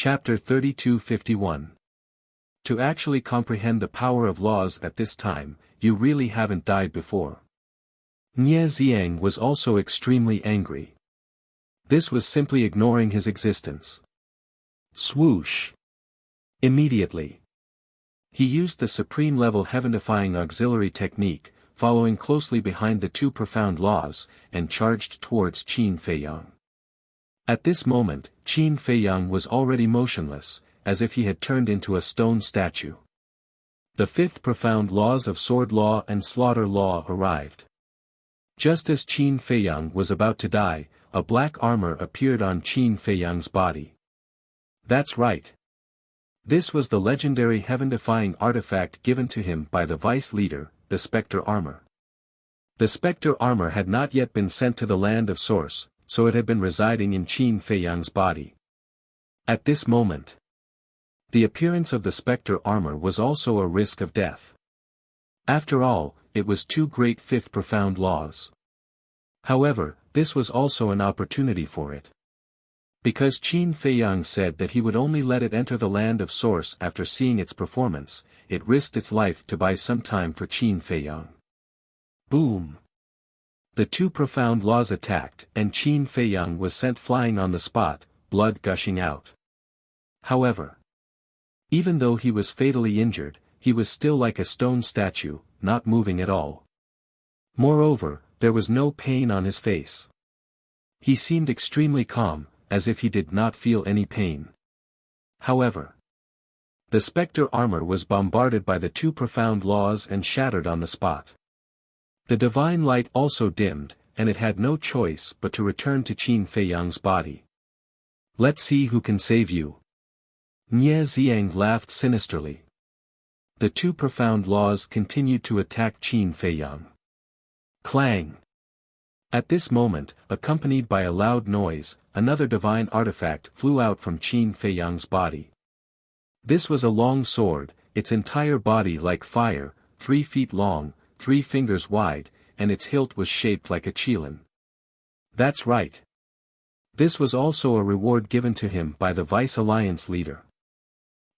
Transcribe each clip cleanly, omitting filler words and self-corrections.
Chapter 3251. To actually comprehend the power of laws at this time, you really haven't died before. Nie Xiang was also extremely angry. This was simply ignoring his existence. Swoosh! Immediately, he used the supreme-level heaven-defying auxiliary technique, following closely behind the two profound laws, and charged towards Qin Feiyang. At this moment, Qin Feiyang was already motionless, as if he had turned into a stone statue. The fifth profound laws of sword law and slaughter law arrived. Just as Qin Feiyang was about to die, a black armor appeared on Qin Feiyang's body. That's right. This was the legendary heaven-defying artifact given to him by the vice leader, the Spectre Armor. The Spectre Armor had not yet been sent to the land of Source, so it had been residing in Qin Feiyang's body. At this moment, the appearance of the Spectre Armor was also a risk of death. After all, it was two great fifth profound laws. However, this was also an opportunity for it. Because Qin Feiyang said that he would only let it enter the land of Source after seeing its performance, it risked its life to buy some time for Qin Feiyang. Boom! The two profound laws attacked, and Qin Feiyang was sent flying on the spot, blood gushing out. However, even though he was fatally injured, he was still like a stone statue, not moving at all. Moreover, there was no pain on his face. He seemed extremely calm, as if he did not feel any pain. However, the Spectre Armor was bombarded by the two profound laws and shattered on the spot. The divine light also dimmed, and it had no choice but to return to Qin Feiyang's body. Let's see who can save you. Nie Xiang laughed sinisterly. The two profound laws continued to attack Qin Feiyang. Clang! At this moment, accompanied by a loud noise, another divine artifact flew out from Qin Feiyang's body. This was a long sword, its entire body like fire, 3 feet long, 3 fingers wide, and its hilt was shaped like a qilin. That's right. This was also a reward given to him by the Vice Alliance leader.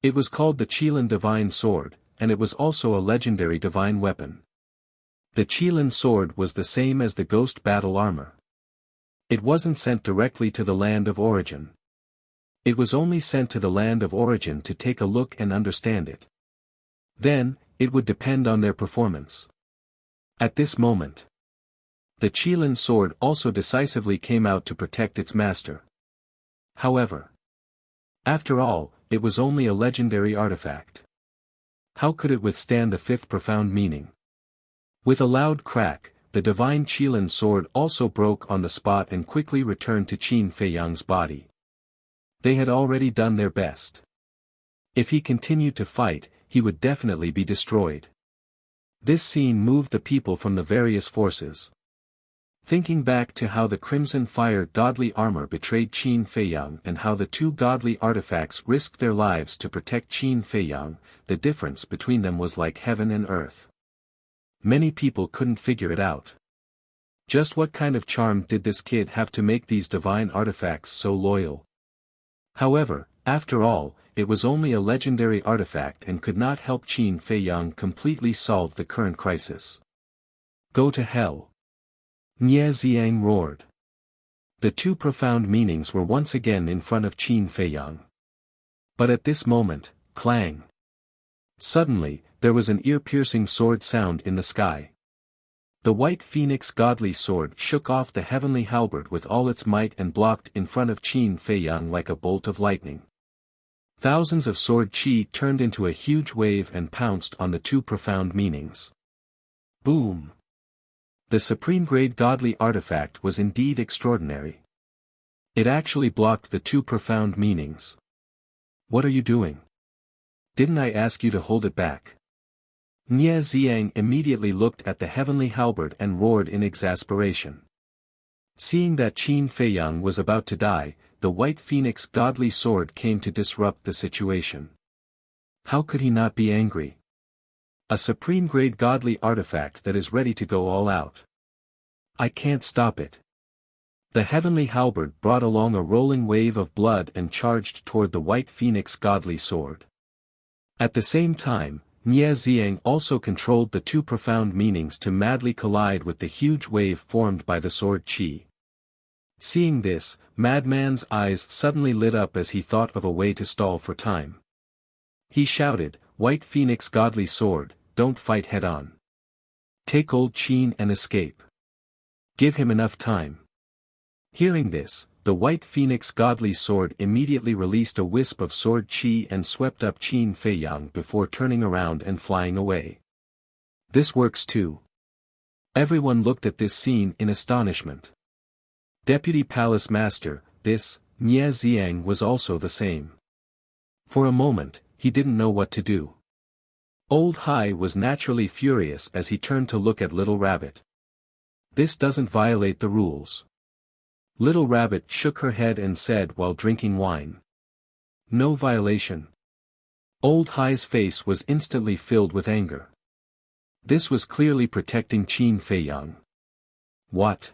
It was called the Qilin Divine Sword, and it was also a legendary divine weapon. The Qilin sword was the same as the Ghost Battle Armor. It wasn't sent directly to the land of origin. It was only sent to the land of origin to take a look and understand it. Then, it would depend on their performance. At this moment, the Qilin sword also decisively came out to protect its master. However, after all, it was only a legendary artifact. How could it withstand the fifth profound meaning? With a loud crack, the divine Qilin sword also broke on the spot and quickly returned to Qin Feiyang's body. They had already done their best. If he continued to fight, he would definitely be destroyed. This scene moved the people from the various forces. Thinking back to how the Crimson Fire godly armor betrayed Qin Feiyang and how the two godly artifacts risked their lives to protect Qin Feiyang, the difference between them was like heaven and earth. Many people couldn't figure it out. Just what kind of charm did this kid have to make these divine artifacts so loyal? However, after all, it was only a legendary artifact and could not help Qin Feiyang completely solve the current crisis. Go to hell! Nie Xiang roared. The two profound meanings were once again in front of Qin Feiyang. But at this moment, clang! Suddenly, there was an ear-piercing sword sound in the sky. The white phoenix godly sword shook off the heavenly halberd with all its might and blocked in front of Qin Feiyang like a bolt of lightning. Thousands of sword qi turned into a huge wave and pounced on the two profound meanings. Boom! The supreme-grade godly artifact was indeed extraordinary. It actually blocked the two profound meanings. What are you doing? Didn't I ask you to hold it back? Nie Xiang immediately looked at the heavenly halberd and roared in exasperation. Seeing that Qin Feiyang was about to die, the white phoenix godly sword came to disrupt the situation. How could he not be angry? A supreme-grade godly artifact that is ready to go all out. I can't stop it. The heavenly halberd brought along a rolling wave of blood and charged toward the white phoenix godly sword. At the same time, Nie Xiang also controlled the two profound meanings to madly collide with the huge wave formed by the sword qi. Seeing this, Madman's eyes suddenly lit up as he thought of a way to stall for time. He shouted, "White Phoenix godly sword, don't fight head-on. Take old Qin and escape. Give him enough time." Hearing this, the White Phoenix godly sword immediately released a wisp of sword qi and swept up Qin Feiyang before turning around and flying away. This works too. Everyone looked at this scene in astonishment. Deputy Palace Master, this, Nie Xiang was also the same. For a moment, he didn't know what to do. Old Hai was naturally furious as he turned to look at Little Rabbit. This doesn't violate the rules. Little Rabbit shook her head and said while drinking wine. No violation. Old Hai's face was instantly filled with anger. This was clearly protecting Qin Feiyang. What?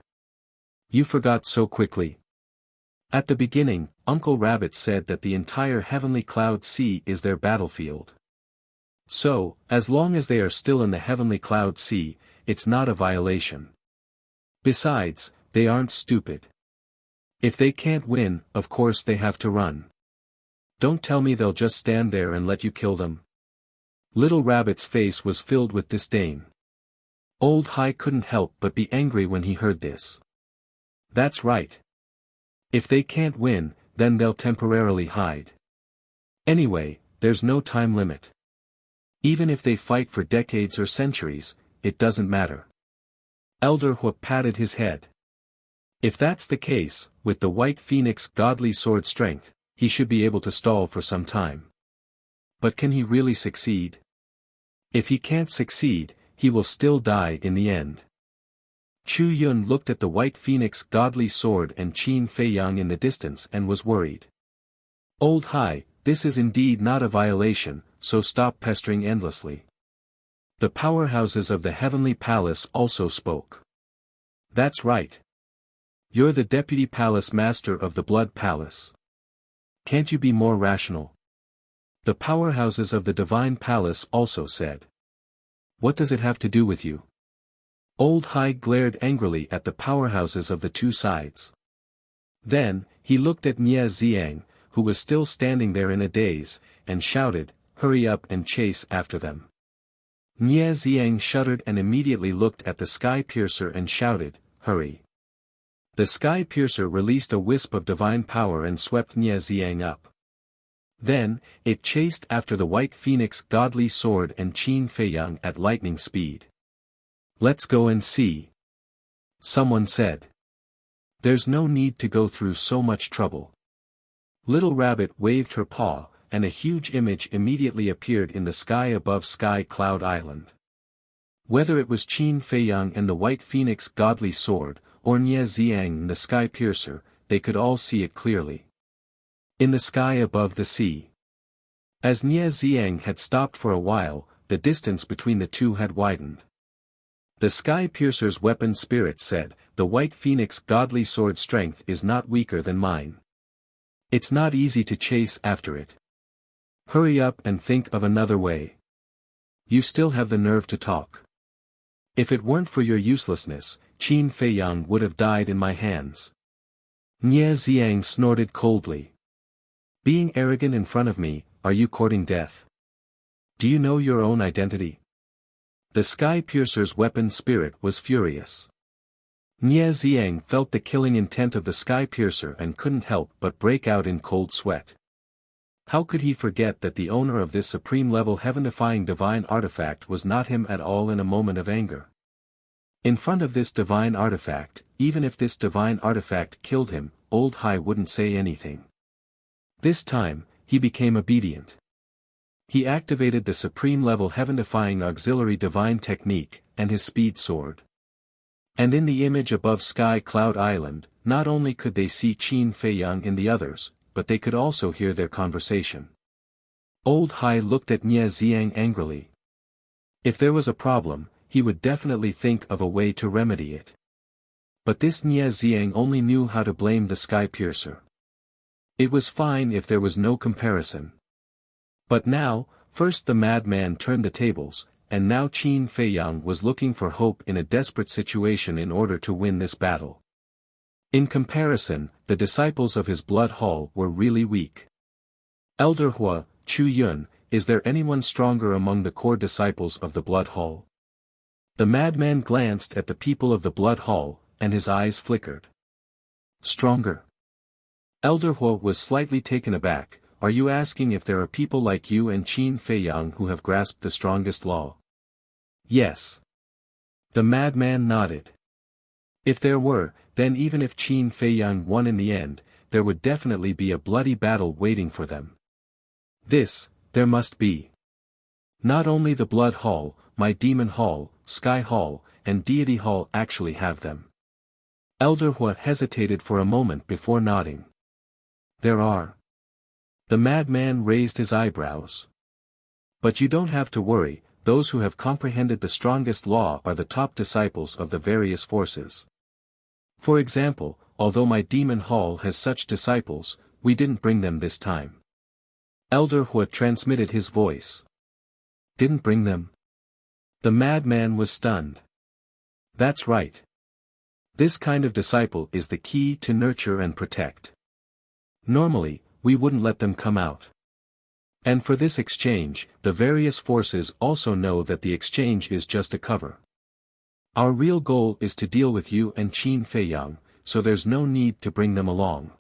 You forgot so quickly? At the beginning, Uncle Rabbit said that the entire heavenly cloud sea is their battlefield. So, as long as they are still in the heavenly cloud sea, it's not a violation. Besides, they aren't stupid. If they can't win, of course they have to run. Don't tell me they'll just stand there and let you kill them. Little Rabbit's face was filled with disdain. Old Hai couldn't help but be angry when he heard this. That's right. If they can't win, then they'll temporarily hide. Anyway, there's no time limit. Even if they fight for decades or centuries, it doesn't matter. Elder Hu patted his head. If that's the case, with the White Phoenix godly sword strength, he should be able to stall for some time. But can he really succeed? If he can't succeed, he will still die in the end. Chu Yun looked at the White Phoenix godly sword and Qin Feiyang in the distance and was worried. Old Hai, this is indeed not a violation, so stop pestering endlessly. The powerhouses of the Heavenly Palace also spoke. That's right. You're the Deputy Palace Master of the Blood Palace. Can't you be more rational? The powerhouses of the Divine Palace also said. What does it have to do with you? Old Hai glared angrily at the powerhouses of the two sides. Then, he looked at Nie Xiang, who was still standing there in a daze, and shouted, "Hurry up and chase after them." Nie Xiang shuddered and immediately looked at the Sky Piercer and shouted, "Hurry." The Sky Piercer released a wisp of divine power and swept Nie Xiang up. Then, it chased after the White Phoenix godly sword and Qin Feiyang at lightning speed. Let's go and see. Someone said. There's no need to go through so much trouble. Little Rabbit waved her paw, and a huge image immediately appeared in the sky above Sky Cloud Island. Whether it was Qin Feiyang and the White Phoenix godly sword, or Nie Xiang and the Sky Piercer, they could all see it clearly. In the sky above the sea. As Nie Xiang had stopped for a while, the distance between the two had widened. The Sky Piercer's weapon spirit said, "The White Phoenix godly sword strength is not weaker than mine. It's not easy to chase after it. Hurry up and think of another way. You still have the nerve to talk. If it weren't for your uselessness, Qin Feiyang would have died in my hands." Nie Xiang snorted coldly. Being arrogant in front of me, are you courting death? Do you know your own identity? The Sky Piercer's weapon spirit was furious. Nie Xiang felt the killing intent of the Sky Piercer and couldn't help but break out in cold sweat. How could he forget that the owner of this supreme-level heaven-defying divine artifact was not him at all in a moment of anger? In front of this divine artifact, even if this divine artifact killed him, Old Hai wouldn't say anything. This time, he became obedient. He activated the supreme-level heaven-defying auxiliary divine technique, and his speed soared. And in the image above Sky Cloud Island, not only could they see Qin Feiyang and the others, but they could also hear their conversation. Old Hai looked at Nie Xiang angrily. If there was a problem, he would definitely think of a way to remedy it. But this Nie Xiang only knew how to blame the sky piercer. It was fine if there was no comparison. But now, first the madman turned the tables, and now Qin Feiyang was looking for hope in a desperate situation in order to win this battle. In comparison, the disciples of his blood hall were really weak. Elder Hua, Chu Yun, is there anyone stronger among the core disciples of the blood hall? The madman glanced at the people of the blood hall, and his eyes flickered. Stronger? Elder Hua was slightly taken aback. Are you asking if there are people like you and Qin Feiyang who have grasped the strongest law? Yes. The madman nodded. If there were, then even if Qin Feiyang won in the end, there would definitely be a bloody battle waiting for them. There must be. Not only the Blood Hall, my Demon Hall, Sky Hall, and Deity Hall actually have them. Elder Hua hesitated for a moment before nodding. There are. The madman raised his eyebrows. But you don't have to worry, those who have comprehended the strongest law are the top disciples of the various forces. For example, although my Demon Hall has such disciples, we didn't bring them this time. Elder Hua transmitted his voice. Didn't bring them? The madman was stunned. That's right. This kind of disciple is the key to nurture and protect. Normally, we wouldn't let them come out. And for this exchange, the various forces also know that the exchange is just a cover. Our real goal is to deal with you and Qin Feiyang, so there's no need to bring them along.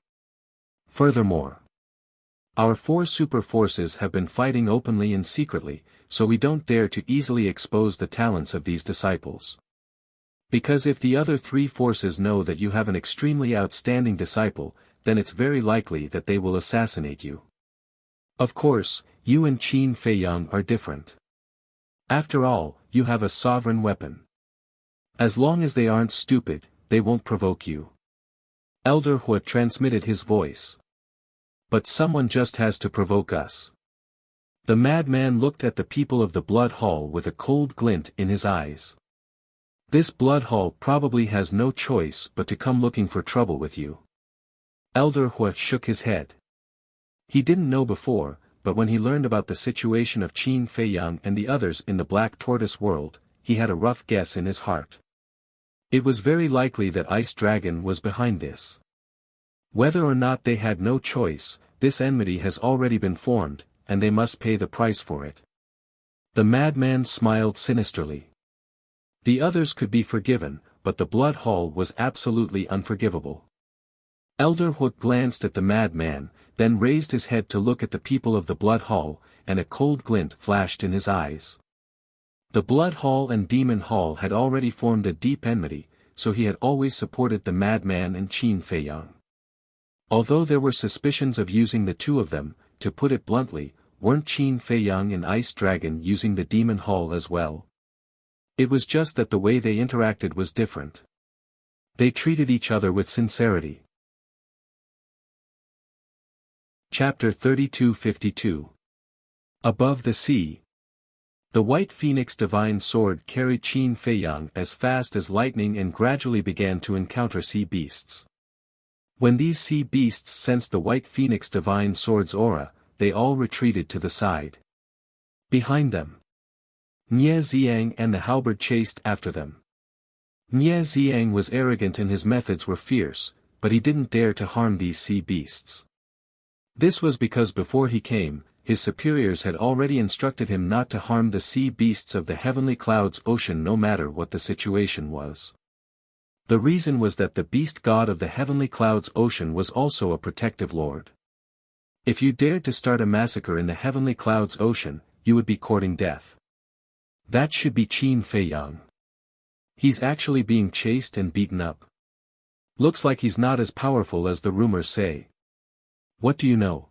Furthermore, our 4 super forces have been fighting openly and secretly, so we don't dare to easily expose the talents of these disciples. Because if the other 3 forces know that you have an extremely outstanding disciple, then it's very likely that they will assassinate you. Of course, you and Qin Feiyang are different. After all, you have a sovereign weapon. As long as they aren't stupid, they won't provoke you. Elder Hua transmitted his voice. But someone just has to provoke us. The madman looked at the people of the Blood Hall with a cold glint in his eyes. This Blood Hall probably has no choice but to come looking for trouble with you. Elder Hua shook his head. He didn't know before, but when he learned about the situation of Qin Feiyang and the others in the Black Tortoise world, he had a rough guess in his heart. It was very likely that Ice Dragon was behind this. Whether or not they had no choice, this enmity has already been formed, and they must pay the price for it. The madman smiled sinisterly. The others could be forgiven, but the Blood Hall was absolutely unforgivable. Elder Hua glanced at the madman, then raised his head to look at the people of the Blood Hall, and a cold glint flashed in his eyes. The Blood Hall and Demon Hall had already formed a deep enmity, so he had always supported the madman and Qin Feiyang. Although there were suspicions of using the 2 of them, to put it bluntly, weren't Qin Feiyang and Ice Dragon using the Demon Hall as well? It was just that the way they interacted was different. They treated each other with sincerity. Chapter 3252. Above the Sea. The White Phoenix Divine Sword carried Qin Feiyang as fast as lightning and gradually began to encounter sea beasts. When these sea beasts sensed the White Phoenix Divine Sword's aura, they all retreated to the side. Behind them, Nie Xiang and the halberd chased after them. Nie Xiang was arrogant and his methods were fierce, but he didn't dare to harm these sea beasts. This was because before he came, his superiors had already instructed him not to harm the sea beasts of the heavenly clouds ocean no matter what the situation was. The reason was that the beast god of the heavenly clouds ocean was also a protective lord. If you dared to start a massacre in the heavenly clouds ocean, you would be courting death. That should be Qin Feiyang. He's actually being chased and beaten up. Looks like he's not as powerful as the rumors say. What do you know?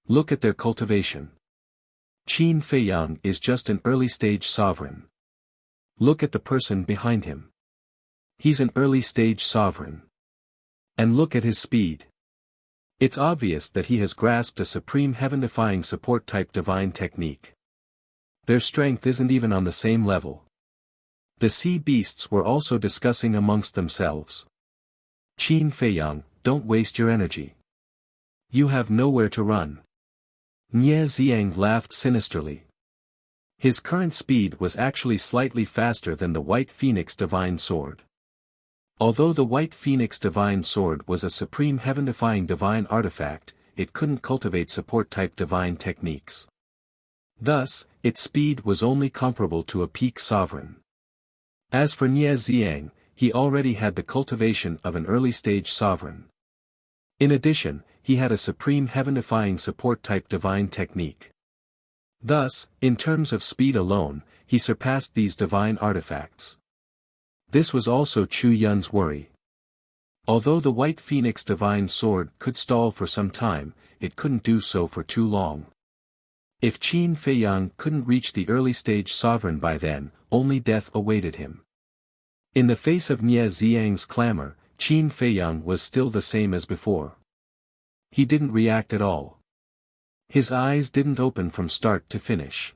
Look at their cultivation. Qin Feiyang is just an early-stage sovereign. Look at the person behind him. He's an early-stage sovereign. And look at his speed. It's obvious that he has grasped a supreme heaven-defying support-type divine technique. Their strength isn't even on the same level. The sea beasts were also discussing amongst themselves. Qin Feiyang, don't waste your energy. You have nowhere to run. Nie Xiang laughed sinisterly. His current speed was actually slightly faster than the White Phoenix Divine Sword. Although the White Phoenix Divine Sword was a supreme heaven-defying divine artifact, it couldn't cultivate support-type divine techniques. Thus, its speed was only comparable to a peak sovereign. As for Nie Xiang, he already had the cultivation of an early-stage sovereign. In addition, he had a supreme heaven-defying support-type divine technique. Thus, in terms of speed alone, he surpassed these divine artifacts. This was also Chu Yun's worry. Although the White Phoenix Divine Sword could stall for some time, it couldn't do so for too long. If Qin Feiyang couldn't reach the early-stage sovereign by then, only death awaited him. In the face of Nie Xiang's clamor, Qin Feiyang was still the same as before. He didn't react at all. His eyes didn't open from start to finish.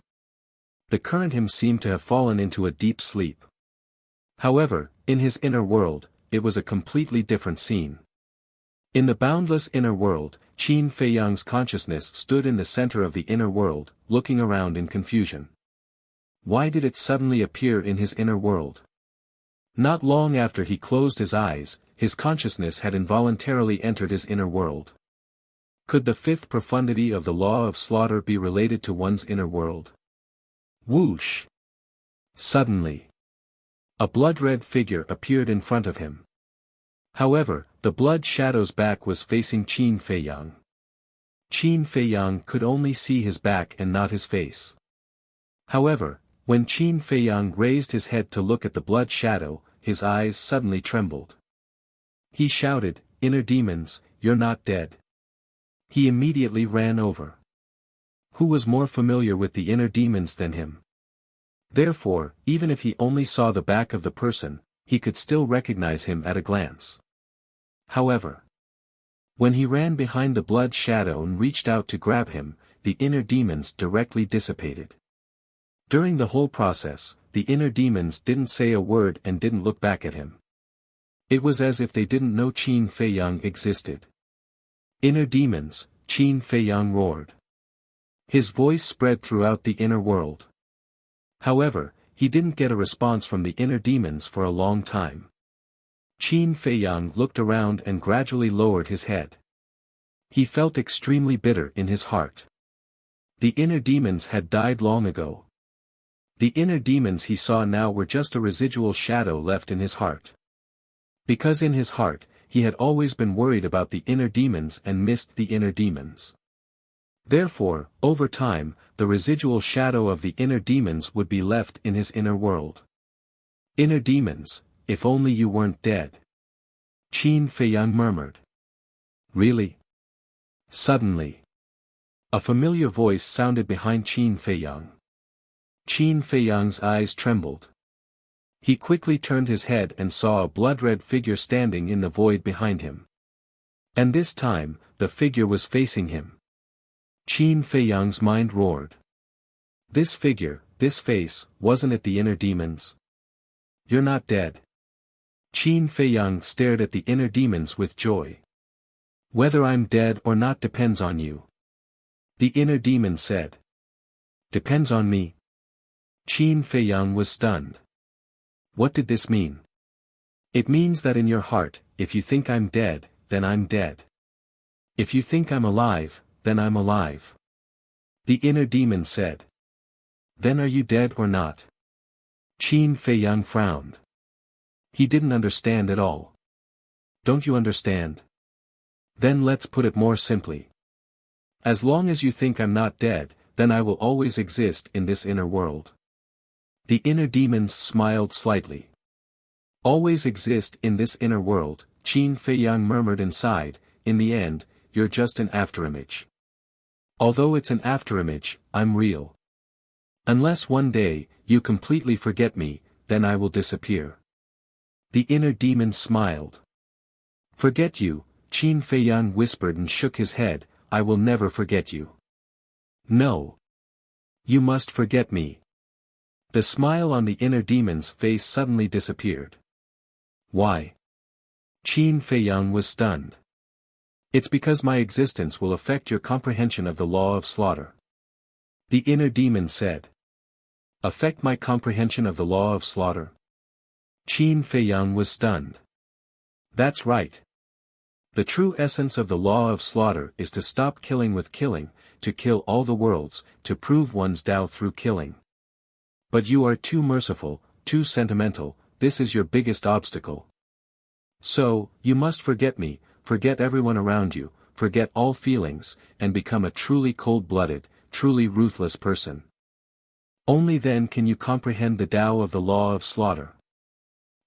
The current him seemed to have fallen into a deep sleep. However, in his inner world, it was a completely different scene. In the boundless inner world, Qin Feiyang's consciousness stood in the center of the inner world, looking around in confusion. Why did it suddenly appear in his inner world? Not long after he closed his eyes, his consciousness had involuntarily entered his inner world. Could the fifth profundity of the law of slaughter be related to one's inner world? Whoosh! Suddenly, a blood-red figure appeared in front of him. However, the blood shadow's back was facing Qin Feiyang. Qin Feiyang could only see his back and not his face. However, when Qin Feiyang raised his head to look at the blood shadow, his eyes suddenly trembled. He shouted, "Inner demons, you're not dead." He immediately ran over. Who was more familiar with the inner demons than him? Therefore, even if he only saw the back of the person, he could still recognize him at a glance. However, when he ran behind the blood shadow and reached out to grab him, the inner demons directly dissipated. During the whole process, the inner demons didn't say a word and didn't look back at him. It was as if they didn't know Qin Feiyang existed. "Inner demons," Qin Feiyang roared. His voice spread throughout the inner world. However, he didn't get a response from the inner demons for a long time. Qin Feiyang looked around and gradually lowered his head. He felt extremely bitter in his heart. The inner demons had died long ago. The inner demons he saw now were just a residual shadow left in his heart. Because in his heart, he had always been worried about the inner demons and missed the inner demons. Therefore, over time, the residual shadow of the inner demons would be left in his inner world. "Inner demons, if only you weren't dead," Qin Feiyang murmured. "Really?" Suddenly, a familiar voice sounded behind Qin Feiyang. Qin Feiyang's eyes trembled. He quickly turned his head and saw a blood-red figure standing in the void behind him. And this time, the figure was facing him. Qin Feiyang's mind roared. This figure, this face, wasn't it the inner demons? "You're not dead." Qin Feiyang stared at the inner demons with joy. "Whether I'm dead or not depends on you," the inner demon said. "Depends on me?" Qin Feiyang was stunned. What did this mean? "It means that in your heart, if you think I'm dead, then I'm dead. If you think I'm alive, then I'm alive," the inner demon said. "Then are you dead or not?" Qin Feiyang frowned. He didn't understand at all. "Don't you understand? Then let's put it more simply. As long as you think I'm not dead, then I will always exist in this inner world." The inner demons smiled slightly. "Always exist in this inner world," Qin Feiyang murmured inside. "In the end, you're just an afterimage. Although it's an afterimage, I'm real. Unless one day, you completely forget me, then I will disappear." The inner demon smiled. "Forget you," Qin Feiyang whispered and shook his head. "I will never forget you." "No. You must forget me." The smile on the inner demon's face suddenly disappeared. Why? Qin Feiyang was stunned. It's because my existence will affect your comprehension of the law of slaughter. The inner demon said. Affect my comprehension of the law of slaughter? Qin Feiyang was stunned. That's right. The true essence of the law of slaughter is to stop killing with killing, to kill all the worlds, to prove one's Tao through killing. But you are too merciful, too sentimental, this is your biggest obstacle. So, you must forget me, forget everyone around you, forget all feelings, and become a truly cold-blooded, truly ruthless person. Only then can you comprehend the Tao of the law of slaughter.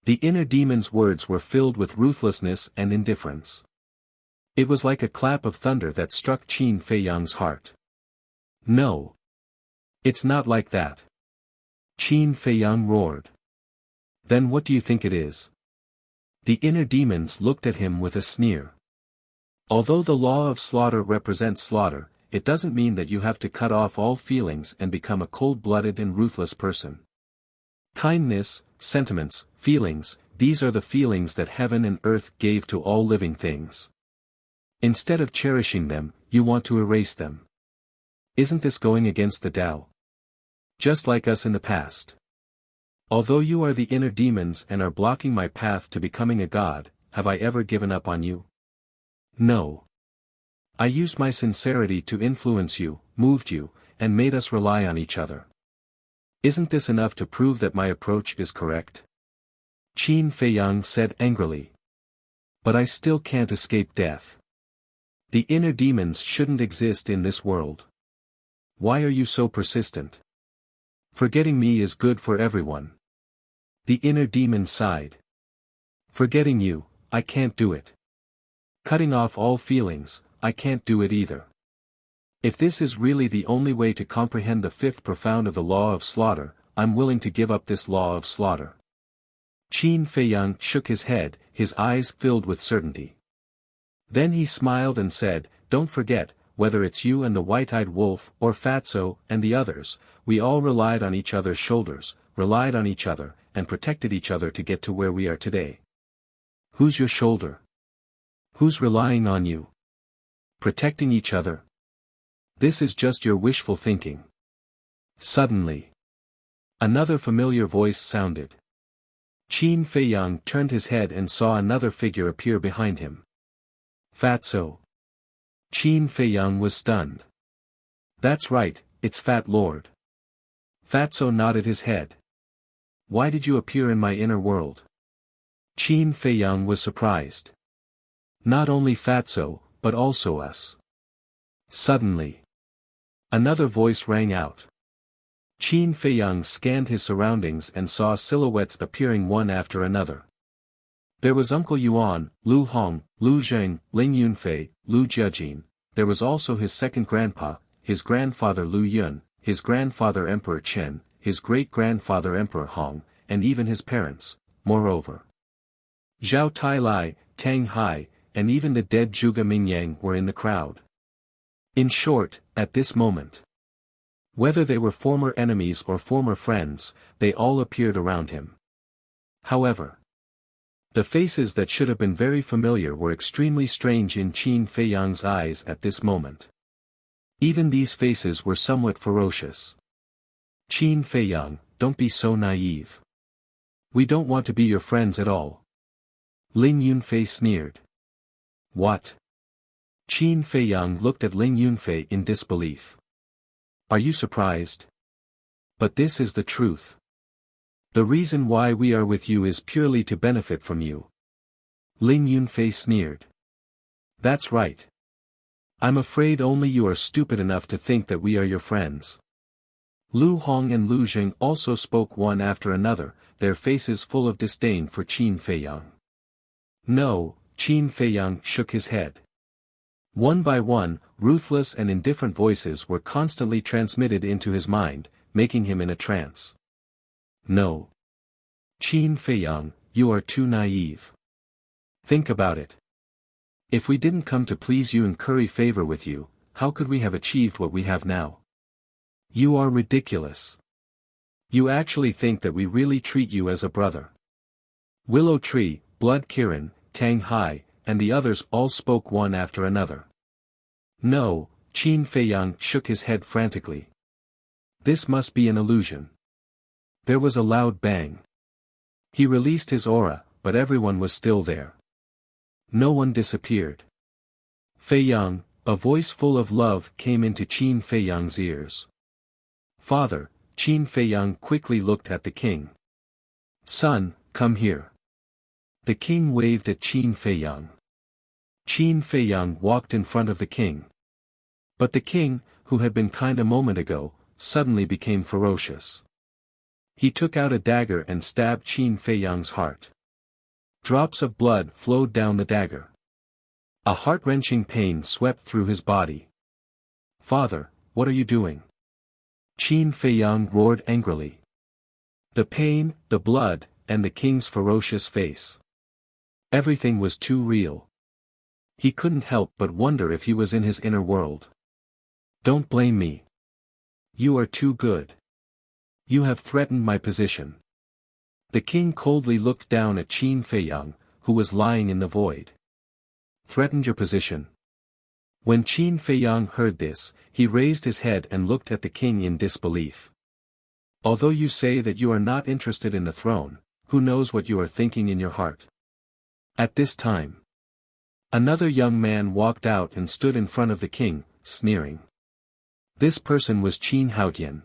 The inner demon's words were filled with ruthlessness and indifference. It was like a clap of thunder that struck Qin Feiyang's heart. No. It's not like that. Qin Feiyang roared. Then what do you think it is? The inner demons looked at him with a sneer. Although the law of slaughter represents slaughter, it doesn't mean that you have to cut off all feelings and become a cold-blooded and ruthless person. Kindness, sentiments, feelings, these are the feelings that heaven and earth gave to all living things. Instead of cherishing them, you want to erase them. Isn't this going against the Tao? Just like us in the past. Although you are the inner demons and are blocking my path to becoming a god, have I ever given up on you? No. I used my sincerity to influence you, moved you, and made us rely on each other. Isn't this enough to prove that my approach is correct? Qin Feiyang said angrily. But I still can't escape death. The inner demons shouldn't exist in this world. Why are you so persistent? Forgetting me is good for everyone. The inner demon sighed. Forgetting you, I can't do it. Cutting off all feelings, I can't do it either. If this is really the only way to comprehend the fifth profound of the law of slaughter, I'm willing to give up this law of slaughter. Qin Feiyang shook his head, his eyes filled with certainty. Then he smiled and said, Don't forget, whether it's you and the white-eyed wolf or Fatso and the others, we all relied on each other's shoulders, relied on each other, and protected each other to get to where we are today. Who's your shoulder? Who's relying on you? Protecting each other? This is just your wishful thinking. Suddenly, another familiar voice sounded. Qin Feiyang turned his head and saw another figure appear behind him. Fatso. Qin Feiyang was stunned. That's right, it's Fat Lord. Fatso nodded his head. Why did you appear in my inner world? Qin Feiyang was surprised. Not only Fatso, but also us. Suddenly, another voice rang out. Qin Feiyang scanned his surroundings and saw silhouettes appearing one after another. There was Uncle Yuan, Lu Hong, Lu Zheng, Ling Yunfei, Lu Jiajin. There was also his second grandpa, his grandfather Lu Yun, his grandfather Emperor Chen, his great-grandfather Emperor Hong, and even his parents. Moreover, Zhao Tailai, Tang Hai, and even the dead Zhuge Mingyang were in the crowd. In short, at this moment, whether they were former enemies or former friends, they all appeared around him. However, the faces that should have been very familiar were extremely strange in Qin Feiyang's eyes at this moment. Even these faces were somewhat ferocious. Qin Feiyang, don't be so naive. We don't want to be your friends at all. Ling Yunfei sneered. What? Qin Feiyang looked at Ling Yunfei in disbelief. Are you surprised? But this is the truth. The reason why we are with you is purely to benefit from you. Ling Yunfei sneered. That's right. I'm afraid only you are stupid enough to think that we are your friends. Lu Hong and Lu Zheng also spoke one after another, their faces full of disdain for Qin Feiyang. No, Qin Feiyang shook his head. One by one, ruthless and indifferent voices were constantly transmitted into his mind, making him in a trance. No. Qin Feiyang, you are too naive. Think about it. If we didn't come to please you and curry favor with you, how could we have achieved what we have now? You are ridiculous. You actually think that we really treat you as a brother? Willow Tree, Blood Kirin, Tang Hai, and the others all spoke one after another. No, Qin Feiyang shook his head frantically. This must be an illusion. There was a loud bang. He released his aura, but everyone was still there. No one disappeared. Feiyang, a voice full of love came into Qin Feiyang's ears. Father, Qin Feiyang quickly looked at the king. Son, come here. The king waved at Qin Feiyang. Qin Feiyang walked in front of the king. But the king, who had been kind a moment ago, suddenly became ferocious. He took out a dagger and stabbed Qin Feiyang's heart. Drops of blood flowed down the dagger. A heart-wrenching pain swept through his body. Father, what are you doing? Qin Feiyang roared angrily. The pain, the blood, and the king's ferocious face. Everything was too real. He couldn't help but wonder if he was in his inner world. Don't blame me. You are too good. You have threatened my position. The king coldly looked down at Qin Feiyang, who was lying in the void. Threatened your position? When Qin Feiyang heard this, he raised his head and looked at the king in disbelief. Although you say that you are not interested in the throne, who knows what you are thinking in your heart? At this time, another young man walked out and stood in front of the king, sneering. This person was Qin Haotian.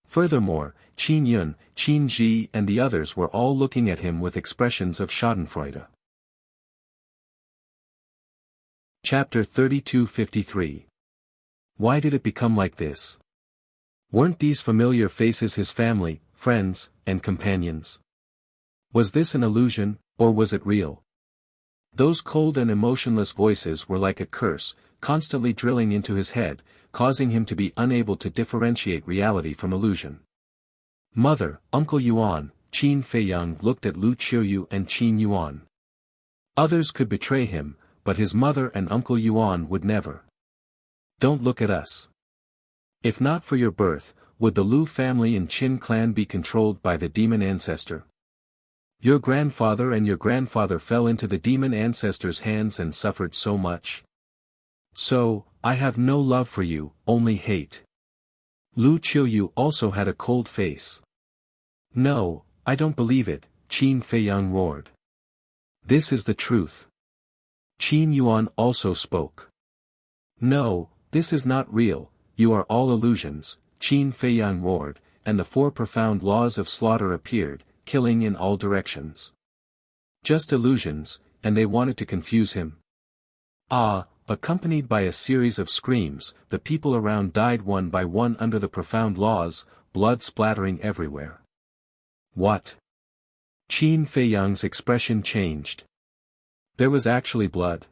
Furthermore, Qin Yun, Qin Ji and the others were all looking at him with expressions of schadenfreude. Chapter 32:53. Why did it become like this? Weren't these familiar faces his family, friends, and companions? Was this an illusion, or was it real? Those cold and emotionless voices were like a curse, constantly drilling into his head, causing him to be unable to differentiate reality from illusion. Mother, Uncle Yuan, Qin Feiyang looked at Lu Qiuyu and Qin Yuan. Others could betray him, but his mother and Uncle Yuan would never. Don't look at us. If not for your birth, would the Lu family and Qin clan be controlled by the demon ancestor? Your grandfather and your grandfather fell into the demon ancestor's hands and suffered so much. So, I have no love for you, only hate. Lu Qiuyu also had a cold face. No, I don't believe it, Qin Feiyang roared. This is the truth. Qin Yuan also spoke. No, this is not real, you are all illusions, Qin Feiyang roared, and the four profound laws of slaughter appeared, killing in all directions. Just illusions, and they wanted to confuse him. Ah, accompanied by a series of screams, the people around died one by one under the profound laws, blood splattering everywhere. What? Qin Feiyang's expression changed. There was actually blood.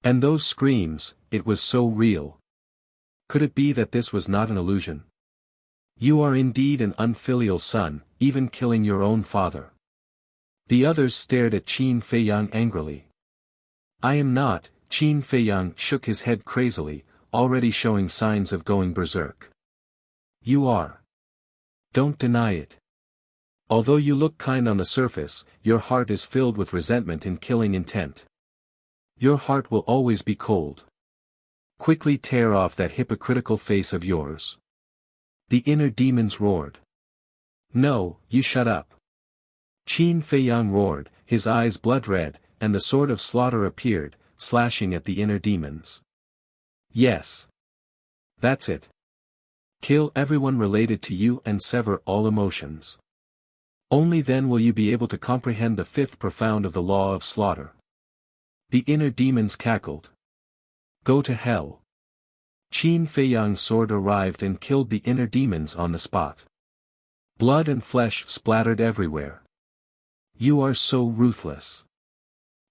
And those screams, it was so real. Could it be that this was not an illusion? You are indeed an unfilial son, even killing your own father. The others stared at Qin Feiyang angrily. I am not, Qin Feiyang shook his head crazily, already showing signs of going berserk. You are. Don't deny it. Although you look kind on the surface, your heart is filled with resentment and killing intent. Your heart will always be cold. Quickly tear off that hypocritical face of yours. The inner demons roared. No, you shut up. Qin Feiyang roared, his eyes blood-red, and the sword of slaughter appeared, slashing at the inner demons. Yes. That's it. Kill everyone related to you and sever all emotions. Only then will you be able to comprehend the fifth profound of the law of slaughter. The inner demons cackled. Go to hell. Qin Feiyang's sword arrived and killed the inner demons on the spot. Blood and flesh splattered everywhere. You are so ruthless.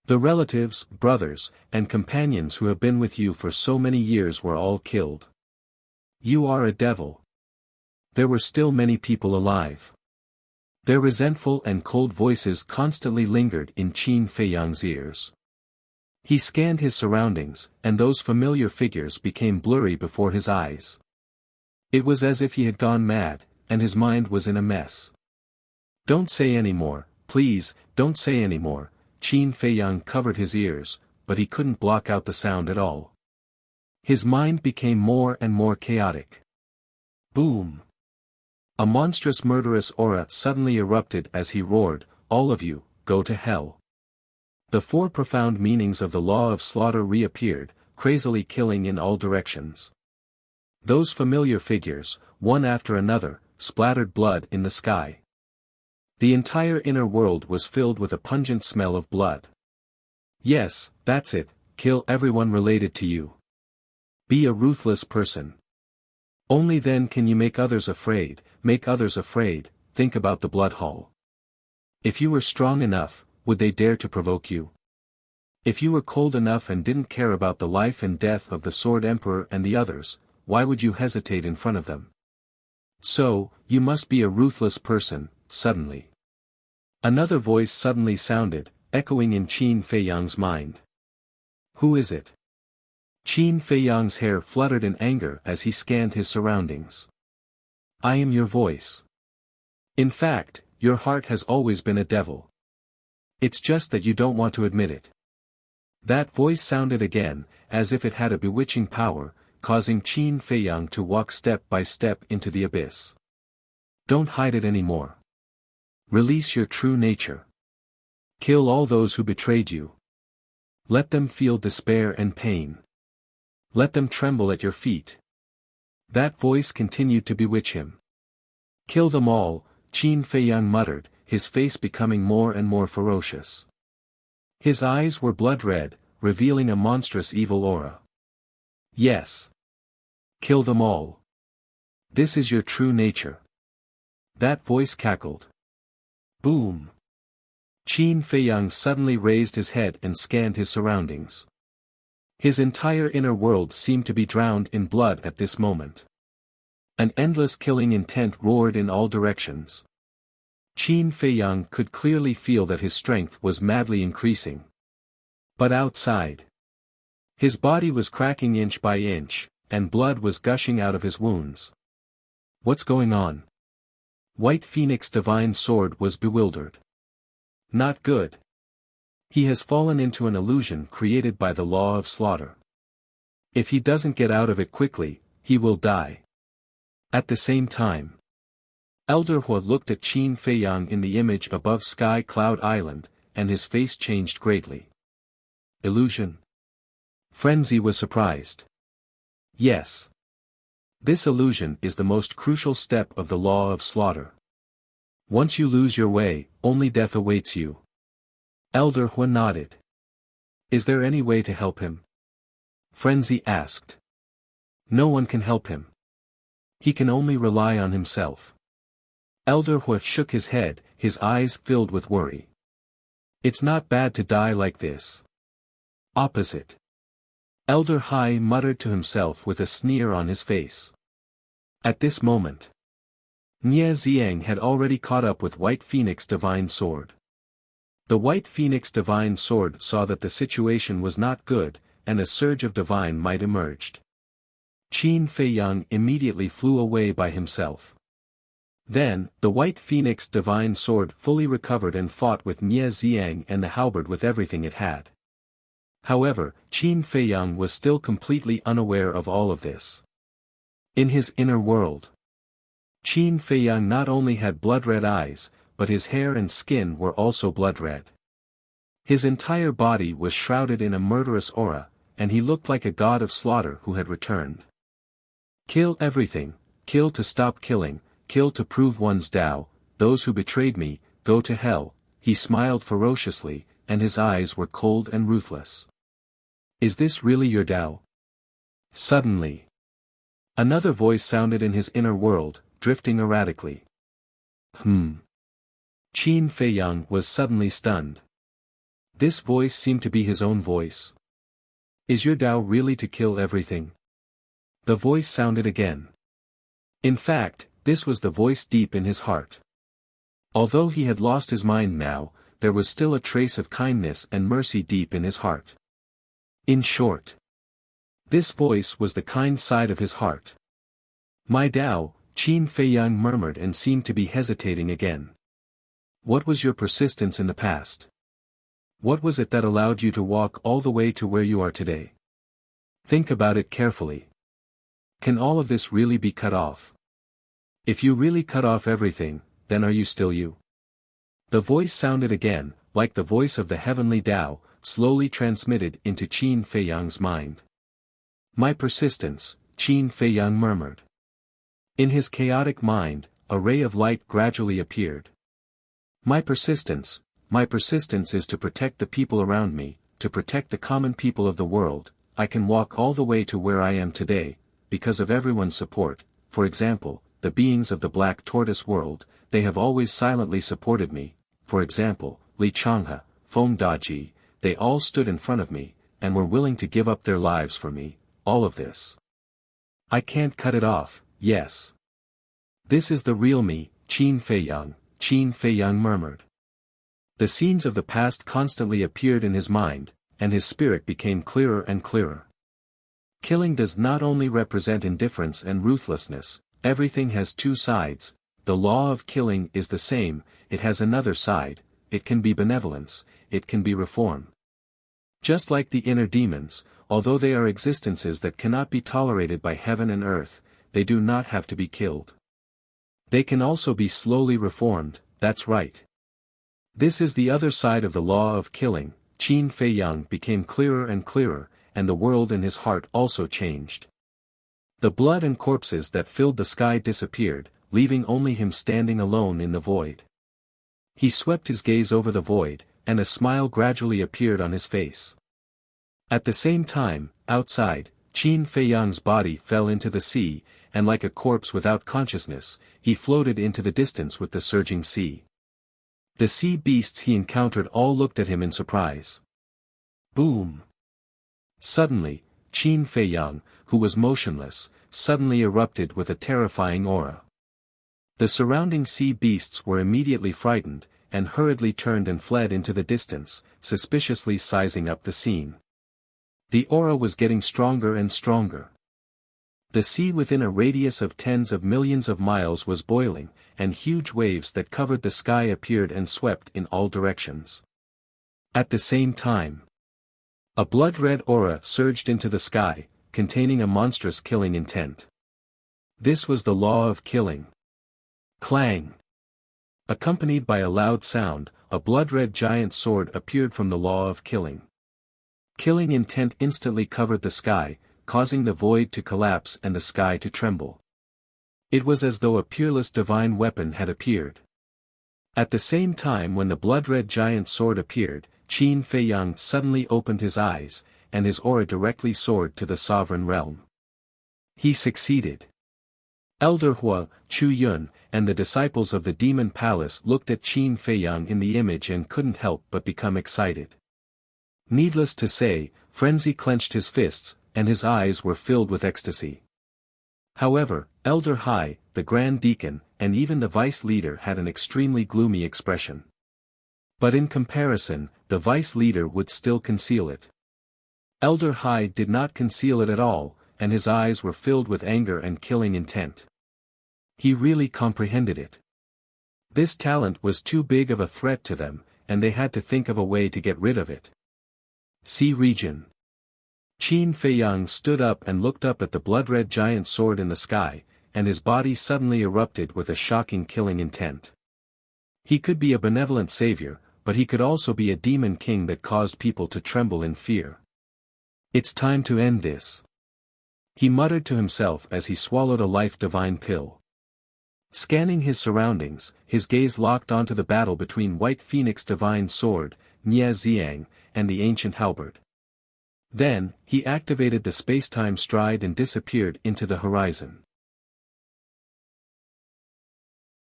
The relatives, brothers, and companions who have been with you for so many years were all killed. You are a devil. There were still many people alive. Their resentful and cold voices constantly lingered in Qin Feiyang's ears. He scanned his surroundings, and those familiar figures became blurry before his eyes. It was as if he had gone mad, and his mind was in a mess. Don't say any more, please, don't say any more. Qin Feiyang covered his ears, but he couldn't block out the sound at all. His mind became more and more chaotic. Boom! A monstrous murderous aura suddenly erupted as he roared, "All of you, go to hell." The four profound meanings of the law of slaughter reappeared, crazily killing in all directions. Those familiar figures, one after another, splattered blood in the sky. The entire inner world was filled with a pungent smell of blood. Yes, that's it, kill everyone related to you. Be a ruthless person. Only then can you make others afraid, think about the blood hall. If you were strong enough, would they dare to provoke you? If you were cold enough and didn't care about the life and death of the Sword Emperor and the others, why would you hesitate in front of them? So, you must be a ruthless person, suddenly. Another voice suddenly sounded, echoing in Qin Feiyang's mind. Who is it? Qin Feiyang's hair fluttered in anger as he scanned his surroundings. I am your voice. In fact, your heart has always been a devil. It's just that you don't want to admit it. That voice sounded again, as if it had a bewitching power, causing Qin Feiyang to walk step by step into the abyss. Don't hide it anymore. Release your true nature. Kill all those who betrayed you. Let them feel despair and pain. Let them tremble at your feet. That voice continued to bewitch him. Kill them all, Qin Feiyang muttered, his face becoming more and more ferocious. His eyes were blood red, revealing a monstrous evil aura. Yes. Kill them all. This is your true nature. That voice cackled. Boom. Qin Feiyang suddenly raised his head and scanned his surroundings. His entire inner world seemed to be drowned in blood at this moment. An endless killing intent roared in all directions. Qin Feiyang could clearly feel that his strength was madly increasing. But outside, his body was cracking inch by inch, and blood was gushing out of his wounds. What's going on? White Phoenix Divine Sword was bewildered. Not good. He has fallen into an illusion created by the law of slaughter. If he doesn't get out of it quickly, he will die. At the same time, Elder Hua looked at Qin Feiyang in the image above Sky Cloud Island, and his face changed greatly. Illusion? Frenzy was surprised. Yes. This illusion is the most crucial step of the law of slaughter. Once you lose your way, only death awaits you. Elder Hua nodded. Is there any way to help him? Frenzy asked. No one can help him. He can only rely on himself. Elder Hua shook his head, his eyes filled with worry. It's not bad to die like this. Opposite. Elder Hai muttered to himself with a sneer on his face. At this moment, Nie Xiang had already caught up with White Phoenix Divine Sword. The White Phoenix Divine Sword saw that the situation was not good, and a surge of divine might emerged. Qin Feiyang immediately flew away by himself. Then, the White Phoenix Divine Sword fully recovered and fought with Nie Xiang and the halberd with everything it had. However, Qin Feiyang was still completely unaware of all of this. In his inner world, Qin Feiyang not only had blood-red eyes, but his hair and skin were also blood-red. His entire body was shrouded in a murderous aura, and he looked like a god of slaughter who had returned. Kill everything, kill to stop killing, kill to prove one's Tao, those who betrayed me, go to hell, he smiled ferociously, and his eyes were cold and ruthless. Is this really your Tao? Suddenly, another voice sounded in his inner world, drifting erratically. Qin Feiyang was suddenly stunned. This voice seemed to be his own voice. Is your Tao really to kill everything? The voice sounded again. In fact, this was the voice deep in his heart. Although he had lost his mind now, there was still a trace of kindness and mercy deep in his heart. In short, this voice was the kind side of his heart. My Tao, Qin Feiyang murmured and seemed to be hesitating again. What was your persistence in the past? What was it that allowed you to walk all the way to where you are today? Think about it carefully. Can all of this really be cut off? If you really cut off everything, then are you still you? The voice sounded again, like the voice of the heavenly Tao, slowly transmitted into Qin Feiyang's mind. My persistence, Qin Feiyang murmured. In his chaotic mind, a ray of light gradually appeared. My persistence is to protect the people around me, to protect the common people of the world. I can walk all the way to where I am today, because of everyone's support. For example, the beings of the Black Tortoise world, they have always silently supported me. For example, Li Changhe, Feng Daji, they all stood in front of me, and were willing to give up their lives for me. All of this. I can't cut it off, yes. This is the real me, Qin Feiyang murmured. The scenes of the past constantly appeared in his mind, and his spirit became clearer and clearer. Killing does not only represent indifference and ruthlessness, everything has two sides. The law of killing is the same, it has another side, it can be benevolence, it can be reform. Just like the inner demons, although they are existences that cannot be tolerated by heaven and earth, they do not have to be killed. They can also be slowly reformed, that's right. This is the other side of the law of killing. Qin Feiyang became clearer and clearer, and the world in his heart also changed. The blood and corpses that filled the sky disappeared, leaving only him standing alone in the void. He swept his gaze over the void, and a smile gradually appeared on his face. At the same time, outside, Qin Feiyang's body fell into the sea, and like a corpse without consciousness, he floated into the distance with the surging sea. The sea beasts he encountered all looked at him in surprise. Boom! Suddenly, Qin Feiyang, who was motionless, suddenly erupted with a terrifying aura. The surrounding sea beasts were immediately frightened, and hurriedly turned and fled into the distance, suspiciously sizing up the scene. The aura was getting stronger and stronger. The sea within a radius of tens of millions of miles was boiling, and huge waves that covered the sky appeared and swept in all directions. At the same time, a blood-red aura surged into the sky, containing a monstrous killing intent. This was the law of killing. Clang! Accompanied by a loud sound, a blood-red giant sword appeared from the law of killing. Killing intent instantly covered the sky, causing the void to collapse and the sky to tremble. It was as though a peerless divine weapon had appeared. At the same time when the blood-red giant sword appeared, Qin Feiyang suddenly opened his eyes, and his aura directly soared to the sovereign realm. He succeeded. Elder Hua, Chu Yun, and the disciples of the demon palace looked at Qin Feiyang in the image and couldn't help but become excited. Needless to say, Frenzy clenched his fists, and his eyes were filled with ecstasy. However, Elder Hai, the Grand Deacon, and even the Vice Leader had an extremely gloomy expression. But in comparison, the Vice Leader would still conceal it. Elder Hai did not conceal it at all, and his eyes were filled with anger and killing intent. He really comprehended it. This talent was too big of a threat to them, and they had to think of a way to get rid of it. Sea region. Qin Feiyang stood up and looked up at the blood-red giant sword in the sky, and his body suddenly erupted with a shocking killing intent. He could be a benevolent savior, but he could also be a demon king that caused people to tremble in fear. It's time to end this. He muttered to himself as he swallowed a life-divine pill. Scanning his surroundings, his gaze locked onto the battle between White Phoenix Divine Sword, Nie Xiang, and the ancient halberd. Then, he activated the space-time stride and disappeared into the horizon.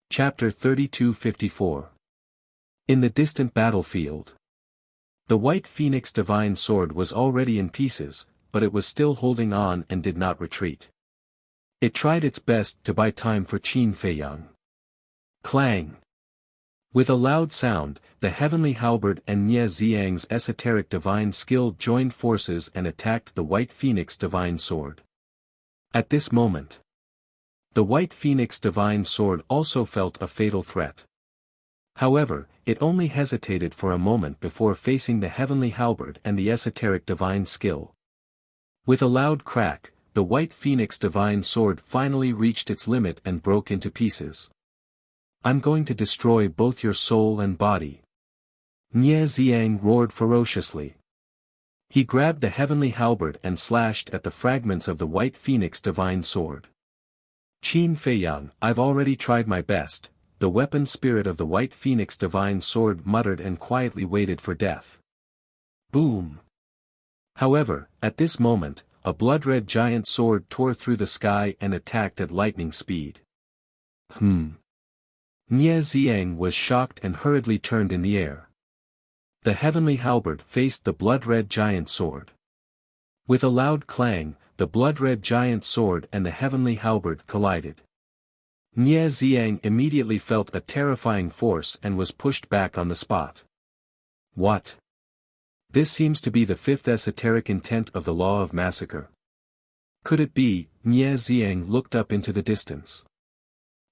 Chapter 3254. In the distant battlefield. The White Phoenix Divine Sword was already in pieces, but it was still holding on and did not retreat. It tried its best to buy time for Qin Feiyang. Clang! With a loud sound, the heavenly halberd and Nie Xiang's esoteric divine skill joined forces and attacked the White Phoenix Divine Sword. At this moment, The White Phoenix Divine Sword also felt a fatal threat. However, it only hesitated for a moment before facing the Heavenly Halberd and the esoteric Divine Skill. With a loud crack, the White Phoenix Divine Sword finally reached its limit and broke into pieces. I'm going to destroy both your soul and body. Nie Xiang roared ferociously. He grabbed the Heavenly Halberd and slashed at the fragments of the White Phoenix Divine Sword. Qin Feiyang, I've already tried my best, the weapon spirit of the White Phoenix Divine Sword muttered and quietly waited for death. Boom! However, at this moment, a blood-red giant sword tore through the sky and attacked at lightning speed. Nie Xiang was shocked and hurriedly turned in the air. The Heavenly Halberd faced the blood-red giant sword. With a loud clang, the blood-red giant sword and the Heavenly Halberd collided. Nie Xiang immediately felt a terrifying force and was pushed back on the spot. What? This seems to be the fifth esoteric intent of the Law of Massacre. Could it be? Nie Xiang looked up into the distance.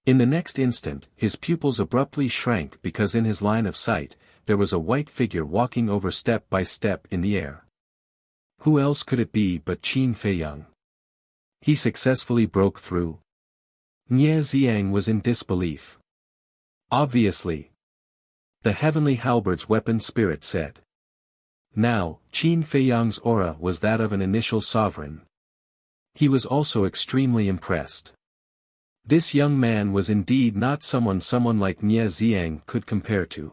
In the next instant, his pupils abruptly shrank because in his line of sight, there was a white figure walking over step by step in the air. Who else could it be but Qin Feiyang? He successfully broke through. Nie Xiang was in disbelief. Obviously. The Heavenly Halberd's weapon spirit said. Now, Qin Feiyang's aura was that of an initial sovereign. He was also extremely impressed. This young man was indeed not someone like Nie Xiang could compare to.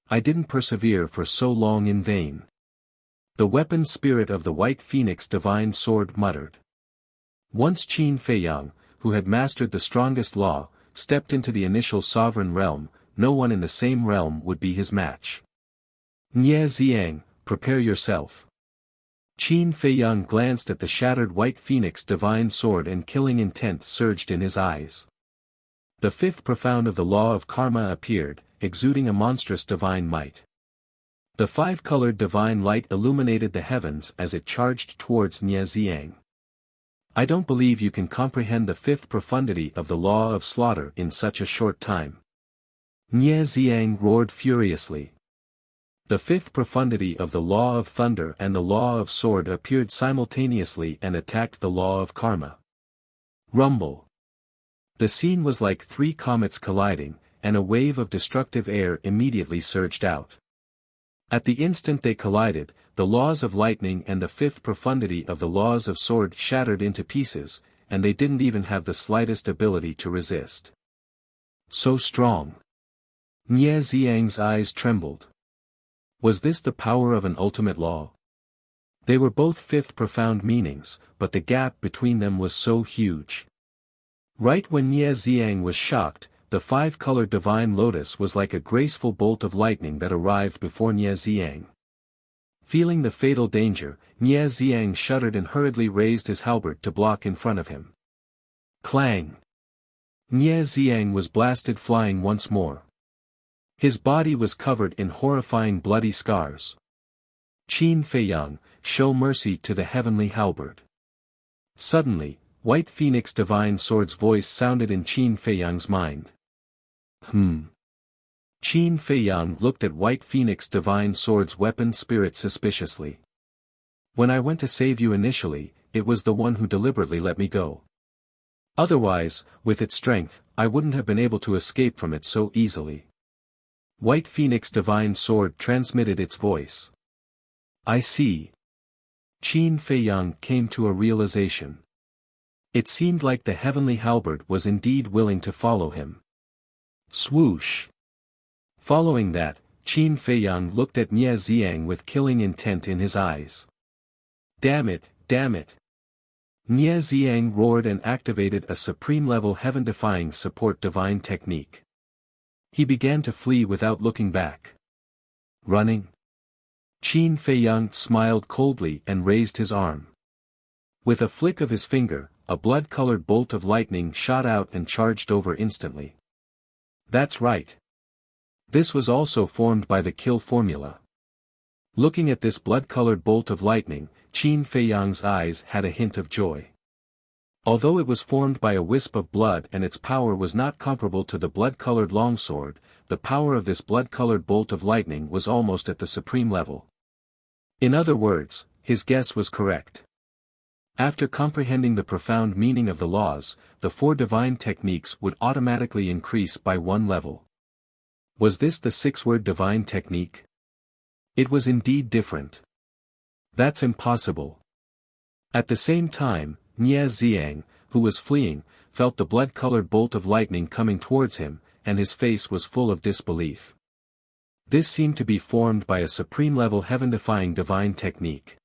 I didn't persevere for so long in vain. The weapon spirit of the White Phoenix Divine Sword muttered. Once Qin Feiyang, who had mastered the strongest law, stepped into the initial sovereign realm, no one in the same realm would be his match. Nie Xiang, prepare yourself. Qin Feiyang glanced at the shattered White Phoenix Divine Sword and killing intent surged in his eyes. The fifth profound of the law of karma appeared, exuding a monstrous divine might. The five-colored divine light illuminated the heavens as it charged towards Nie Xiang. I don't believe you can comprehend the fifth profundity of the law of slaughter in such a short time. Nie Xiang roared furiously. The fifth profundity of the law of thunder and the law of sword appeared simultaneously and attacked the law of karma. Rumble. The scene was like three comets colliding, and a wave of destructive air immediately surged out. At the instant they collided, the laws of lightning and the fifth profundity of the laws of sword shattered into pieces, and they didn't even have the slightest ability to resist. So strong. Nie Xiang's eyes trembled. Was this the power of an ultimate law? They were both fifth profound meanings, but the gap between them was so huge. Right when Nie Xiang was shocked, the five-colored divine lotus was like a graceful bolt of lightning that arrived before Nie Xiang. Feeling the fatal danger, Nie Xiang shuddered and hurriedly raised his halberd to block in front of him. Clang! Nie Xiang was blasted flying once more. His body was covered in horrifying bloody scars. Qin Feiyang, show mercy to the Heavenly Halberd. Suddenly, White Phoenix Divine Sword's voice sounded in Qin Feiyang's mind. Qin Feiyang looked at White Phoenix Divine Sword's weapon spirit suspiciously. When I went to save you initially, it was the one who deliberately let me go. Otherwise, with its strength, I wouldn't have been able to escape from it so easily. White Phoenix Divine Sword transmitted its voice. I see. Qin Feiyang came to a realization. It seemed like the Heavenly Halberd was indeed willing to follow him. Swoosh! Following that, Qin Feiyang looked at Nie Xiang with killing intent in his eyes. Damn it, damn it! Nie Xiang roared and activated a supreme-level heaven-defying support divine technique. He began to flee without looking back. Running? Qin Feiyang smiled coldly and raised his arm. With a flick of his finger, a blood-colored bolt of lightning shot out and charged over instantly. That's right. This was also formed by the kill formula. Looking at this blood-colored bolt of lightning, Qin Feiyang's eyes had a hint of joy. Although it was formed by a wisp of blood and its power was not comparable to the blood-colored longsword, the power of this blood-colored bolt of lightning was almost at the supreme level. In other words, his guess was correct. After comprehending the profound meaning of the laws, the 4 divine techniques would automatically increase by 1 level. Was this the 6-word divine technique? It was indeed different. That's impossible. At the same time, Nie Xiang, who was fleeing, felt the blood-colored bolt of lightning coming towards him, and his face was full of disbelief. This seemed to be formed by a supreme-level heaven-defying divine technique.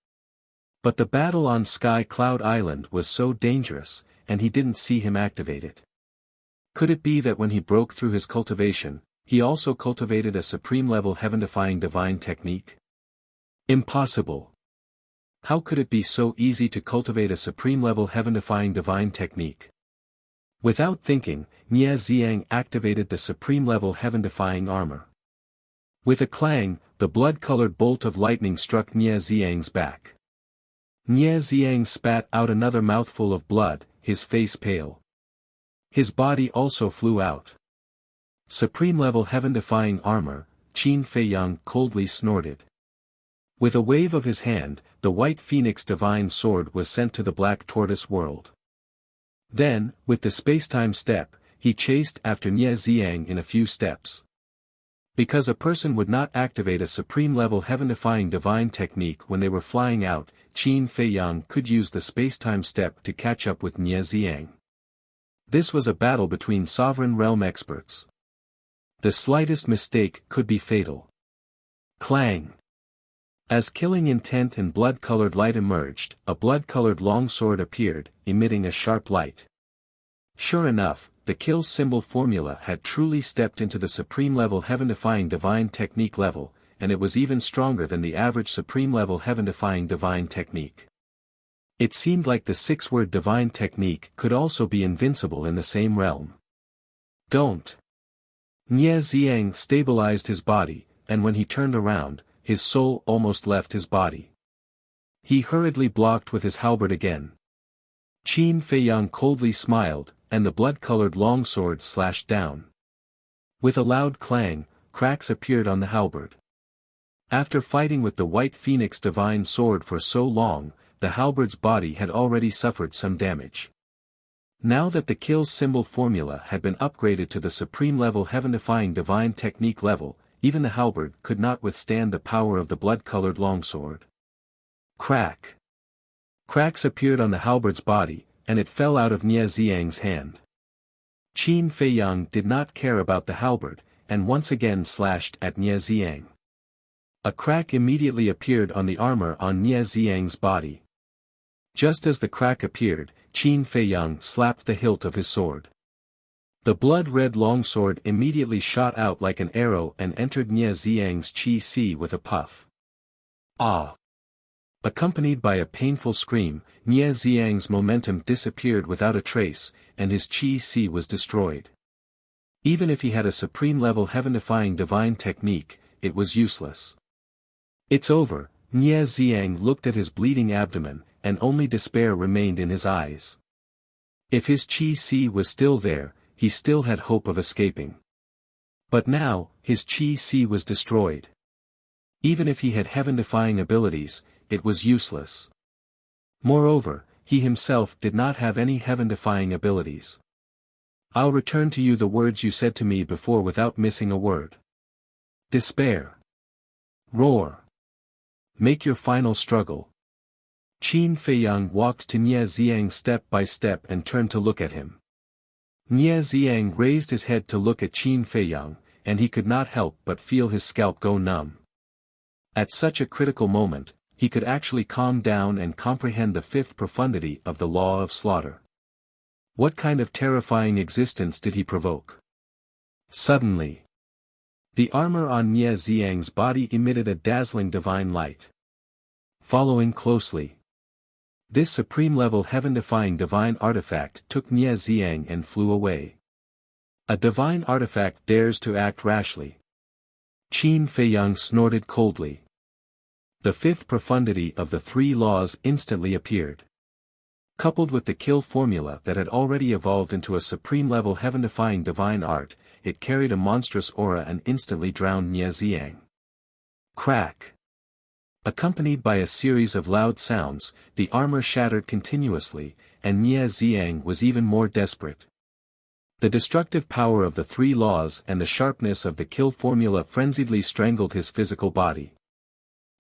But the battle on Sky Cloud Island was so dangerous, and he didn't see him activate it. Could it be that when he broke through his cultivation, he also cultivated a supreme-level heaven-defying divine technique? Impossible. How could it be so easy to cultivate a supreme-level heaven-defying divine technique? Without thinking, Nie Xiang activated the supreme-level heaven-defying armor. With a clang, the blood-colored bolt of lightning struck Nie Xiang's back. Nie Xiang spat out another mouthful of blood, his face pale. His body also flew out. Supreme-level heaven-defying armor, Qin Feiyang coldly snorted. With a wave of his hand, the white phoenix divine sword was sent to the black tortoise world. Then, with the spacetime step, he chased after Nie Xiang in a few steps. Because a person would not activate a supreme-level heaven-defying divine technique when they were flying out, Qin Feiyang could use the spacetime step to catch up with Nie Xiang. This was a battle between sovereign realm experts. The slightest mistake could be fatal. Clang! As killing intent and blood-colored light emerged, a blood-colored longsword appeared, emitting a sharp light. Sure enough, the kill symbol formula had truly stepped into the supreme-level heaven-defying divine technique level, and it was even stronger than the average supreme-level heaven-defying divine technique. It seemed like the 6-word divine technique could also be invincible in the same realm. Don't! Nie Xiang stabilized his body, and when he turned around, his soul almost left his body. He hurriedly blocked with his halberd again. Qin Feiyang coldly smiled, and the blood-colored longsword slashed down. With a loud clang, cracks appeared on the halberd. After fighting with the white phoenix divine sword for so long, the halberd's body had already suffered some damage. Now that the kill symbol formula had been upgraded to the supreme-level heaven-defying divine technique level, even the halberd could not withstand the power of the blood-colored longsword. Crack! Cracks appeared on the halberd's body, and it fell out of Nie Xiang's hand. Qin Feiyang did not care about the halberd, and once again slashed at Nie Xiang. A crack immediately appeared on the armor on Nie Xiang's body. Just as the crack appeared, Qin Feiyang slapped the hilt of his sword. The blood-red longsword immediately shot out like an arrow and entered Nie Xiang's Qi with a puff. Ah! Accompanied by a painful scream, Nie Xiang's momentum disappeared without a trace, and his Qi was destroyed. Even if he had a supreme-level heaven-defying divine technique, it was useless. It's over, Nie Xiang looked at his bleeding abdomen, and only despair remained in his eyes. If his Qi was still there, he still had hope of escaping. But now, his Qi was destroyed. Even if he had heaven-defying abilities, it was useless. Moreover, he himself did not have any heaven-defying abilities. I'll return to you the words you said to me before without missing a word. Despair. Roar. Make your final struggle. Qin Feiyang walked to Nie Xiang step by step and turned to look at him. Nie Xiang raised his head to look at Qin Feiyang, and he could not help but feel his scalp go numb. At such a critical moment, he could actually calm down and comprehend the 5th profundity of the law of slaughter. What kind of terrifying existence did he provoke? Suddenly, the armor on Nie Xiang's body emitted a dazzling divine light. Following closely, this supreme-level heaven-defying divine artifact took Nie Xiang and flew away. A divine artifact dares to act rashly. Qin Feiyang snorted coldly. The 5th profundity of the 3 laws instantly appeared. Coupled with the kill formula that had already evolved into a supreme-level heaven-defying divine art, it carried a monstrous aura and instantly drowned Nie Xiang. Crack! Accompanied by a series of loud sounds, the armor shattered continuously, and Nie Xiang was even more desperate. The destructive power of the three laws and the sharpness of the kill formula frenziedly strangled his physical body.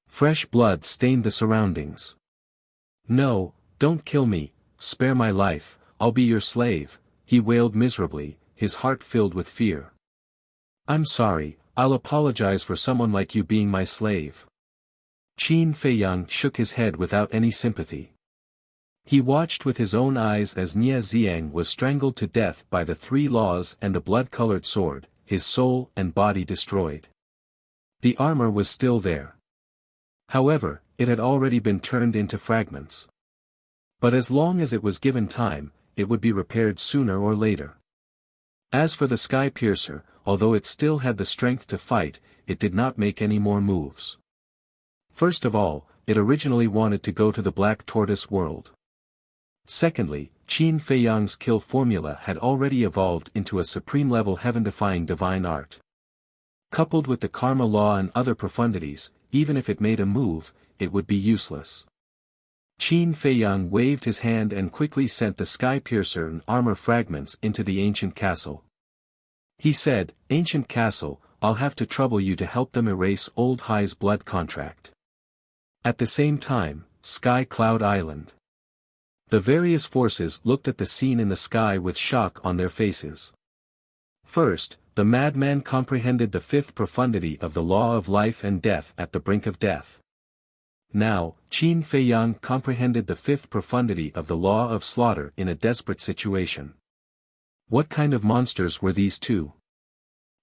Fresh blood stained the surroundings. "No, don't kill me, spare my life, I'll be your slave," he wailed miserably, his heart filled with fear. "I'm sorry, I'll apologize for someone like you being my slave." Qin Feiyang shook his head without any sympathy. He watched with his own eyes as Nie Xiang was strangled to death by the three laws and the blood-colored sword, his soul and body destroyed. The armor was still there. However, it had already been turned into fragments. But as long as it was given time, it would be repaired sooner or later. As for the Sky Piercer, although it still had the strength to fight, it did not make any more moves. First of all, it originally wanted to go to the Black Tortoise world. Secondly, Qin Feiyang's kill formula had already evolved into a supreme-level heaven-defying divine art. Coupled with the karma law and other profundities, even if it made a move, it would be useless. Qin Feiyang waved his hand and quickly sent the Sky Piercer and armor fragments into the ancient castle. He said, "Ancient castle, I'll have to trouble you to help them erase Old Hai's blood contract." At the same time, Sky Cloud Island. The various forces looked at the scene in the sky with shock on their faces. First, the madman comprehended the fifth profundity of the law of life and death at the brink of death. Now, Qin Feiyang comprehended the fifth profundity of the law of slaughter in a desperate situation. What kind of monsters were these two?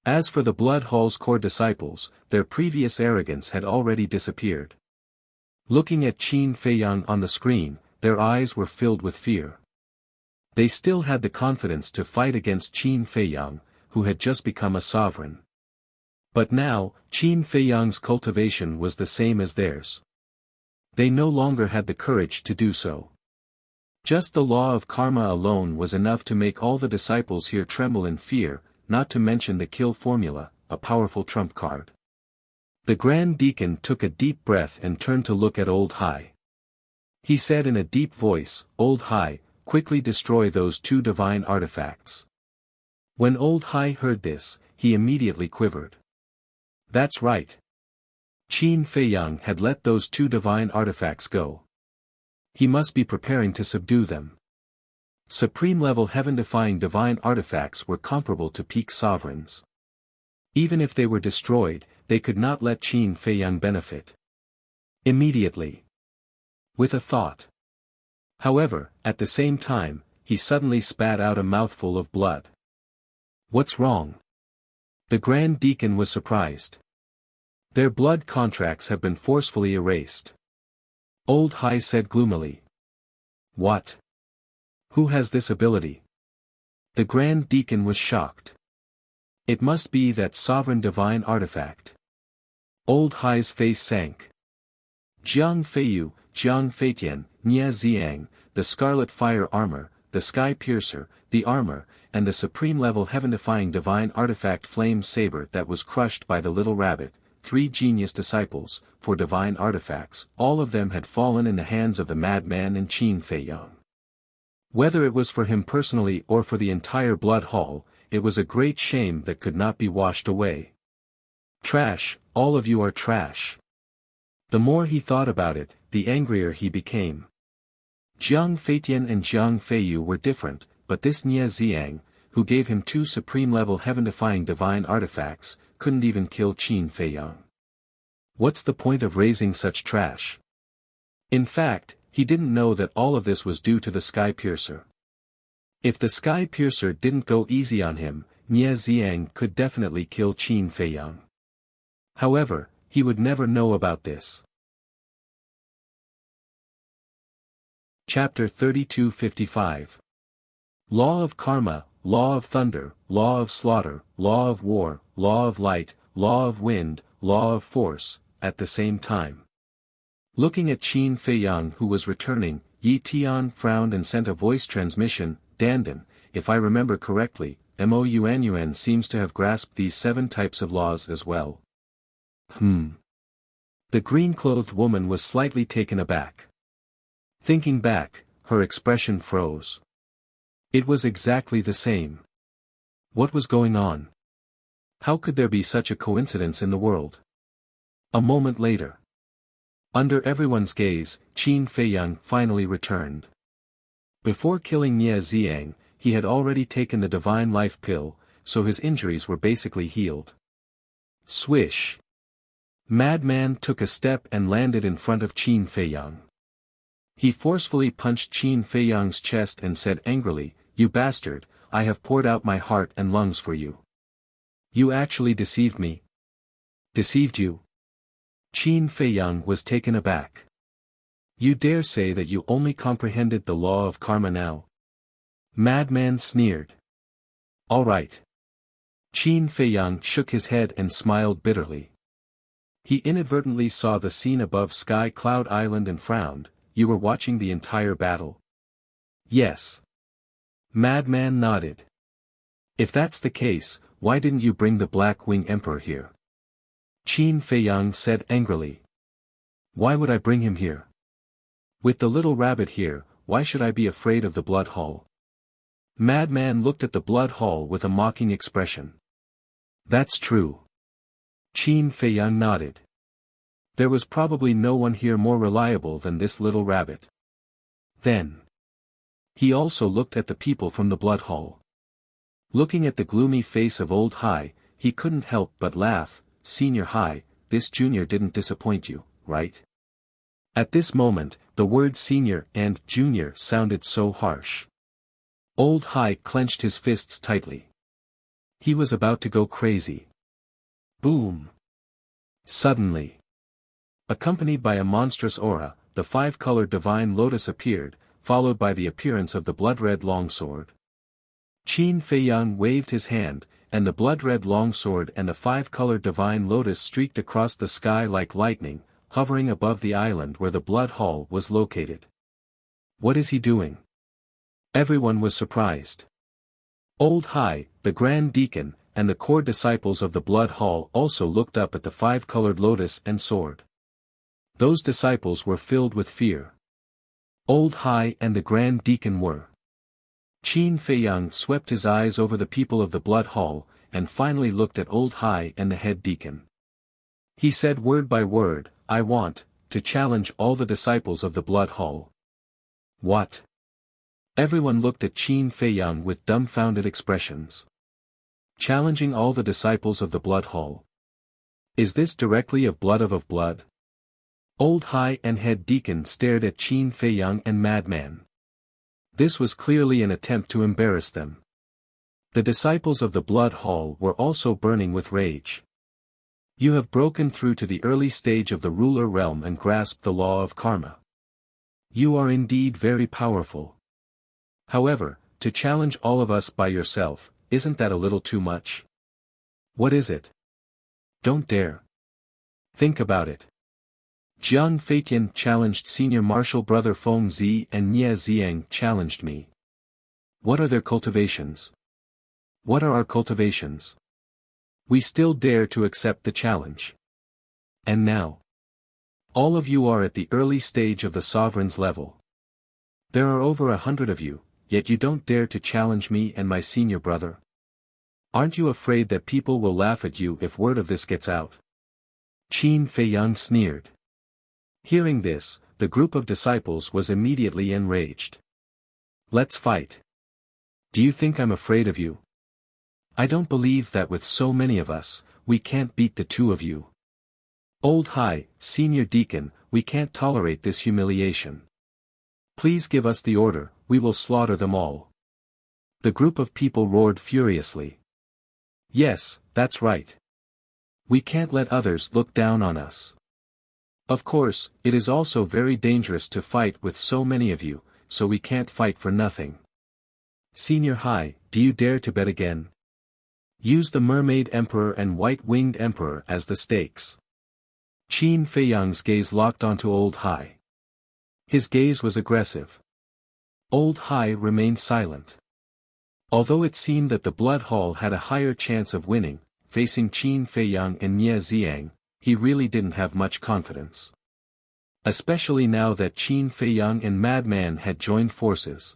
As for the Blood Hall's core disciples, their previous arrogance had already disappeared. Looking at Qin Feiyang on the screen, their eyes were filled with fear. They still had the confidence to fight against Qin Feiyang, who had just become a sovereign. But now, Qin Feiyang's cultivation was the same as theirs. They no longer had the courage to do so. Just the law of karma alone was enough to make all the disciples here tremble in fear, not to mention the kill formula, a powerful trump card. The Grand Deacon took a deep breath and turned to look at Old Hai. He said in a deep voice, "Old Hai, quickly destroy those two divine artifacts." When Old Hai heard this, he immediately quivered. That's right. Qin Feiyang had let those two divine artifacts go. He must be preparing to subdue them. Supreme-level heaven-defying divine artifacts were comparable to peak sovereigns. Even if they were destroyed, they could not let Qin Feiyang benefit. Immediately. With a thought. However, at the same time, he suddenly spat out a mouthful of blood. What's wrong? The Grand Deacon was surprised. Their blood contracts have been forcefully erased. Old Hai said gloomily. What? Who has this ability? The Grand Deacon was shocked. It must be that sovereign divine artifact. Old Hai's face sank. Jiang Feiyu, Jiang Feitian, Nie Xiang, the Scarlet Fire Armor, the Sky Piercer, the Armor, and the supreme-level heaven-defying divine artifact Flame Saber that was crushed by the little rabbit, three genius disciples, for divine artifacts, all of them had fallen in the hands of the madman and Qin Feiyang. Whether it was for him personally or for the entire Blood Hall, it was a great shame that could not be washed away. Trash, all of you are trash. The more he thought about it, the angrier he became. Jiang Feitian and Jiang Feiyu were different, but this Nie Xiang, who gave him two supreme-level heaven-defying divine artifacts, couldn't even kill Qin Feiyang. What's the point of raising such trash? In fact, he didn't know that all of this was due to the Sky Piercer. If the Sky Piercer didn't go easy on him, Nie Xiang could definitely kill Qin Feiyang. However, he would never know about this. Chapter 3255. Law of Karma, Law of Thunder, Law of Slaughter, Law of War, Law of Light, Law of Wind, Law of Force, at the same time. Looking at Qin Feiyang who was returning, Yi Tian frowned and sent a voice transmission. Dandan, if I remember correctly, Mouyuanyuan seems to have grasped these 7 types of laws as well. The green-clothed woman was slightly taken aback. Thinking back, her expression froze. It was exactly the same. What was going on? How could there be such a coincidence in the world? A moment later. Under everyone's gaze, Qin Feiyang finally returned. Before killing Nie Ziang, he had already taken the divine life pill, so his injuries were basically healed. Swish! Madman took a step and landed in front of Qin Feiyang. He forcefully punched Qin Feiyang's chest and said angrily, "You bastard, I have poured out my heart and lungs for you. You actually deceived me." Deceived you? Qin Feiyang was taken aback. You dare say that you only comprehended the law of karma now? Madman sneered. All right. Qin Feiyang shook his head and smiled bitterly. He inadvertently saw the scene above Sky Cloud Island and frowned. You were watching the entire battle? Yes. Madman nodded. If that's the case, why didn't you bring the Black Wing Emperor here? Qin Feiyang said angrily. Why would I bring him here? With the little rabbit here, why should I be afraid of the Blood Hall? Madman looked at the Blood Hall with a mocking expression. That's true. Qin Feiyang nodded. There was probably no one here more reliable than this little rabbit. Then. He also looked at the people from the Blood Hall. Looking at the gloomy face of Old Hai, he couldn't help but laugh. Senior Hai, this junior didn't disappoint you, right? At this moment, the words senior and junior sounded so harsh. Old Hai clenched his fists tightly. He was about to go crazy. Boom! Suddenly. Accompanied by a monstrous aura, the 5-colored divine lotus appeared, followed by the appearance of the blood-red longsword. Qin Feiyang waved his hand, and the blood-red longsword and the 5-colored divine lotus streaked across the sky like lightning, hovering above the island where the Blood Hall was located. What is he doing? Everyone was surprised. Old Hai, the Grand Deacon, and the core disciples of the Blood Hall also looked up at the 5-colored lotus and sword. Those disciples were filled with fear. Old Hai and the Grand Deacon were. Qin Feiyang swept his eyes over the people of the Blood Hall, and finally looked at Old Hai and the head deacon. He said word by word, I want to challenge all the disciples of the Blood Hall. What? Everyone looked at Qin Feiyang with dumbfounded expressions. Challenging all the disciples of the Blood Hall. Is this directly of blood? Old Hai and head deacon stared at Qin Feiyang and Madman. This was clearly an attempt to embarrass them. The disciples of the Blood Hall were also burning with rage. You have broken through to the early stage of the ruler realm and grasped the law of karma. You are indeed very powerful. However, to challenge all of us by yourself, isn't that a little too much? What is it? Don't dare. Think about it. Jiang Feitian challenged Senior Marshal Brother Feng Zi and Nie Ziang challenged me. What are their cultivations? What are our cultivations? We still dare to accept the challenge. And now? All of you are at the early stage of the sovereign's level. There are over 100 of you, yet you don't dare to challenge me and my senior brother. Aren't you afraid that people will laugh at you if word of this gets out? Qin Feiyang sneered. Hearing this, the group of disciples was immediately enraged. Let's fight. Do you think I'm afraid of you? I don't believe that with so many of us, we can't beat the 2 of you. Old Hai, Senior Deacon, we can't tolerate this humiliation. Please give us the order, we will slaughter them all. The group of people roared furiously. Yes, that's right. We can't let others look down on us. Of course, it is also very dangerous to fight with so many of you, so we can't fight for nothing. Senior Hai, do you dare to bet again? Use the Mermaid Emperor and White-Winged Emperor as the stakes. Qin Feiyang's gaze locked onto Old Hai. His gaze was aggressive. Old Hai remained silent. Although it seemed that the Blood Hall had a higher chance of winning, facing Qin Feiyang and Nie Xiang, he really didn't have much confidence. Especially now that Qin Feiyang and Madman had joined forces.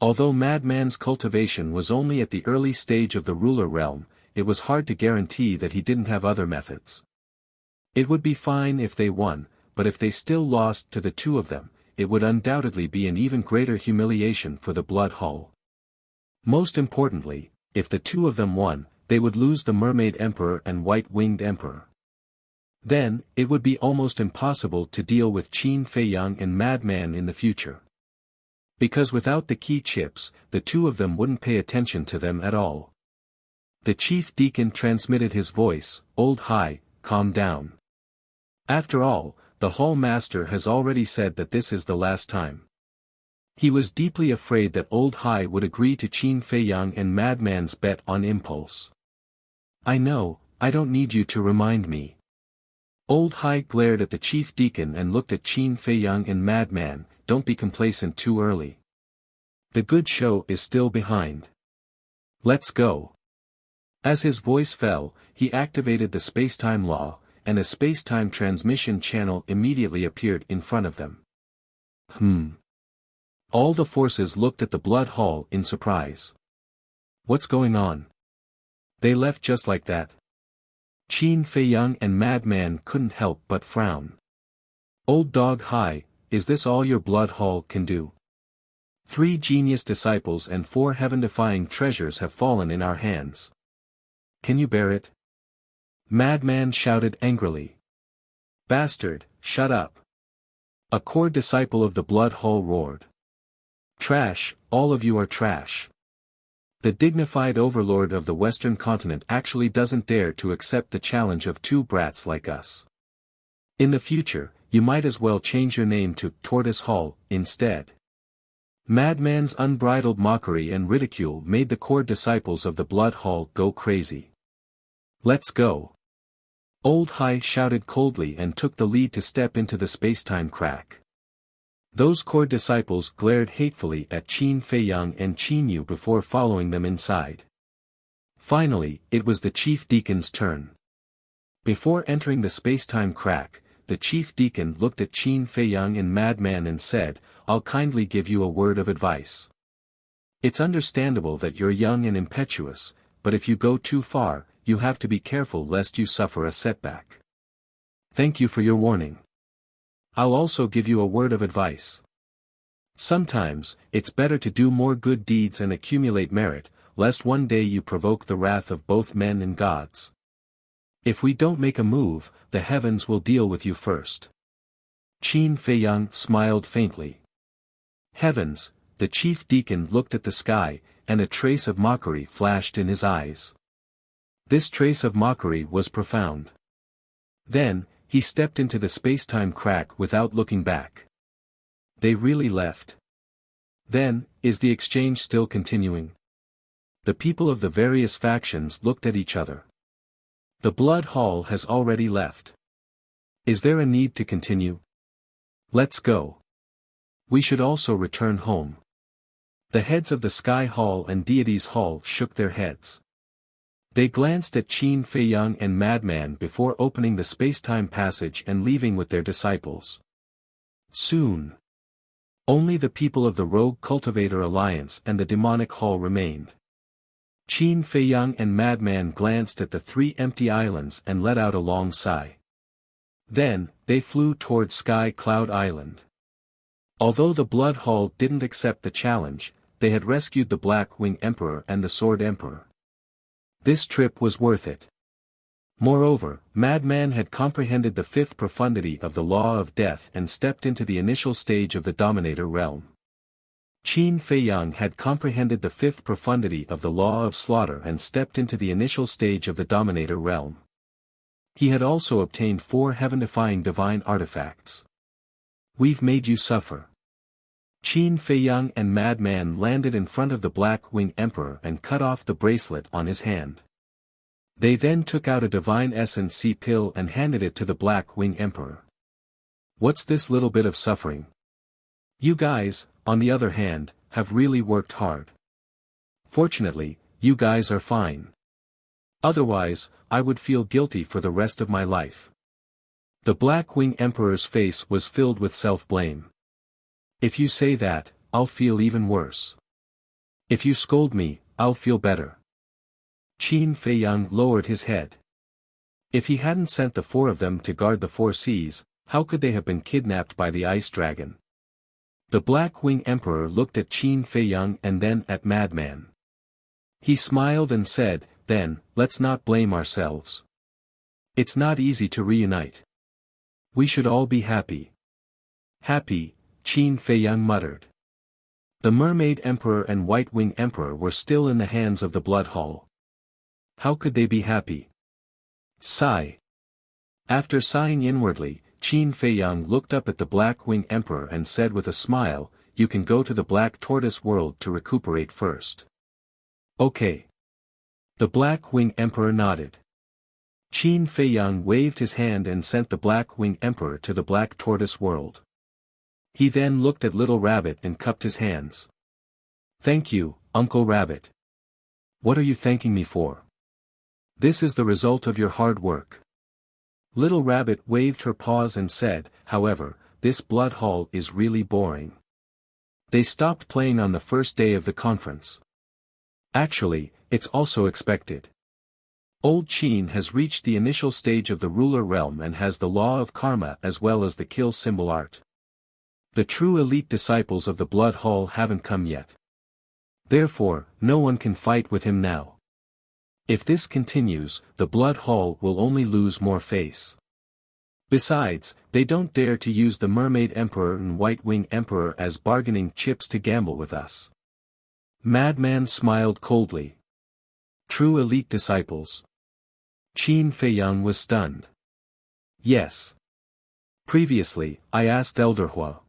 Although Madman's cultivation was only at the early stage of the ruler realm, it was hard to guarantee that he didn't have other methods. It would be fine if they won, but if they still lost to the two of them, it would undoubtedly be an even greater humiliation for the Blood Hall. Most importantly, if the two of them won, they would lose the Mermaid Emperor and White-Winged Emperor. Then, it would be almost impossible to deal with Qin Feiyang and Madman in the future. Because without the key chips, the two of them wouldn't pay attention to them at all. The chief deacon transmitted his voice, "Old Hai, calm down. After all, the Hall Master has already said that this is the last time." He was deeply afraid that Old Hai would agree to Qin Feiyang and Madman's bet on impulse. "I know, I don't need you to remind me." Old Hai glared at the chief deacon and looked at Qin Feiyang and Madman, "Don't be complacent too early. The good show is still behind. Let's go." As his voice fell, he activated the spacetime law, and a spacetime transmission channel immediately appeared in front of them. All the forces looked at the Blood Hall in surprise. What's going on? They left just like that? Qin Feiyang and Madman couldn't help but frown. "Old Dog Hai, is this all your Blood Hall can do? 3 genius disciples and 4 heaven-defying treasures have fallen in our hands. Can you bear it?" Madman shouted angrily. "Bastard, shut up." A core disciple of the Blood Hall roared. "Trash, all of you are trash. The dignified overlord of the Western continent actually doesn't dare to accept the challenge of 2 brats like us. In the future, you might as well change your name to Tortoise Hall instead." Madman's unbridled mockery and ridicule made the core disciples of the Blood Hall go crazy. "Let's go." Old Hai shouted coldly and took the lead to step into the spacetime crack. Those core disciples glared hatefully at Qin Feiyang and Qin Yu before following them inside. Finally, it was the chief deacon's turn. Before entering the spacetime crack, the chief deacon looked at Qin Feiyang and Madman and said, "I'll kindly give you a word of advice. It's understandable that you're young and impetuous, but if you go too far, you have to be careful lest you suffer a setback. Thank you for your warning. I'll also give you a word of advice. Sometimes, it's better to do more good deeds and accumulate merit, lest one day you provoke the wrath of both men and gods. If we don't make a move, the heavens will deal with you first." Qin Feiyang smiled faintly. Heavens, the chief deacon looked at the sky, and a trace of mockery flashed in his eyes. This trace of mockery was profound. Then, he stepped into the spacetime crack without looking back. They really left. Then, is the exchange still continuing? The people of the various factions looked at each other. The Blood Hall has already left. Is there a need to continue? Let's go. We should also return home. The heads of the Sky Hall and Deities Hall shook their heads. They glanced at Qin Feiyang and Madman before opening the spacetime passage and leaving with their disciples. Soon. Only the people of the Rogue Cultivator Alliance and the Demonic Hall remained. Qin Feiyang and Madman glanced at the 3 empty islands and let out a long sigh. Then, they flew toward Sky Cloud Island. Although the Blood Hall didn't accept the challenge, they had rescued the Black Wing Emperor and the Sword Emperor. This trip was worth it. Moreover, Madman had comprehended the 5th profundity of the Law of Death and stepped into the initial stage of the Dominator realm. Qin Feiyang had comprehended the 5th profundity of the Law of Slaughter and stepped into the initial stage of the Dominator realm. He had also obtained 4 heaven-defying divine artifacts. "We've made you suffer." Qin Feiyang and Madman landed in front of the Black Wing Emperor and cut off the bracelet on his hand. They then took out a divine essence pill and handed it to the Black Wing Emperor. "What's this little bit of suffering?" You guys, on the other hand, have really worked hard. Fortunately, you guys are fine. Otherwise, I would feel guilty for the rest of my life. The Black Wing Emperor's face was filled with self-blame. If you say that, I'll feel even worse. If you scold me, I'll feel better. Qin Feiyang lowered his head. If he hadn't sent the four of them to guard the four seas, how could they have been kidnapped by the ice dragon? The Black Wing Emperor looked at Qin Feiyang and then at Madman. He smiled and said, "Then, let's not blame ourselves. It's not easy to reunite. We should all be happy." "Happy," Qin Feiyang muttered. The Mermaid Emperor and White Wing Emperor were still in the hands of the Blood Hall. How could they be happy? Sigh. After sighing inwardly, Qin Feiyang looked up at the Black Wing Emperor and said with a smile, "You can go to the Black Tortoise world to recuperate first." "Okay." The Black Wing Emperor nodded. Qin Feiyang waved his hand and sent the Black Wing Emperor to the Black Tortoise world. He then looked at Little Rabbit and cupped his hands. "Thank you, Uncle Rabbit." "What are you thanking me for?" "This is the result of your hard work." Little Rabbit waved her paws and said, "However, this blood hall is really boring. They stopped playing on the first day of the conference." "Actually, it's also expected. Old Qin has reached the initial stage of the ruler realm and has the law of karma as well as the kill symbol art. The true elite disciples of the Blood Hall haven't come yet. Therefore, no one can fight with him now. If this continues, the Blood Hall will only lose more face. Besides, they don't dare to use the Mermaid Emperor and White Wing Emperor as bargaining chips to gamble with us." Madman smiled coldly. "True elite disciples?" Qin Feiyang was stunned. "Yes. Previously, I asked Elder Hua.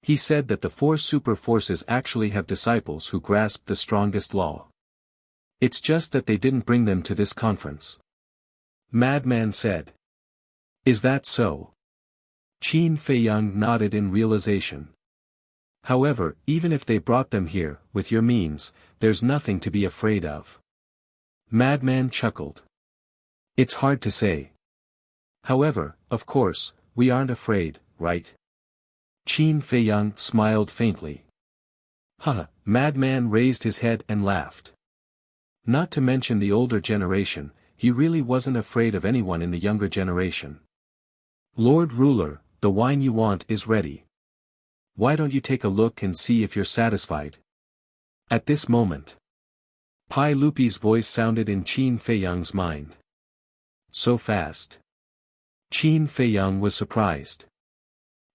He said that the four super forces actually have disciples who grasp the strongest law. It's just that they didn't bring them to this conference." Madman said. "Is that so?" Qin Feiyang nodded in realization. "However, even if they brought them here, with your means, there's nothing to be afraid of." Madman chuckled. "It's hard to say. However, of course, we aren't afraid, right?" Qin Feiyang smiled faintly. "Haha," Madman raised his head and laughed. Not to mention the older generation, he really wasn't afraid of anyone in the younger generation. "Lord Ruler, the wine you want is ready. Why don't you take a look and see if you're satisfied?" At this moment, Pai Lupi's voice sounded in Qin Feiyang's mind. "So fast?" Qin Feiyang was surprised.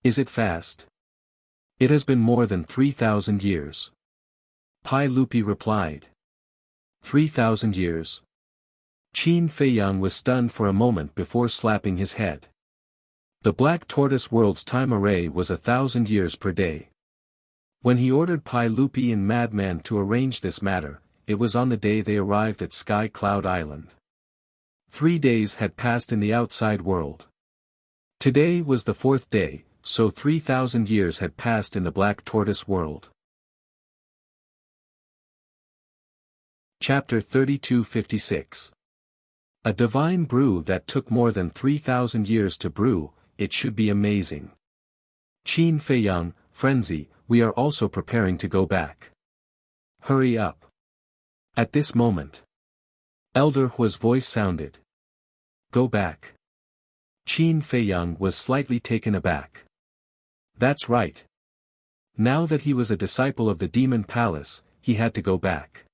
"Is it fast?" "It has been more than 3,000 years. Pai Lupi replied. 3,000 years? Qin Feiyang was stunned for a moment before slapping his head. The Black Tortoise world's time array was 1,000 years per day. When he ordered Pai Lupi and Madman to arrange this matter, it was on the day they arrived at Sky Cloud Island. 3 days had passed in the outside world. Today was the 4th day, so 3,000 years had passed in the Black Tortoise world. Chapter 3256. A divine brew that took more than 3,000 years to brew, it should be amazing. Qin Feiyang, Frenzy, we are also preparing to go back. Hurry up. At this moment, Elder Hua's voice sounded. Go back. Qin Feiyang was slightly taken aback. That's right. Now that he was a disciple of the Demon Palace, he had to go back.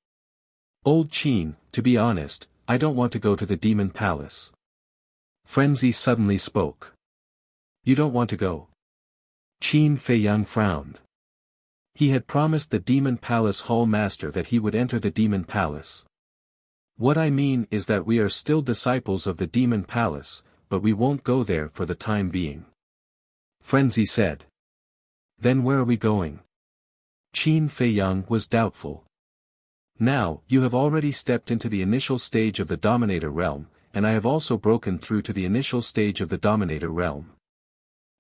Old Qin, to be honest, I don't want to go to the Demon Palace. Frenzy suddenly spoke. You don't want to go? Qin Feiyang frowned. He had promised the Demon Palace Hall Master that he would enter the Demon Palace. What I mean is that we are still disciples of the Demon Palace, but we won't go there for the time being. Frenzy said. Then where are we going? Qin Feiyang was doubtful. Now, you have already stepped into the initial stage of the Dominator realm, and I have also broken through to the initial stage of the Dominator realm.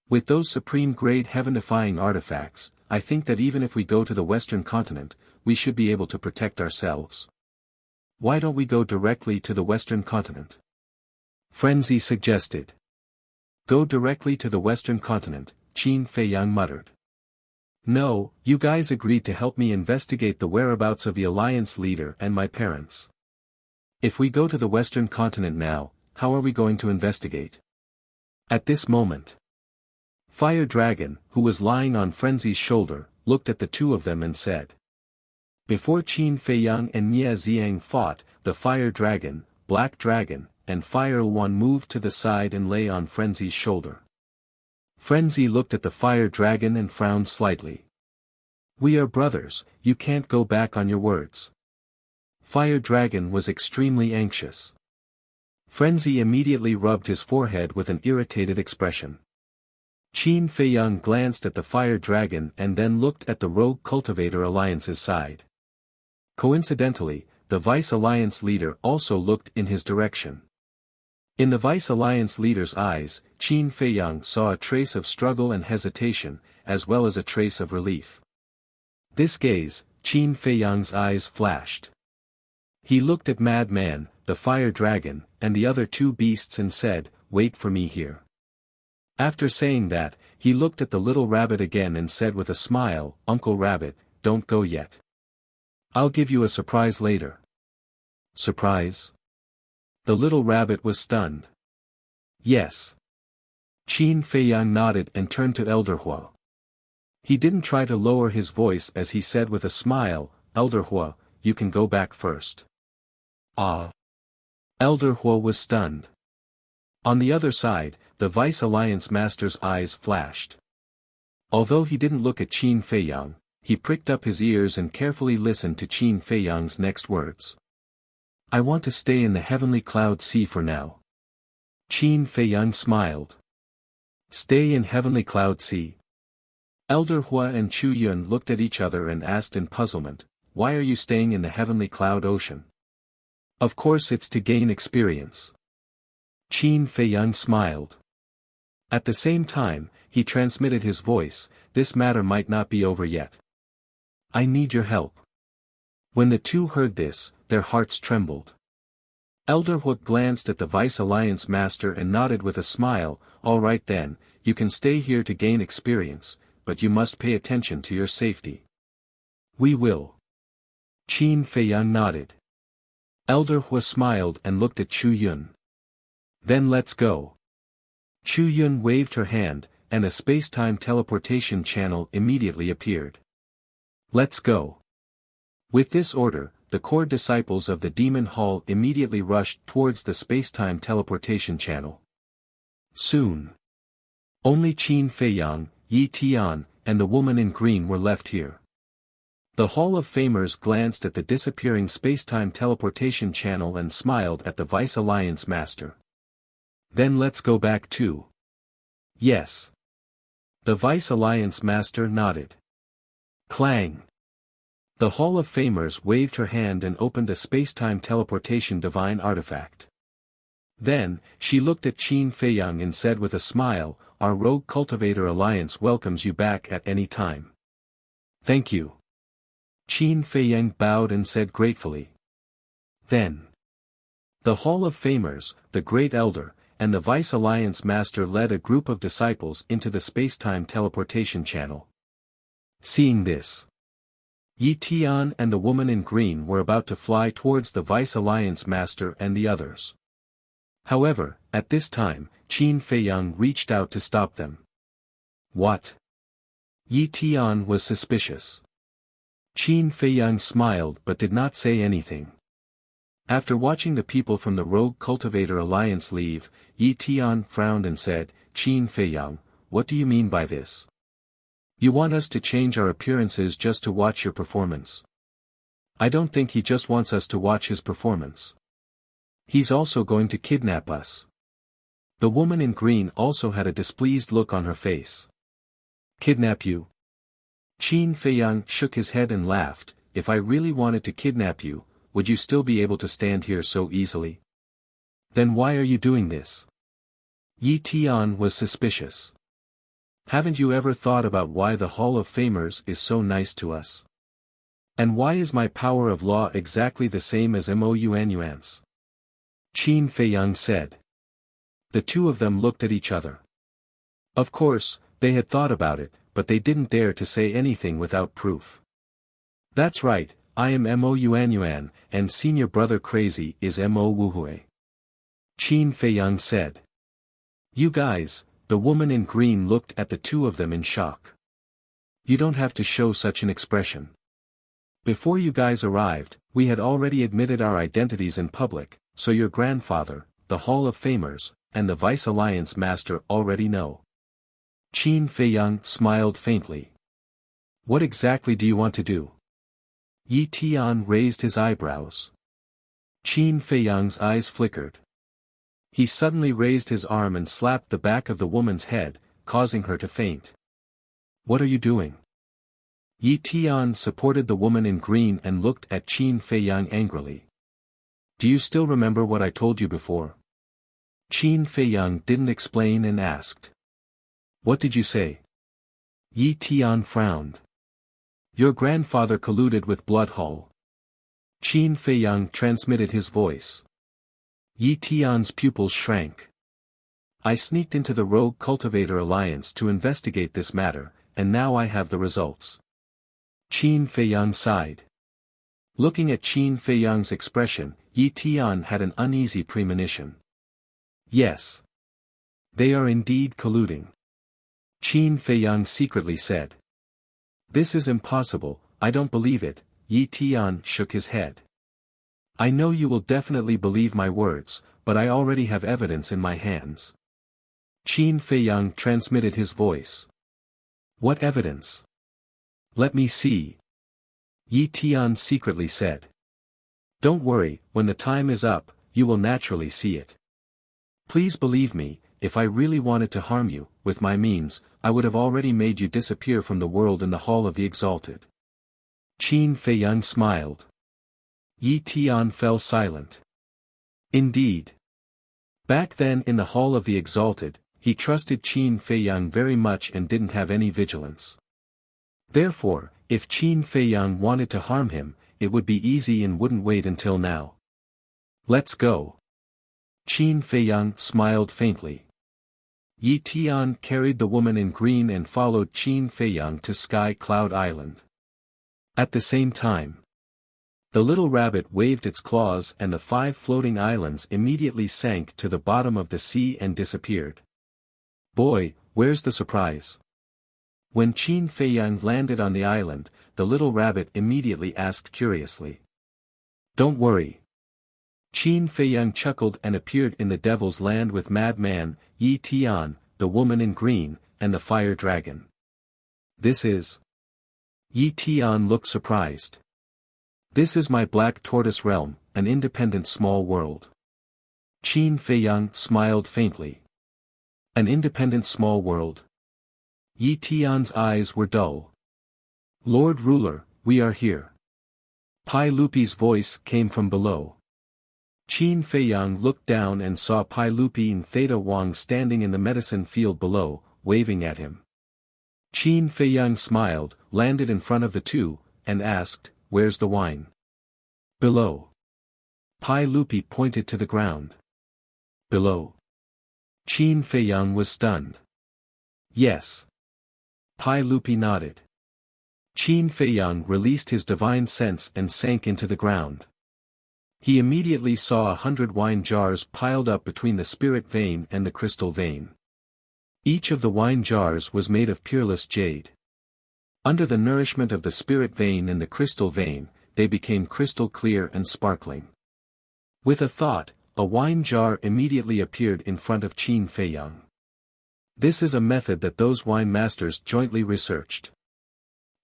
With those supreme-grade heaven-defying artifacts, I think that even if we go to the Western continent, we should be able to protect ourselves. Why don't we go directly to the Western continent? Frenzy suggested. Go directly to the Western continent, Qin Feiyang muttered. No, you guys agreed to help me investigate the whereabouts of the Alliance leader and my parents. If we go to the Western continent now, how are we going to investigate? At this moment, Fire Dragon, who was lying on Frenzy's shoulder, looked at the two of them and said. Before Qin Feiyang and Nie Xiang fought, the Fire Dragon, Black Dragon, and Fire One moved to the side and lay on Frenzy's shoulder. Frenzy looked at the Fire Dragon and frowned slightly. We are brothers, you can't go back on your words. Fire Dragon was extremely anxious. Frenzy immediately rubbed his forehead with an irritated expression. Qin Feiyang glanced at the Fire Dragon and then looked at the Rogue Cultivator Alliance's side. Coincidentally, the Vice Alliance leader also looked in his direction. In the Vice Alliance leader's eyes, Qin Feiyang saw a trace of struggle and hesitation, as well as a trace of relief. This gaze, Qin Feiyang's eyes flashed. He looked at Madman, the Fire Dragon, and the other two beasts and said, "Wait for me here." After saying that, he looked at the little rabbit again and said with a smile, "Uncle Rabbit, don't go yet. I'll give you a surprise later." Surprise? The little rabbit was stunned. Yes. Qin Feiyang nodded and turned to Elder Hua. He didn't try to lower his voice as he said with a smile, "Elder Hua, you can go back first." Ah. Elder Hua was stunned. On the other side, the Vice Alliance Master's eyes flashed. Although he didn't look at Qin Feiyang, he pricked up his ears and carefully listened to Qin Feiyang's next words. "I want to stay in the Heavenly Cloud Sea for now." Qin Feiyang smiled. Stay in Heavenly Cloud Sea? Elder Hua and Chu Yun looked at each other and asked in puzzlement, "Why are you staying in the Heavenly Cloud Ocean?" "Of course it's to gain experience." Qin Feiyang smiled. At the same time, he transmitted his voice, "This matter might not be over yet. I need your help." When the two heard this, their hearts trembled. Elder Hua glanced at the Vice Alliance Master and nodded with a smile, "All right then, you can stay here to gain experience, but you must pay attention to your safety." "We will." Qin Feiyang nodded. Elder Hua smiled and looked at Chu Yun. "Then let's go." Chu Yun waved her hand, and a space-time teleportation channel immediately appeared. "Let's go." With this order, the core disciples of the Demon Hall immediately rushed towards the space-time teleportation channel. Soon, only Qin Feiyang, Yi Tian, and the woman in green were left here. The Hall of Famers glanced at the disappearing space-time teleportation channel and smiled at the Vice Alliance Master. "Then let's go back too." "Yes." The Vice Alliance Master nodded. Clang! The Hall of Famers waved her hand and opened a space-time teleportation divine artifact. Then, she looked at Qin Feiyang and said with a smile, "Our Rogue Cultivator Alliance welcomes you back at any time." "Thank you." Qin Feiyang bowed and said gratefully. Then, the Hall of Famers, the Great Elder, and the Vice Alliance Master led a group of disciples into the space-time teleportation channel. Seeing this, Yi Tian and the woman in green were about to fly towards the Vice Alliance Master and the others. However, at this time, Qin Feiyang reached out to stop them. "What?" Yi Tian was suspicious. Qin Feiyang smiled but did not say anything. After watching the people from the Rogue Cultivator Alliance leave, Yi Tian frowned and said, "Qin Feiyang, what do you mean by this? You want us to change our appearances just to watch your performance?" "I don't think he just wants us to watch his performance. He's also going to kidnap us." The woman in green also had a displeased look on her face. "Kidnap you?" Qin Feiyang shook his head and laughed, "If I really wanted to kidnap you, would you still be able to stand here so easily? Then why are you doing this?" Yi Tian was suspicious. Haven't you ever thought about why the Hall of Famers is so nice to us? And why is my power of law exactly the same as Mounuan's? Qin Feiyang said. The two of them looked at each other. Of course, they had thought about it, but they didn't dare to say anything without proof. That's right, I am Mounuan, and senior brother Crazy is Mo Wuhui. Qin Feiyang said. You guys, the woman in green looked at the two of them in shock. You don't have to show such an expression. Before you guys arrived, we had already admitted our identities in public, so your grandfather, the Hall of Famers, and the Vice Alliance Master already know. Qin Feiyang smiled faintly. What exactly do you want to do? Yi Tian raised his eyebrows. Qin Feiyang's eyes flickered. He suddenly raised his arm and slapped the back of the woman's head, causing her to faint. What are you doing? Yi Tian supported the woman in green and looked at Qin Feiyang angrily. Do you still remember what I told you before? Qin Feiyang didn't explain and asked. What did you say? Yi Tian frowned. Your grandfather colluded with Bloodhall. Qin Feiyang transmitted his voice. Yi Tian's pupils shrank. I sneaked into the Rogue Cultivator Alliance to investigate this matter, and now I have the results. Qin Feiyang sighed. Looking at Qin Feiyang's expression, Yi Tian had an uneasy premonition. Yes. They are indeed colluding. Qin Feiyang secretly said. This is impossible, I don't believe it. Yi Tian shook his head. I know you will definitely believe my words, but I already have evidence in my hands. Qin Feiyang transmitted his voice. What evidence? Let me see. Yi Tian secretly said. Don't worry, when the time is up, you will naturally see it. Please believe me, if I really wanted to harm you, with my means, I would have already made you disappear from the world in the Hall of the Exalted. Qin Feiyang smiled. Yi Tian fell silent. Indeed. Back then in the Hall of the Exalted, he trusted Qin Feiyang very much and didn't have any vigilance. Therefore, if Qin Feiyang wanted to harm him, it would be easy and wouldn't wait until now. Let's go. Qin Feiyang smiled faintly. Yi Tian carried the woman in green and followed Qin Feiyang to Sky Cloud Island. At the same time, the little rabbit waved its claws and the 5 floating islands immediately sank to the bottom of the sea and disappeared. Boy, where's the surprise? When Qin Feiyang landed on the island, the little rabbit immediately asked curiously. Don't worry. Qin Feiyang chuckled and appeared in the Devil's Land with Madman, Yi Tian, the woman in green, and the fire dragon. This is... Yi Tian looked surprised. This is my Black Tortoise realm, an independent small world. Qin Feiyang smiled faintly. An independent small world? Yi Tian's eyes were dull. Lord Ruler, we are here. Pai Lupi's voice came from below. Qin Feiyang looked down and saw Pai Lupi and Theta Wang standing in the medicine field below, waving at him. Qin Feiyang smiled, landed in front of the two, and asked, Where's the wine? Below. Pai Lupi pointed to the ground. Below. Qin Feiyang was stunned. Yes. Pai Lupi nodded. Qin Feiyang released his divine sense and sank into the ground. He immediately saw 100 wine jars piled up between the spirit vein and the crystal vein. Each of the wine jars was made of peerless jade. Under the nourishment of the spirit vein and the crystal vein, they became crystal clear and sparkling. With a thought, a wine jar immediately appeared in front of Qin Feiyang. This is a method that those wine masters jointly researched.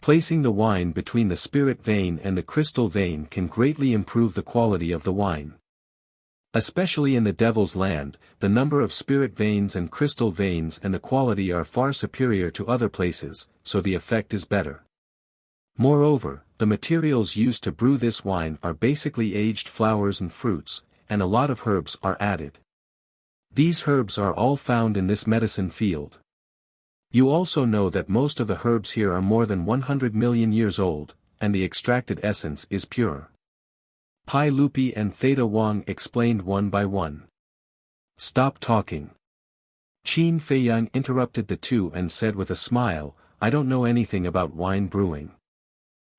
Placing the wine between the spirit vein and the crystal vein can greatly improve the quality of the wine. Especially in the Devil's Land, the number of spirit veins and crystal veins and the quality are far superior to other places, so the effect is better. Moreover, the materials used to brew this wine are basically aged flowers and fruits, and a lot of herbs are added. These herbs are all found in this medicine field. You also know that most of the herbs here are more than 100 million years old, and the extracted essence is pure. Pai Lupi and Theta Wang explained one by one. Stop talking. Qin Feiyang interrupted the two and said with a smile, I don't know anything about wine brewing.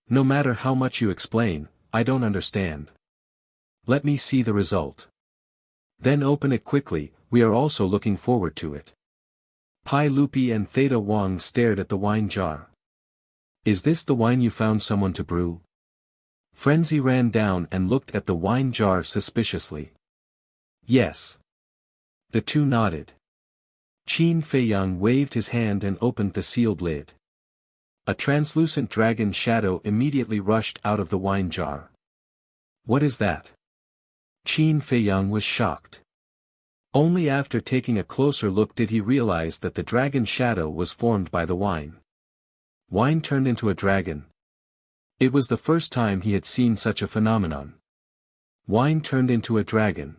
No matter how much you explain, I don't understand. Let me see the result. Then open it quickly, we are also looking forward to it. Pai Lupi and Theta Wang stared at the wine jar. Is this the wine you found someone to brew? Frenzy ran down and looked at the wine jar suspiciously. Yes. The two nodded. Qin Feiyang waved his hand and opened the sealed lid. A translucent dragon shadow immediately rushed out of the wine jar. What is that? Qin Feiyang was shocked. Only after taking a closer look did he realize that the dragon shadow was formed by the wine. Wine turned into a dragon. It was the first time he had seen such a phenomenon. Wine turned into a dragon.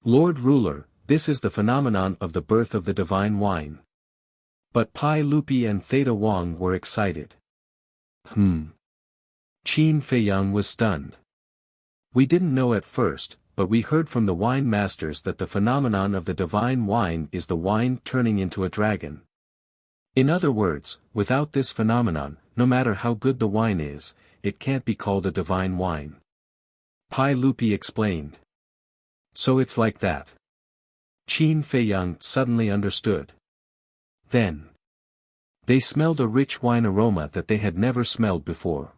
Lord Ruler, this is the phenomenon of the birth of the divine wine. But Pai Lupi and Theta Wang were excited. Qin Feiyang was stunned. We didn't know at first, but we heard from the wine masters that the phenomenon of the divine wine is the wine turning into a dragon. In other words, without this phenomenon, no matter how good the wine is, it can't be called a divine wine. Pai Lupi explained. So it's like that. Qin Feiyang suddenly understood. Then they smelled a rich wine aroma that they had never smelled before.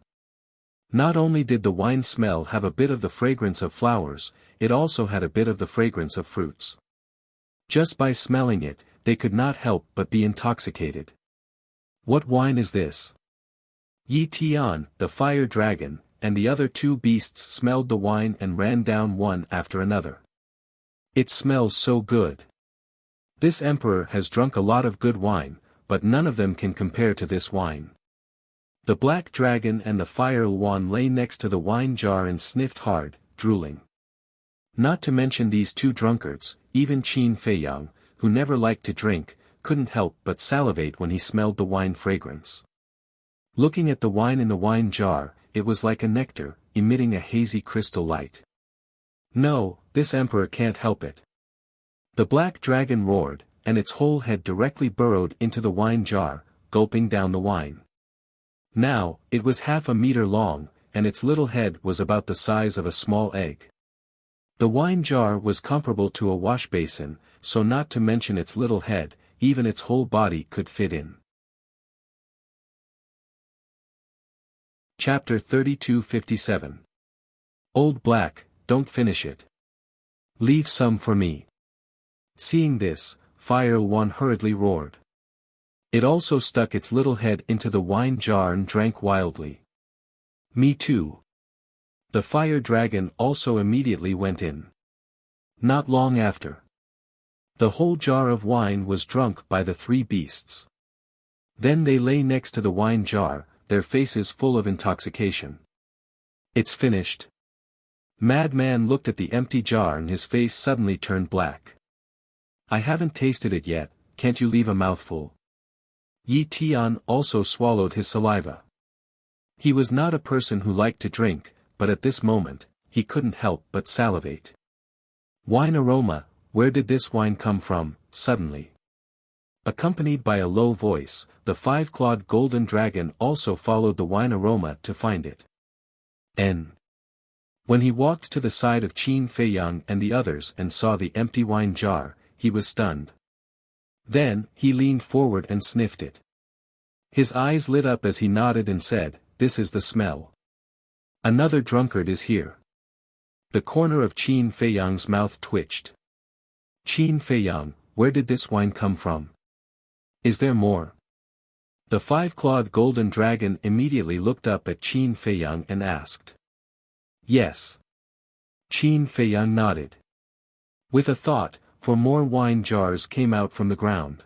Not only did the wine smell have a bit of the fragrance of flowers, it also had a bit of the fragrance of fruits. Just by smelling it, they could not help but be intoxicated. What wine is this? Yi Tian, the fire dragon, and the other two beasts smelled the wine and ran down one after another. It smells so good. This emperor has drunk a lot of good wine, but none of them can compare to this wine. The black dragon and the fire Luan lay next to the wine jar and sniffed hard, drooling. Not to mention these two drunkards, even Qin Feiyang, who never liked to drink, couldn't help but salivate when he smelled the wine fragrance. Looking at the wine in the wine jar, it was like a nectar, emitting a hazy crystal light. No, this emperor can't help it. The black dragon roared, and its whole head directly burrowed into the wine jar, gulping down the wine. Now, it was half a meter long, and its little head was about the size of a small egg. The wine jar was comparable to a wash basin, so not to mention its little head, even its whole body could fit in. Chapter 3257. Old Black, don't finish it. Leave some for me. Seeing this, Fire Luan hurriedly roared. It also stuck its little head into the wine jar and drank wildly. Me too. The fire dragon also immediately went in. Not long after, the whole jar of wine was drunk by the three beasts. Then they lay next to the wine jar, their faces full of intoxication. It's finished. Madman looked at the empty jar and his face suddenly turned black. I haven't tasted it yet, can't you leave a mouthful? Yi Tian also swallowed his saliva. He was not a person who liked to drink, but at this moment, he couldn't help but salivate. Wine aroma, where did this wine come from, suddenly? Accompanied by a low voice, the five-clawed golden dragon also followed the wine aroma to find it. When he walked to the side of Qin Feiyang and the others and saw the empty wine jar, he was stunned. Then, he leaned forward and sniffed it. His eyes lit up as he nodded and said, "This is the smell. Another drunkard is here." The corner of Qin Feiyang's mouth twitched. Qin Feiyang, where did this wine come from? Is there more? The five-clawed golden dragon immediately looked up at Qin Feiyang and asked. Yes. Qin Feiyang nodded. With a thought, for more wine jars came out from the ground.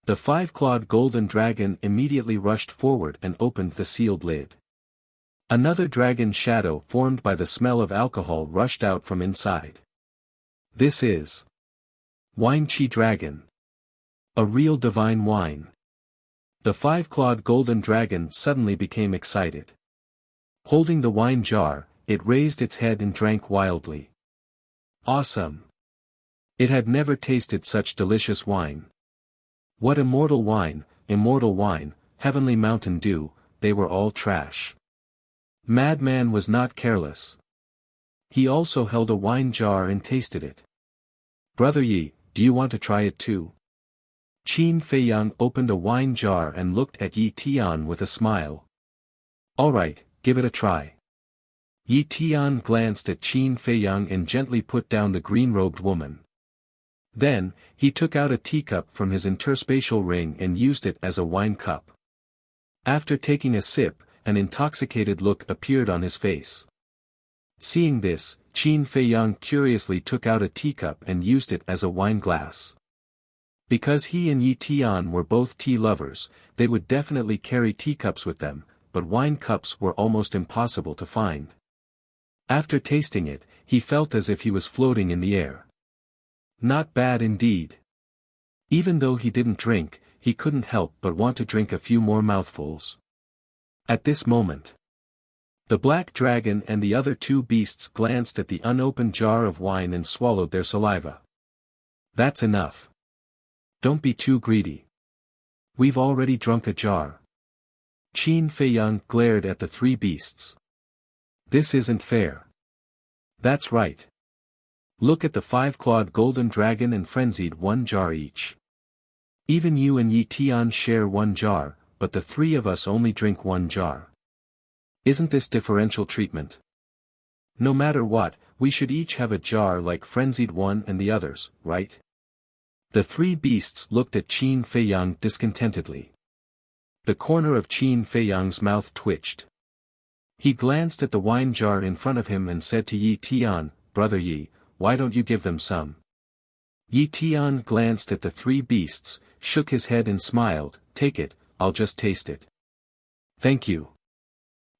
The five-clawed golden dragon immediately rushed forward and opened the sealed lid. Another dragon shadow formed by the smell of alcohol rushed out from inside. This is Wine Chi Dragon. A real divine wine. The five-clawed golden dragon suddenly became excited. Holding the wine jar, it raised its head and drank wildly. Awesome! It had never tasted such delicious wine. What immortal wine, heavenly mountain dew, they were all trash. Madman was not careless. He also held a wine jar and tasted it. Brother Yi, do you want to try it too? Qin Feiyang opened a wine jar and looked at Yi Tian with a smile. Alright, give it a try. Yi Tian glanced at Qin Feiyang and gently put down the green-robed woman. Then, he took out a teacup from his interspatial ring and used it as a wine cup. After taking a sip, an intoxicated look appeared on his face. Seeing this, Qin Feiyang curiously took out a teacup and used it as a wine glass. Because he and Yi Tian were both tea lovers, they would definitely carry teacups with them, but wine cups were almost impossible to find. After tasting it, he felt as if he was floating in the air. Not bad indeed. Even though he didn't drink, he couldn't help but want to drink a few more mouthfuls. At this moment, the black dragon and the other two beasts glanced at the unopened jar of wine and swallowed their saliva. That's enough. Don't be too greedy. We've already drunk a jar. Qin Feiyang glared at the three beasts. This isn't fair. That's right. Look at the five-clawed golden dragon and frenzied one jar each. Even you and Yi Tian share one jar, but the three of us only drink one jar. Isn't this differential treatment? No matter what, we should each have a jar like frenzied one and the others, right? The three beasts looked at Qin Feiyang discontentedly. The corner of Qin Feiyang's mouth twitched. He glanced at the wine jar in front of him and said to Yi Tian, Brother Yi, why don't you give them some? Yi Tian glanced at the three beasts, shook his head and smiled, Take it, I'll just taste it. Thank you.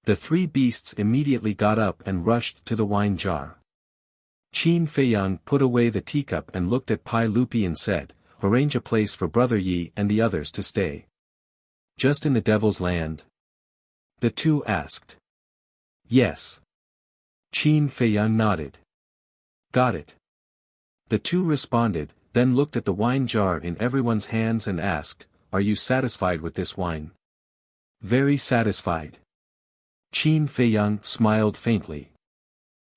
The three beasts immediately got up and rushed to the wine jar. Qin Feiyang put away the teacup and looked at Pai Lupi and said, Arrange a place for Brother Yi and the others to stay. Just in the Devil's Land? The two asked. Yes. Qin Feiyang nodded. Got it. The two responded, then looked at the wine jar in everyone's hands and asked, Are you satisfied with this wine? Very satisfied. Qin Feiyang smiled faintly.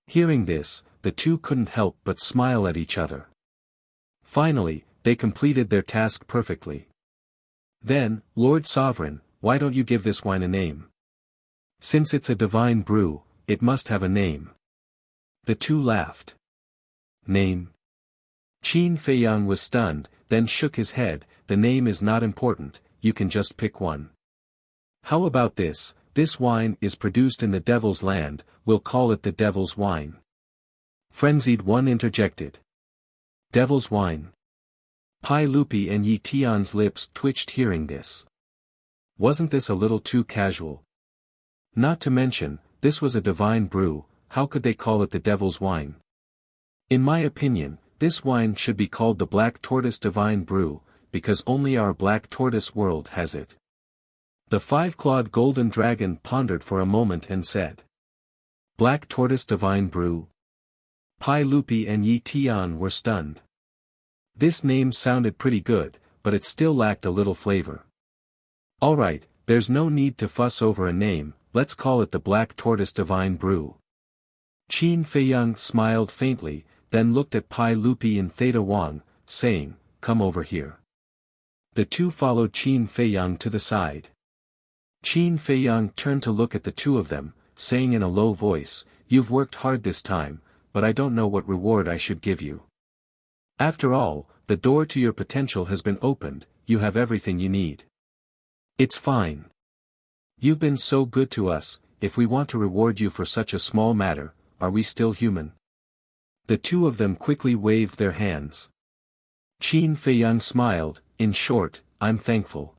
Hearing this, the two couldn't help but smile at each other. Finally, they completed their task perfectly. Then, Lord Sovereign, why don't you give this wine a name? Since it's a divine brew, it must have a name. The two laughed. Name? Qin Feiyang was stunned, then shook his head, The name is not important, you can just pick one. How about this wine is produced in the Devil's Land, we'll call it the Devil's Wine. Frenzied one interjected. Devil's Wine. Pai Lupi and Yi Tian's lips twitched hearing this. Wasn't this a little too casual? Not to mention, this was a divine brew, how could they call it the Devil's Wine? In my opinion, this wine should be called the Black Tortoise Divine Brew, because only our Black Tortoise world has it. The five-clawed golden dragon pondered for a moment and said. Black Tortoise Divine Brew? Pai Lupi and Yi Tian were stunned. This name sounded pretty good, but it still lacked a little flavor. Alright, there's no need to fuss over a name, let's call it the Black Tortoise Divine Brew. Qin Feiyang smiled faintly, then looked at Pai Lupi and Theta Wang, saying, Come over here. The two followed Qin Feiyang to the side. Qin Feiyang turned to look at the two of them, saying in a low voice, You've worked hard this time, but I don't know what reward I should give you. After all, the door to your potential has been opened, you have everything you need. It's fine. You've been so good to us, if we want to reward you for such a small matter, are we still human? The two of them quickly waved their hands. Qin Feiyang smiled, in short, I'm thankful.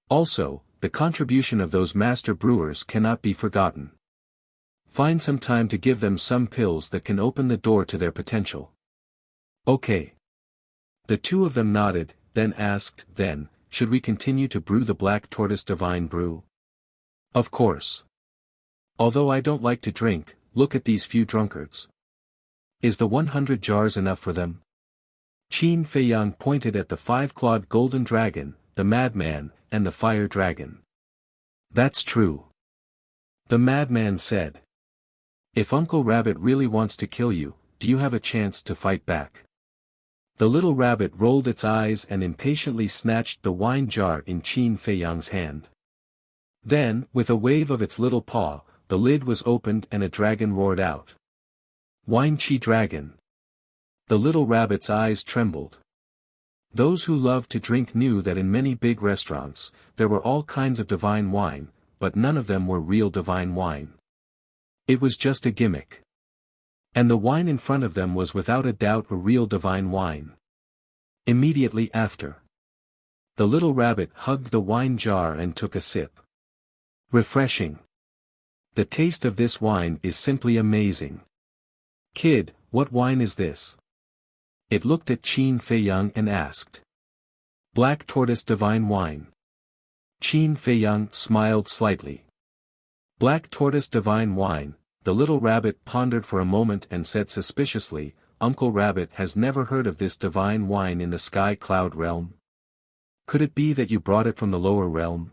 Also, the contribution of those master brewers cannot be forgotten. Find some time to give them some pills that can open the door to their potential. Okay. The two of them nodded, then asked, then, should we continue to brew the black tortoise divine brew? Of course. Although I don't like to drink, look at these few drunkards. Is the 100 jars enough for them? Qin Feiyang pointed at the 5-clawed golden dragon, the madman, and the fire dragon. That's true. The madman said. If Uncle Rabbit really wants to kill you, do you have a chance to fight back? The little rabbit rolled its eyes and impatiently snatched the wine jar in Qin Feiyang's hand. Then, with a wave of its little paw, the lid was opened and a dragon roared out. Wine Chi Dragon. The little rabbit's eyes trembled. Those who loved to drink knew that in many big restaurants, there were all kinds of divine wine, but none of them were real divine wine. It was just a gimmick. And the wine in front of them was without a doubt a real divine wine. Immediately after, the little rabbit hugged the wine jar and took a sip. Refreshing. The taste of this wine is simply amazing. Kid, what wine is this? It looked at Qin Feiyang and asked. Black tortoise divine wine. Qin Feiyang smiled slightly. Black tortoise divine wine. The little rabbit pondered for a moment and said suspiciously, Uncle Rabbit has never heard of this divine wine in the sky cloud realm. Could it be that you brought it from the lower realm?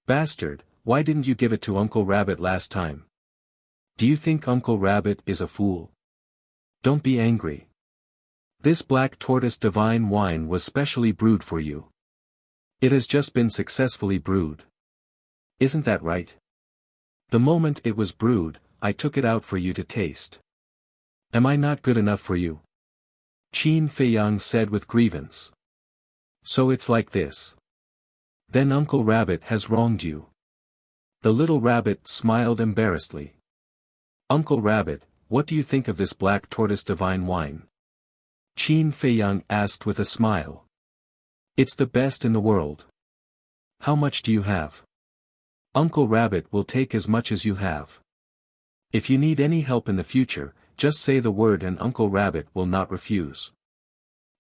Bastard, why didn't you give it to Uncle Rabbit last time? Do you think Uncle Rabbit is a fool? Don't be angry. This black tortoise divine wine was specially brewed for you. It has just been successfully brewed. Isn't that right? The moment it was brewed, I took it out for you to taste. Am I not good enough for you? Qin Feiyang said with grievance. So it's like this. Then Uncle Rabbit has wronged you. The little rabbit smiled embarrassedly. Uncle Rabbit, what do you think of this black tortoise divine wine? Qin Feiyang asked with a smile. It's the best in the world. How much do you have? Uncle Rabbit will take as much as you have. If you need any help in the future, just say the word and Uncle Rabbit will not refuse.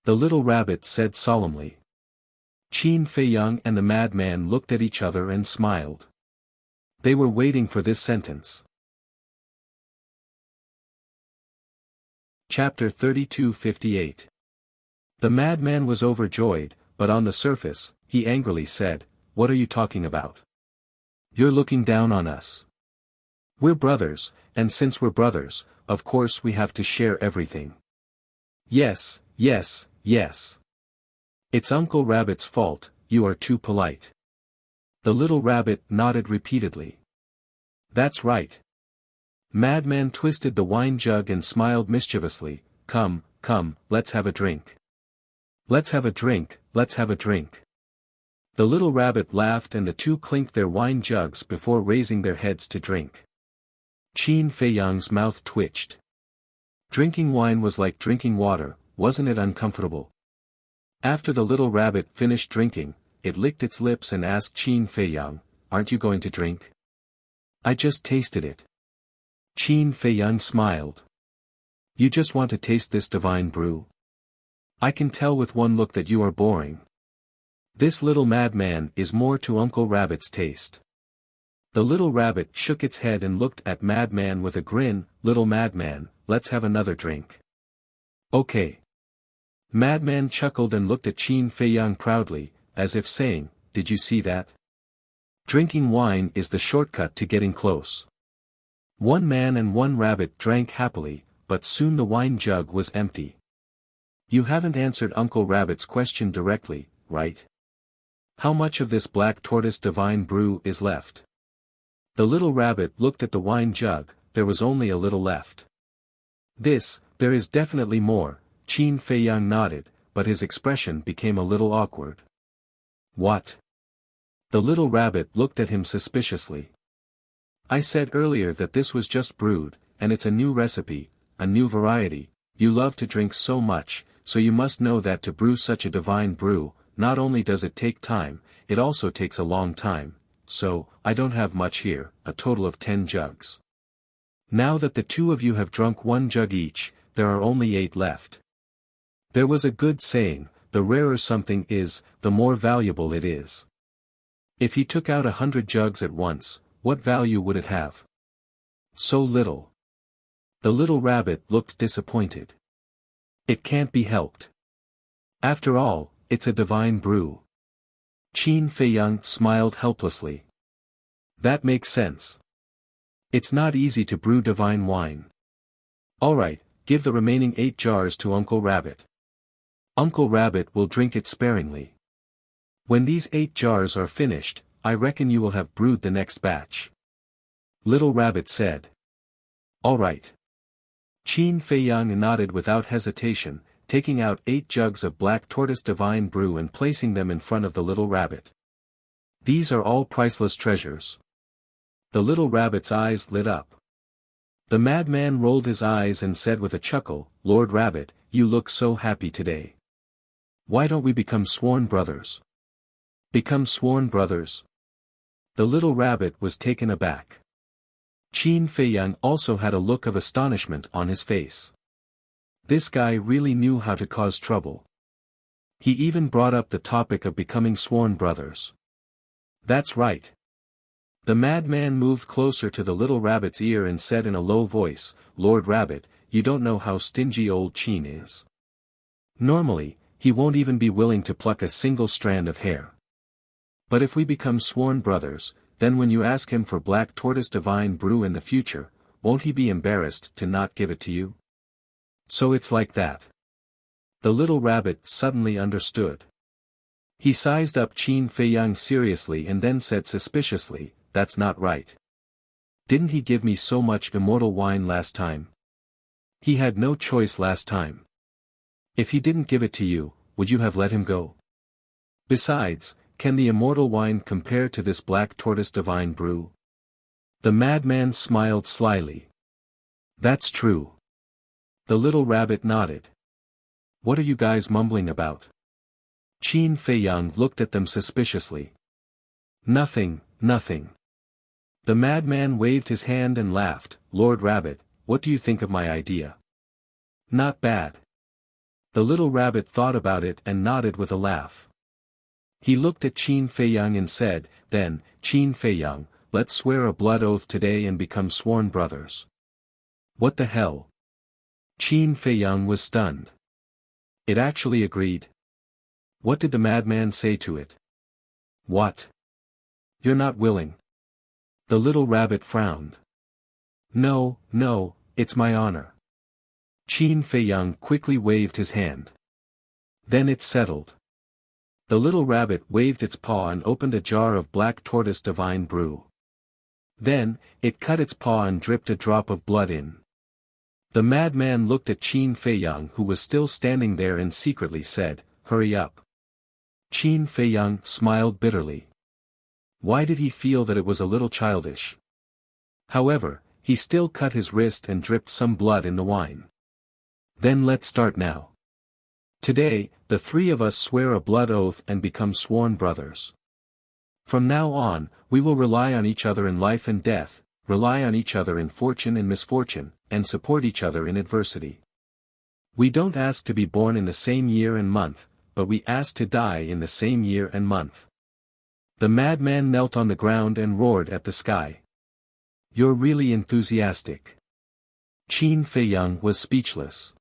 The little rabbit said solemnly. Qin Feiyang and the madman looked at each other and smiled. They were waiting for this sentence. Chapter 32:58. The madman was overjoyed, but on the surface, he angrily said, What are you talking about? You're looking down on us. We're brothers, and since we're brothers, of course we have to share everything. Yes, yes, yes. It's Uncle Rabbit's fault, you are too polite. The little rabbit nodded repeatedly. That's right. Madman twisted the wine jug and smiled mischievously. Come, come, let's have a drink. Let's have a drink, let's have a drink. The little rabbit laughed and the two clinked their wine jugs before raising their heads to drink. Qin Feiyang's mouth twitched. Drinking wine was like drinking water, wasn't it uncomfortable? After the little rabbit finished drinking, it licked its lips and asked Qin Feiyang, Aren't you going to drink? I just tasted it. Qin Feiyang smiled. You just want to taste this divine brew? I can tell with one look that you are boring. This little madman is more to Uncle Rabbit's taste. The little rabbit shook its head and looked at Madman with a grin. Little Madman, let's have another drink. Okay. Madman chuckled and looked at Qin Feiyang proudly, as if saying, Did you see that? Drinking wine is the shortcut to getting close. One man and one rabbit drank happily, but soon the wine jug was empty. You haven't answered Uncle Rabbit's question directly, right? How much of this black tortoise divine brew is left? The little rabbit looked at the wine jug. There was only a little left. There is definitely more, Qin Feiyang nodded, but his expression became a little awkward. What? The little rabbit looked at him suspiciously. I said earlier that this was just brewed, and it's a new recipe, a new variety. You love to drink so much, so you must know that to brew such a divine brew, not only does it take time, it also takes a long time. So, I don't have much here, a total of 10 jugs. Now that the two of you have drunk 1 jug each, there are only 8 left. There was a good saying, the rarer something is, the more valuable it is. If he took out 100 jugs at once, what value would it have? So little. The little rabbit looked disappointed. It can't be helped. After all, it's a divine brew. Qin Feiyang smiled helplessly. That makes sense. It's not easy to brew divine wine. Alright, give the remaining 8 jars to Uncle Rabbit. Uncle Rabbit will drink it sparingly. When these 8 jars are finished, I reckon you will have brewed the next batch. Little Rabbit said. Alright. Qin Feiyang nodded without hesitation, taking out 8 jugs of black tortoise divine brew and placing them in front of the little rabbit. These are all priceless treasures. The little rabbit's eyes lit up. The madman rolled his eyes and said with a chuckle, Lord Rabbit, you look so happy today. Why don't we become sworn brothers? Become sworn brothers? The little rabbit was taken aback. Qin Feiyang also had a look of astonishment on his face. This guy really knew how to cause trouble. He even brought up the topic of becoming sworn brothers. That's right. The madman moved closer to the little rabbit's ear and said in a low voice, Lord Rabbit, you don't know how stingy old Qin is. Normally, he won't even be willing to pluck a single strand of hair. But if we become sworn brothers, then when you ask him for black tortoise divine brew in the future, won't he be embarrassed to not give it to you? So it's like that. The little rabbit suddenly understood. He sized up Qin Feiyang seriously and then said suspiciously, that's not right. Didn't he give me so much immortal wine last time? He had no choice last time. If he didn't give it to you, would you have let him go? Besides, can the immortal wine compare to this black tortoise divine brew? The madman smiled slyly. That's true. The little rabbit nodded. What are you guys mumbling about? Qin Feiyang looked at them suspiciously. Nothing, nothing. The madman waved his hand and laughed, Lord Rabbit, what do you think of my idea? Not bad. The little rabbit thought about it and nodded with a laugh. He looked at Qin Feiyang and said, then, Qin Feiyang, let's swear a blood oath today and become sworn brothers. What the hell? Qin Feiyang was stunned. It actually agreed. What did the madman say to it? What? You're not willing. The little rabbit frowned. No, no, it's my honor. Qin Feiyang quickly waved his hand. Then it's settled. The little rabbit waved its paw and opened a jar of black tortoise divine brew. Then, it cut its paw and dripped a drop of blood in. The madman looked at Qin Feiyang who was still standing there and secretly said, hurry up. Qin Feiyang smiled bitterly. Why did he feel that it was a little childish? However, he still cut his wrist and dripped some blood in the wine. Then let's start now. Today, the 3 of us swear a blood oath and become sworn brothers. From now on, we will rely on each other in life and death, rely on each other in fortune and misfortune, and support each other in adversity. We don't ask to be born in the same year and month, but we ask to die in the same year and month. The madman knelt on the ground and roared at the sky. You're really enthusiastic. Qin Feiyang was speechless.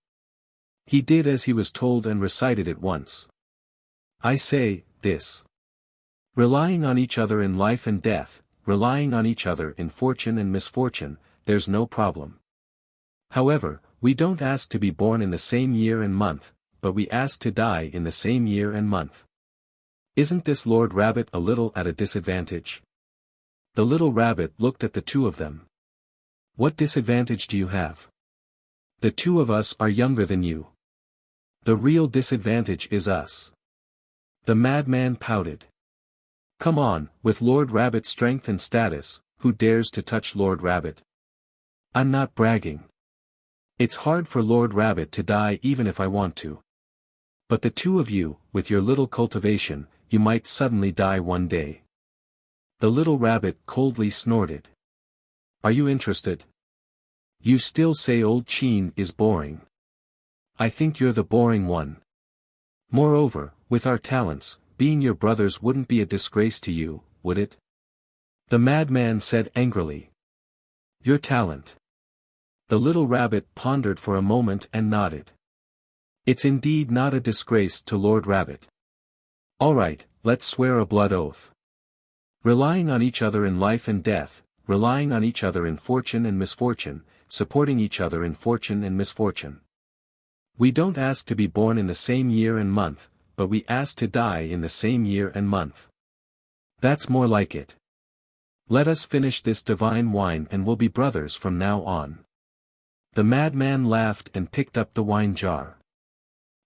He did as he was told and recited it once. I say, this. Relying on each other in life and death, relying on each other in fortune and misfortune, there's no problem. However, we don't ask to be born in the same year and month, but we ask to die in the same year and month. Isn't this Lord Rabbit a little at a disadvantage? The little rabbit looked at the 2 of them. What disadvantage do you have? The 2 of us are younger than you. The real disadvantage is us. The madman pouted. Come on, with Lord Rabbit's strength and status, who dares to touch Lord Rabbit? I'm not bragging. It's hard for Lord Rabbit to die even if I want to. But the 2 of you, with your little cultivation, you might suddenly die one day. The little rabbit coldly snorted. Are you interested? You still say old Qin is boring. I think you're the boring one. Moreover, with our talents, being your brothers wouldn't be a disgrace to you, would it? The madman said angrily. Your talent. The little rabbit pondered for a moment and nodded. It's indeed not a disgrace to Lord Rabbit. All right, let's swear a blood oath. Relying on each other in life and death, relying on each other in fortune and misfortune, supporting each other in fortune and misfortune. We don't ask to be born in the same year and month, but we ask to die in the same year and month. That's more like it. Let us finish this divine wine and we'll be brothers from now on. The madman laughed and picked up the wine jar.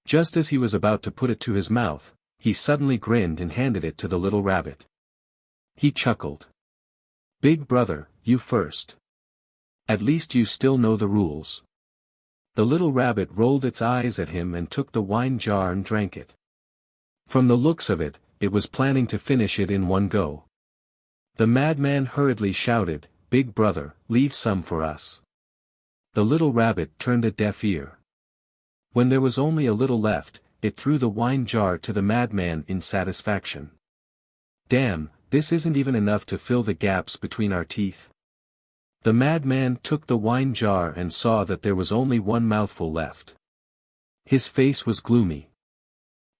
Just as he was about to put it to his mouth, he suddenly grinned and handed it to the little rabbit. He chuckled. Big brother, you first. At least you still know the rules. The little rabbit rolled its eyes at him and took the wine jar and drank it. From the looks of it, it was planning to finish it in one go. The madman hurriedly shouted, Big brother, leave some for us. The little rabbit turned a deaf ear. When there was only a little left, it threw the wine jar to the madman in satisfaction. Damn, this isn't even enough to fill the gaps between our teeth. The madman took the wine jar and saw that there was only one mouthful left. His face was gloomy.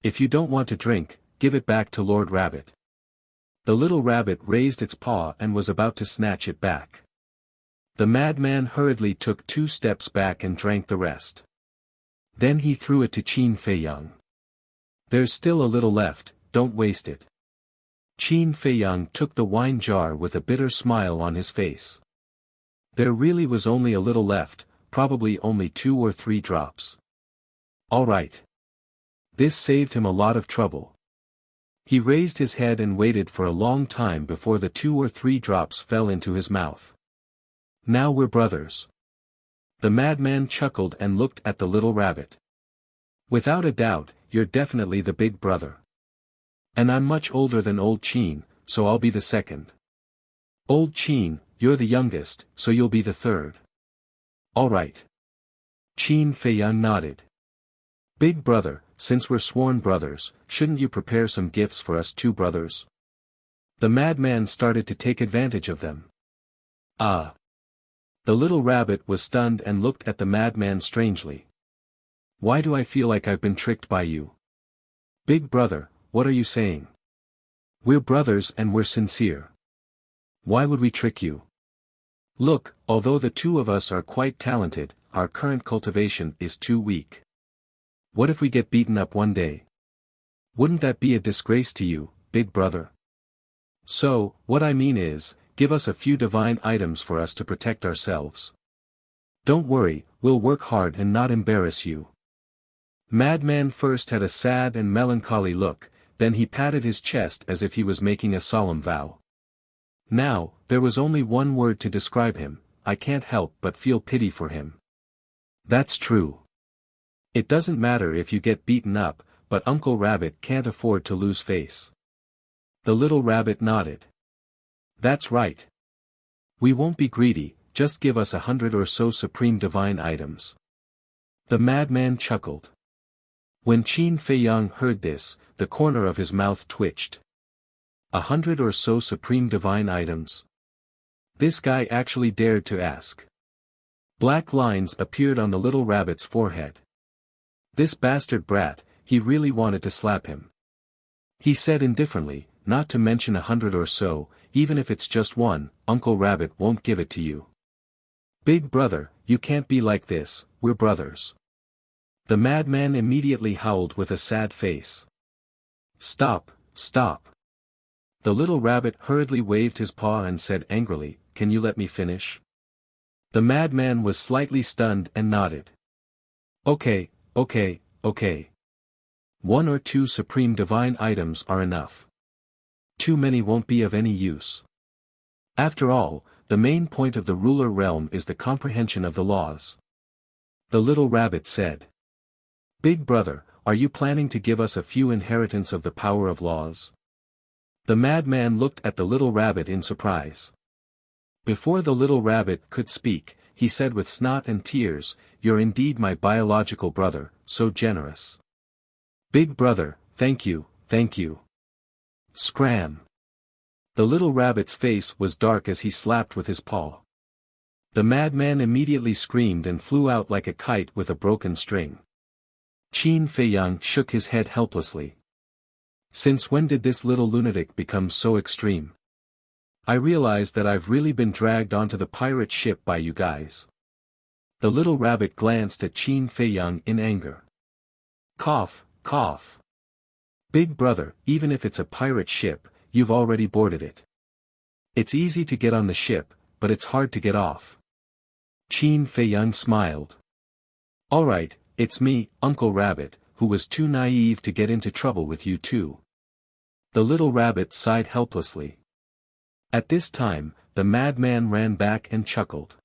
If you don't want to drink, give it back to Lord Rabbit. The little rabbit raised its paw and was about to snatch it back. The madman hurriedly took 2 steps back and drank the rest. Then he threw it to Qin Fei Yang. There's still a little left, don't waste it. Qin Fei Yang took the wine jar with a bitter smile on his face. There really was only a little left, probably only 2 or 3 drops. All right. This saved him a lot of trouble. He raised his head and waited for a long time before the 2 or 3 drops fell into his mouth. Now we're brothers. The madman chuckled and looked at the little rabbit. Without a doubt, you're definitely the big brother. And I'm much older than old Qin, so I'll be the second. Old Qin, you're the youngest, so you'll be the third. All right. Qin Fei Yang nodded. Big brother, since we're sworn brothers, shouldn't you prepare some gifts for us 2 brothers? The madman started to take advantage of them. Ah. The little rabbit was stunned and looked at the madman strangely. Why do I feel like I've been tricked by you? Big brother, what are you saying? We're brothers and we're sincere. Why would we trick you? Look, although the 2 of us are quite talented, our current cultivation is too weak. What if we get beaten up one day? Wouldn't that be a disgrace to you, big brother? So, what I mean is, give us a few divine items for us to protect ourselves. Don't worry, we'll work hard and not embarrass you. Madman first had a sad and melancholy look, then he patted his chest as if he was making a solemn vow. Now, there was only one word to describe him, I can't help but feel pity for him. That's true. It doesn't matter if you get beaten up, but Uncle Rabbit can't afford to lose face. The little rabbit nodded. That's right. We won't be greedy, just give us 100 or so supreme divine items. The madman chuckled. When Qin Fei Yang heard this, the corner of his mouth twitched. 100 or so supreme divine items? This guy actually dared to ask. Black lines appeared on the little rabbit's forehead. This bastard brat, he really wanted to slap him. He said indifferently, not to mention 100 or so, even if it's just 1, Uncle Rabbit won't give it to you. Big brother, you can't be like this, we're brothers. The madman immediately howled with a sad face. Stop, stop. The little rabbit hurriedly waved his paw and said angrily, Can you let me finish? The madman was slightly stunned and nodded. Okay. 1 or 2 supreme divine items are enough. Too many won't be of any use. After all, the main point of the ruler realm is the comprehension of the laws. The little rabbit said. Big brother, are you planning to give us a few inheritance of the power of laws? The madman looked at the little rabbit in surprise. Before the little rabbit could speak, he said with snot and tears, You're indeed my biological brother, so generous. Big brother, thank you, thank you. Scram. The little rabbit's face was dark as he slapped with his paw. The madman immediately screamed and flew out like a kite with a broken string. Qin Feiyang shook his head helplessly. Since when did this little lunatic become so extreme? I realize that I've really been dragged onto the pirate ship by you guys. The little rabbit glanced at Qin Feiyang in anger. Cough, cough. Big brother, even if it's a pirate ship, you've already boarded it. It's easy to get on the ship, but it's hard to get off. Qin Feiyang smiled. Alright, it's me, Uncle Rabbit, who was too naive to get into trouble with you too. The little rabbit sighed helplessly. At this time, the madman ran back and chuckled.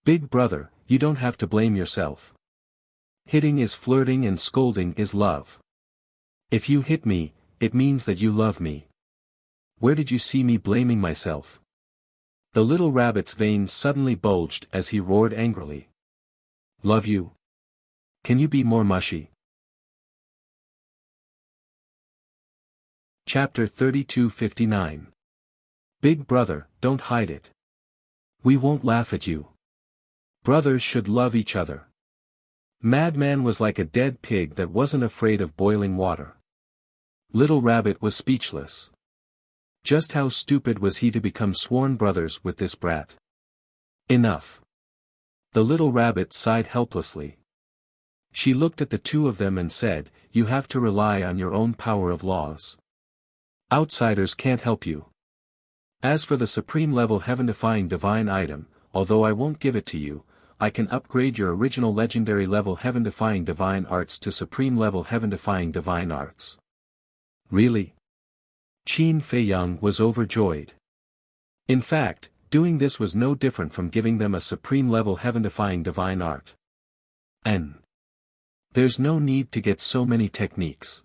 Big brother, you don't have to blame yourself. Hitting is flirting and scolding is love. If you hit me, it means that you love me. Where did you see me blaming myself? The little rabbit's veins suddenly bulged as he roared angrily. Love you? Can you be more mushy? Chapter 32:59. Big brother, don't hide it. We won't laugh at you. Brothers should love each other. Madman was like a dead pig that wasn't afraid of boiling water. Little Rabbit was speechless. Just how stupid was he to become sworn brothers with this brat? Enough. The little rabbit sighed helplessly. She looked at the two of them and said, you have to rely on your own power of laws. Outsiders can't help you. As for the supreme level heaven-defying divine item, although I won't give it to you, I can upgrade your original legendary level heaven-defying divine arts to supreme level heaven-defying divine arts. Really? Qin Feiyang was overjoyed. In fact, doing this was no different from giving them a supreme level heaven-defying divine art. There's no need to get so many techniques.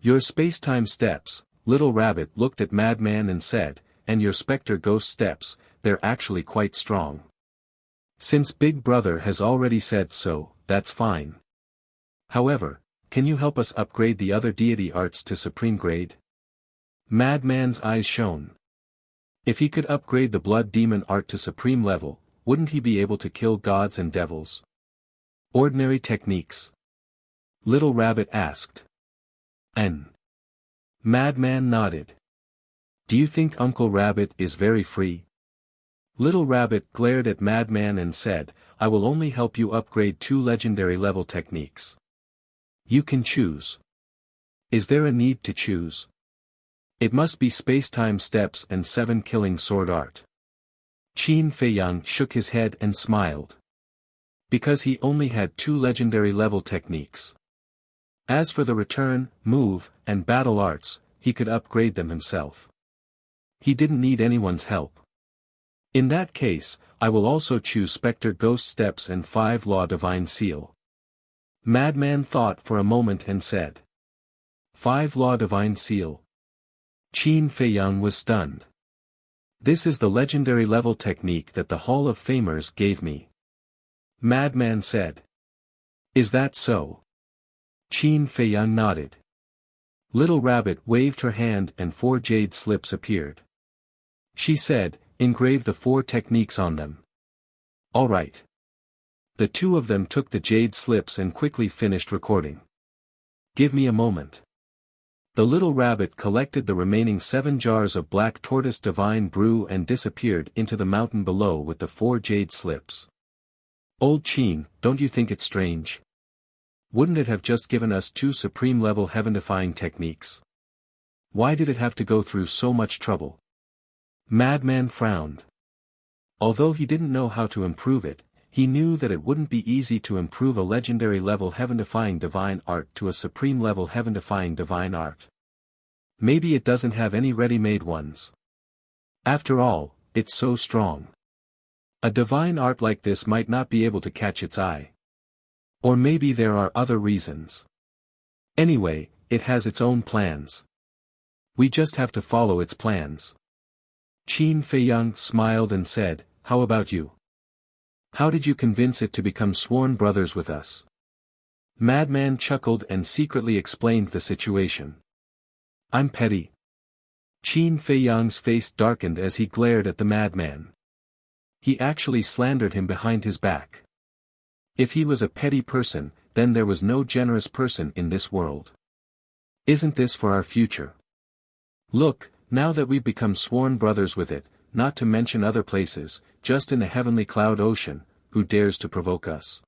Your space-time steps, Little Rabbit looked at Madman and said, and your Spectre Ghost steps, they're actually quite strong. Since Big Brother has already said so, that's fine. However, can you help us upgrade the other deity arts to supreme grade? Madman's eyes shone. If he could upgrade the Blood Demon art to supreme level, wouldn't he be able to kill gods and devils? Ordinary techniques? Little Rabbit asked. Madman nodded. Do you think Uncle Rabbit is very free? Little Rabbit glared at Madman and said, I will only help you upgrade 2 legendary level techniques. You can choose. Is there a need to choose? It must be space-time steps and 7 killing sword art. Qin Feiyang shook his head and smiled. Because he only had 2 legendary level techniques. As for the return, move, and battle arts, he could upgrade them himself. He didn't need anyone's help. In that case, I will also choose Spectre Ghost Steps and 5 Law Divine Seal. Madman thought for a moment and said. 5 Law Divine Seal. Qin Feiyang was stunned. This is the legendary level technique that the Hall of Famers gave me. Madman said. Is that so? Qin Feiyang nodded. Little Rabbit waved her hand and 4 jade slips appeared. She said, engrave the 4 techniques on them. All right. The 2 of them took the jade slips and quickly finished recording. Give me a moment. The little rabbit collected the remaining 7 jars of black tortoise divine brew and disappeared into the mountain below with the 4 jade slips. Old Qin, don't you think it's strange? Wouldn't it have just given us 2 supreme level heaven-defying techniques? Why did it have to go through so much trouble? Madman frowned. Although he didn't know how to improve it, he knew that it wouldn't be easy to improve a legendary level heaven-defying divine art to a supreme level heaven-defying divine art. Maybe it doesn't have any ready-made ones. After all, it's so strong. A divine art like this might not be able to catch its eye. Or maybe there are other reasons. Anyway, it has its own plans. We just have to follow its plans. Qin Feiyang smiled and said, how about you? How did you convince it to become sworn brothers with us? Madman chuckled and secretly explained the situation. I'm petty. Qin Feiyang's face darkened as he glared at the madman. He actually slandered him behind his back. If he was a petty person, then there was no generous person in this world. Isn't this for our future? Look, now that we've become sworn brothers with it, not to mention other places, just in the heavenly cloud ocean, who dares to provoke us?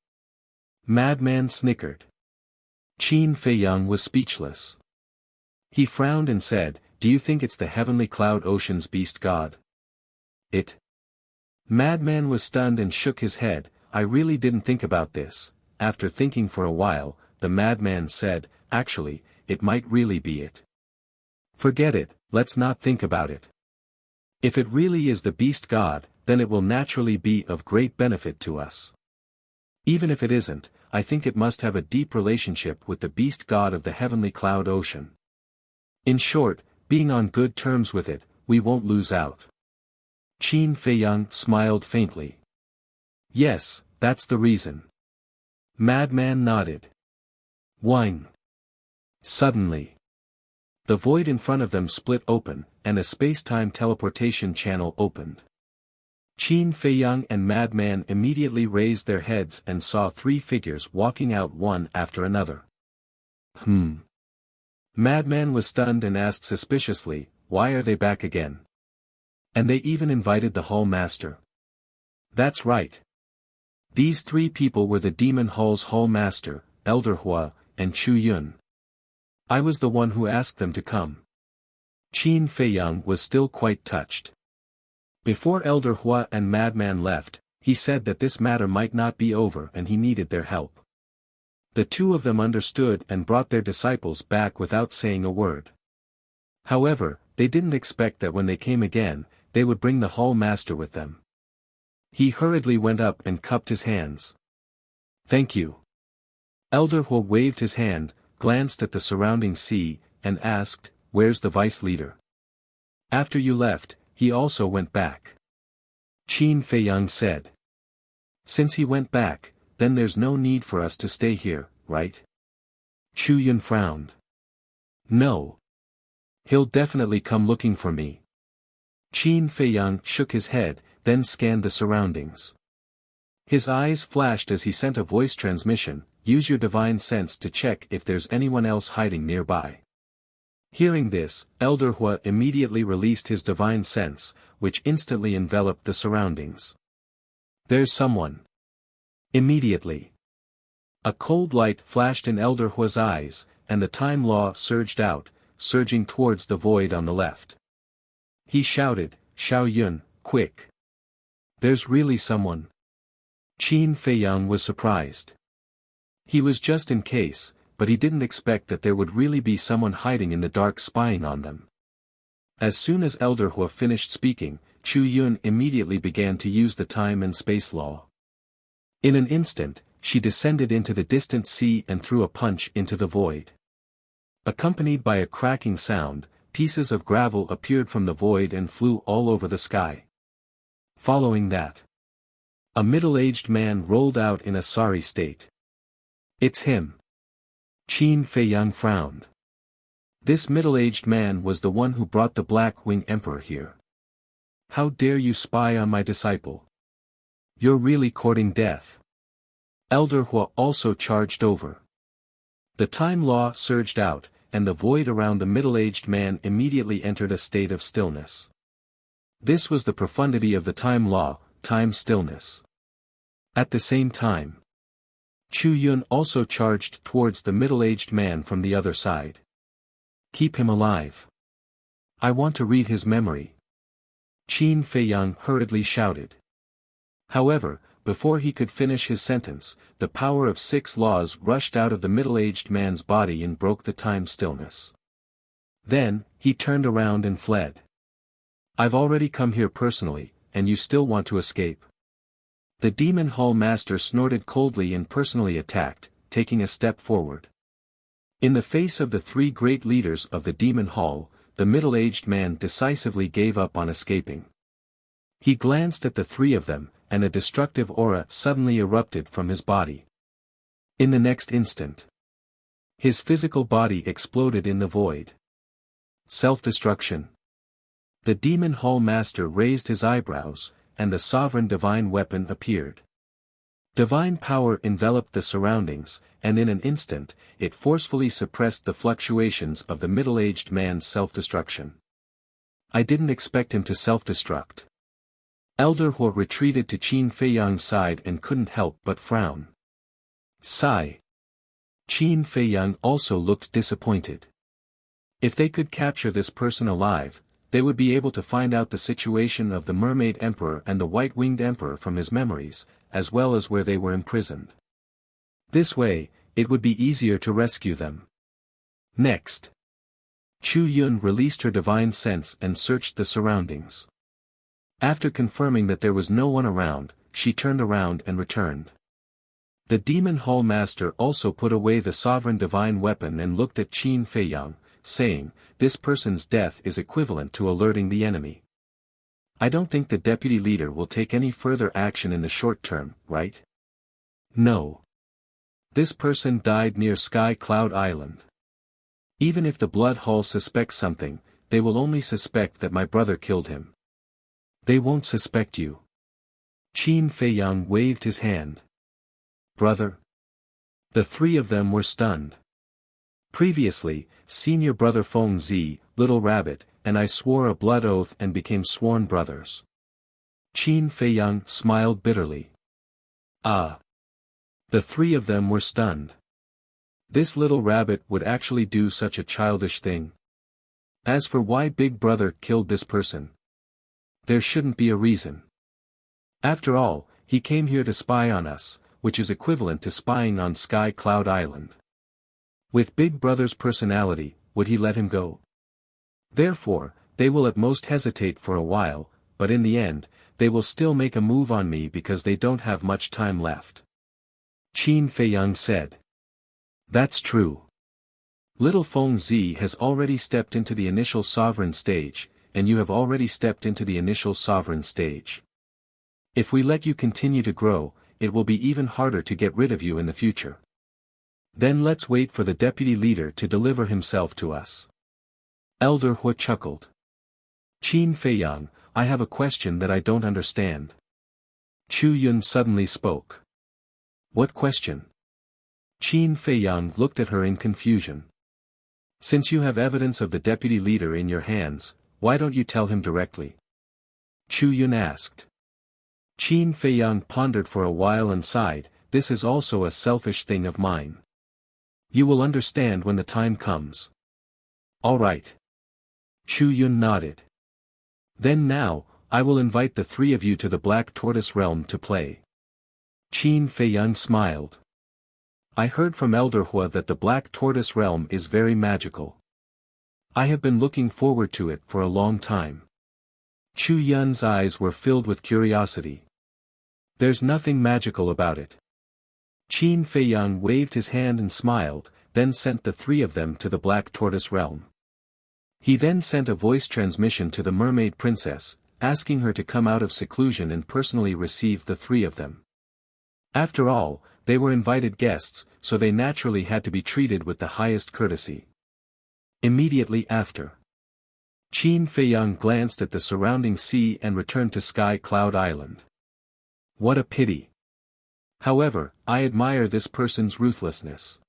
Madman snickered. Qin Feiyang was speechless. He frowned and said, do you think it's the heavenly cloud ocean's beast god? It? Madman was stunned and shook his head. I really didn't think about this. After thinking for a while, the madman said, actually, it might really be it. Forget it, let's not think about it. If it really is the beast god, then it will naturally be of great benefit to us. Even if it isn't, I think it must have a deep relationship with the beast god of the heavenly cloud ocean. In short, being on good terms with it, we won't lose out. Qin Feiyang smiled faintly. Yes, that's the reason. Madman nodded. Whine. Suddenly, the void in front of them split open, and a space-time teleportation channel opened. Qin Feiyang and Madman immediately raised their heads and saw three figures walking out one after another. Madman was stunned and asked suspiciously, why are they back again? And they even invited the Hall Master. That's right. These three people were the Demon Hall's Hall Master, Elder Hua, and Chu Yun. I was the one who asked them to come. Qin Feiyang was still quite touched. Before Elder Hua and Madman left, he said that this matter might not be over and he needed their help. The two of them understood and brought their disciples back without saying a word. However, they didn't expect that when they came again, they would bring the Hall Master with them. He hurriedly went up and cupped his hands. Thank you. Elder Hua waved his hand, glanced at the surrounding sea, and asked, where's the vice leader? After you left, he also went back. Qin Feiyang said. Since he went back, then there's no need for us to stay here, right? Chu Yun frowned. No. He'll definitely come looking for me. Qin Feiyang shook his head, then scanned the surroundings. His eyes flashed as he sent a voice transmission, use your divine sense to check if there's anyone else hiding nearby. Hearing this, Elder Hua immediately released his divine sense, which instantly enveloped the surroundings. There's someone. Immediately, a cold light flashed in Elder Hua's eyes, and the time law surged out, surging towards the void on the left. He shouted, Xiao Yun, quick! There's really someone. Qin Feiyang was surprised. He was just in case, but he didn't expect that there would really be someone hiding in the dark spying on them. As soon as Elder Hua finished speaking, Chu Yun immediately began to use the time and space law. In an instant, she descended into the distant sea and threw a punch into the void. Accompanied by a cracking sound, pieces of gravel appeared from the void and flew all over the sky. Following that, a middle-aged man rolled out in a sorry state. It's him. Qin Feiyang frowned. This middle-aged man was the one who brought the Black Wing Emperor here. How dare you spy on my disciple? You're really courting death. Elder Hua also charged over. The time law surged out, and the void around the middle-aged man immediately entered a state of stillness. This was the profundity of the time law, time stillness. At the same time, Chu Yun also charged towards the middle-aged man from the other side. Keep him alive. I want to read his memory. Qin Feiyang hurriedly shouted. However, before he could finish his sentence, the power of 6 laws rushed out of the middle-aged man's body and broke the time stillness. Then, he turned around and fled. I've already come here personally, and you still want to escape? The Demon Hall Master snorted coldly and personally attacked, taking a step forward. In the face of the 3 great leaders of the Demon Hall, the middle-aged man decisively gave up on escaping. He glanced at the 3 of them, and a destructive aura suddenly erupted from his body. In the next instant, his physical body exploded in the void. Self-destruction. The Demon Hall Master raised his eyebrows, and the sovereign divine weapon appeared. Divine power enveloped the surroundings, and in an instant, it forcefully suppressed the fluctuations of the middle-aged man's self-destruction. I didn't expect him to self-destruct. Elder Hua retreated to Qin Feiyang's side and couldn't help but frown. Sigh. Qin Feiyang also looked disappointed. If they could capture this person alive, they would be able to find out the situation of the Mermaid Emperor and the White-Winged Emperor from his memories, as well as where they were imprisoned. This way, it would be easier to rescue them. Next, Chu Yun released her divine sense and searched the surroundings. After confirming that there was no one around, she turned around and returned. The Demon Hall Master also put away the sovereign divine weapon and looked at Qin Feiyang, saying, "This person's death is equivalent to alerting the enemy. I don't think the deputy leader will take any further action in the short term, right?" "No. This person died near Sky Cloud Island. Even if the Blood Hall suspects something, they will only suspect that my brother killed him. They won't suspect you." Qin Feiyang waved his hand. "Brother?" The three of them were stunned. Previously, Senior Brother Feng Zi, Little Rabbit, and I swore a blood oath and became sworn brothers. Qin Feiyang smiled bitterly. Ah. The three of them were stunned. This Little Rabbit would actually do such a childish thing. As for why Big Brother killed this person, there shouldn't be a reason. After all, he came here to spy on us, which is equivalent to spying on Sky Cloud Island. With Big Brother's personality, would he let him go? Therefore, they will at most hesitate for a while, but in the end, they will still make a move on me because they don't have much time left. Qin Feiyang said. That's true. Little Feng Zi has already stepped into the initial sovereign stage, and you have already stepped into the initial sovereign stage. If we let you continue to grow, it will be even harder to get rid of you in the future. Then let's wait for the deputy leader to deliver himself to us. Elder Hua chuckled. Qin Feiyang, I have a question that I don't understand. Chu Yun suddenly spoke. What question? Qin Feiyang looked at her in confusion. Since you have evidence of the deputy leader in your hands, why don't you tell him directly? Chu Yun asked. Qin Feiyang pondered for a while and sighed, this is also a selfish thing of mine. You will understand when the time comes. All right. Chu Yun nodded. Then now, I will invite the three of you to the Black Tortoise Realm to play. Qin Feiyang smiled. I heard from Elder Hua that the Black Tortoise Realm is very magical. I have been looking forward to it for a long time. Chu Yun's eyes were filled with curiosity. There's nothing magical about it. Qin Feiyang waved his hand and smiled, then sent the three of them to the Black Tortoise Realm. He then sent a voice transmission to the Mermaid Princess, asking her to come out of seclusion and personally receive the three of them. After all, they were invited guests, so they naturally had to be treated with the highest courtesy. Immediately after, Qin Feiyang glanced at the surrounding sea and returned to Sky Cloud Island. What a pity. However, I admire this person's ruthlessness.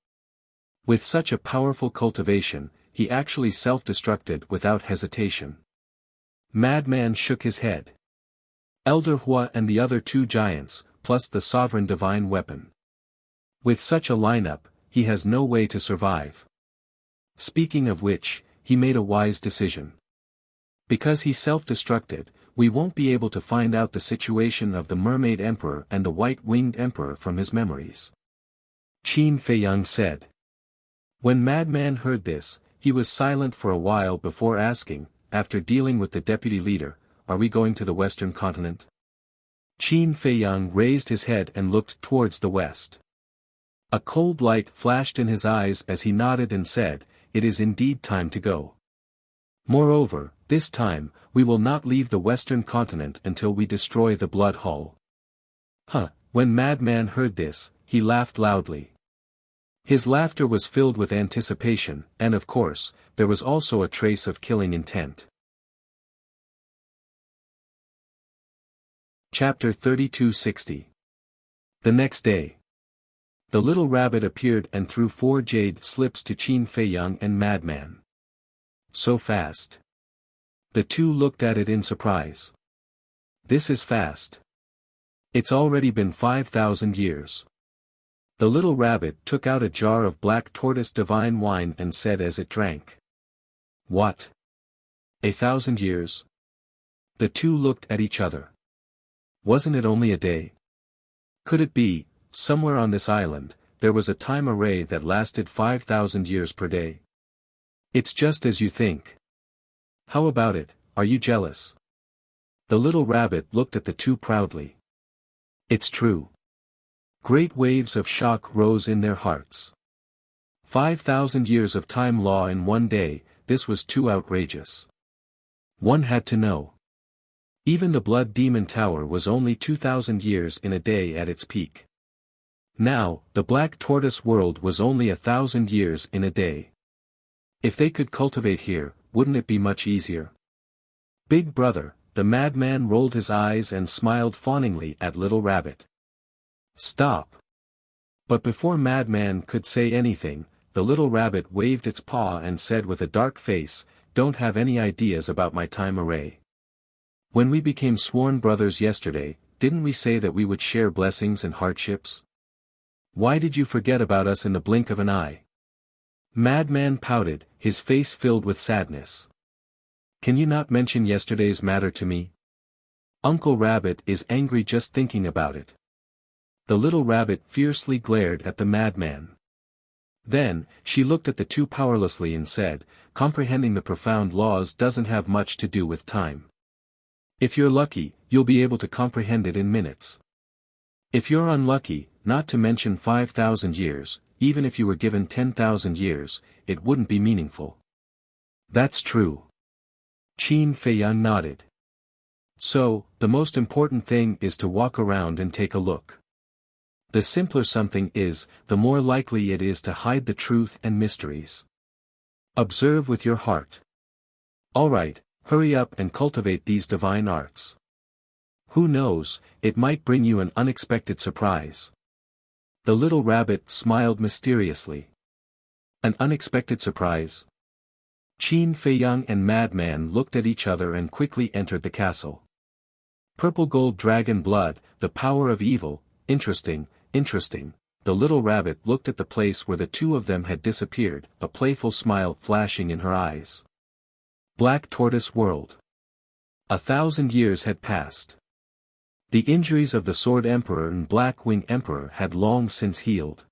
With such a powerful cultivation, he actually self-destructed without hesitation. Madman shook his head. Elder Hua and the other two giants, plus the sovereign divine weapon. With such a lineup, he has no way to survive. Speaking of which, he made a wise decision. Because he self-destructed, we won't be able to find out the situation of the Mermaid Emperor and the White-Winged Emperor from his memories. Qin Feiyang said. When Madman heard this, he was silent for a while before asking, after dealing with the deputy leader, are we going to the western continent? Qin Feiyang raised his head and looked towards the west. A cold light flashed in his eyes as he nodded and said, it is indeed time to go. Moreover, this time, we will not leave the western continent until we destroy the Blood Hall. When Madman heard this, he laughed loudly. His laughter was filled with anticipation, and of course, there was also a trace of killing intent. Chapter 3260. The next day. The little rabbit appeared and threw 4 jade slips to Qin Feiyang and Madman. So fast. The two looked at it in surprise. This is fast. It's already been 5,000 years. The little rabbit took out a jar of black tortoise divine wine and said as it drank. What? 1,000 years? The two looked at each other. Wasn't it only a day? Could it be, somewhere on this island, there was a time array that lasted 5,000 years per day? It's just as you think. How about it, are you jealous? The little rabbit looked at the two proudly. It's true. Great waves of shock rose in their hearts. 5,000 years of time law in one day, this was too outrageous. One had to know. Even the Blood Demon Tower was only 2,000 years in a day at its peak. Now, the Black Tortoise world was only 1,000 years in a day. If they could cultivate here, wouldn't it be much easier? Big brother, the madman rolled his eyes and smiled fawningly at Little Rabbit. Stop. But before Madman could say anything, the little rabbit waved its paw and said with a dark face, "Don't have any ideas about my time array. When we became sworn brothers yesterday, didn't we say that we would share blessings and hardships? Why did you forget about us in the blink of an eye?" Madman pouted, his face filled with sadness. "Can you not mention yesterday's matter to me? Uncle Rabbit is angry just thinking about it." The little rabbit fiercely glared at the madman. Then, she looked at the two powerlessly and said, "Comprehending the profound laws doesn't have much to do with time. If you're lucky, you'll be able to comprehend it in minutes. If you're unlucky, not to mention 5,000 years, even if you were given 10,000 years, it wouldn't be meaningful." "That's true." Qin Feiyang nodded. "So, the most important thing is to walk around and take a look. The simpler something is, the more likely it is to hide the truth and mysteries. Observe with your heart. All right, hurry up and cultivate these divine arts. Who knows, it might bring you an unexpected surprise." The little rabbit smiled mysteriously. An unexpected surprise? Qin Feiyang and Madman looked at each other and quickly entered the castle. Purple gold dragon blood, the power of evil, interesting. The little rabbit looked at the place where the two of them had disappeared, a playful smile flashing in her eyes. Black Tortoise World. 1,000 years had passed. The injuries of the Sword Emperor and Black Wing Emperor had long since healed.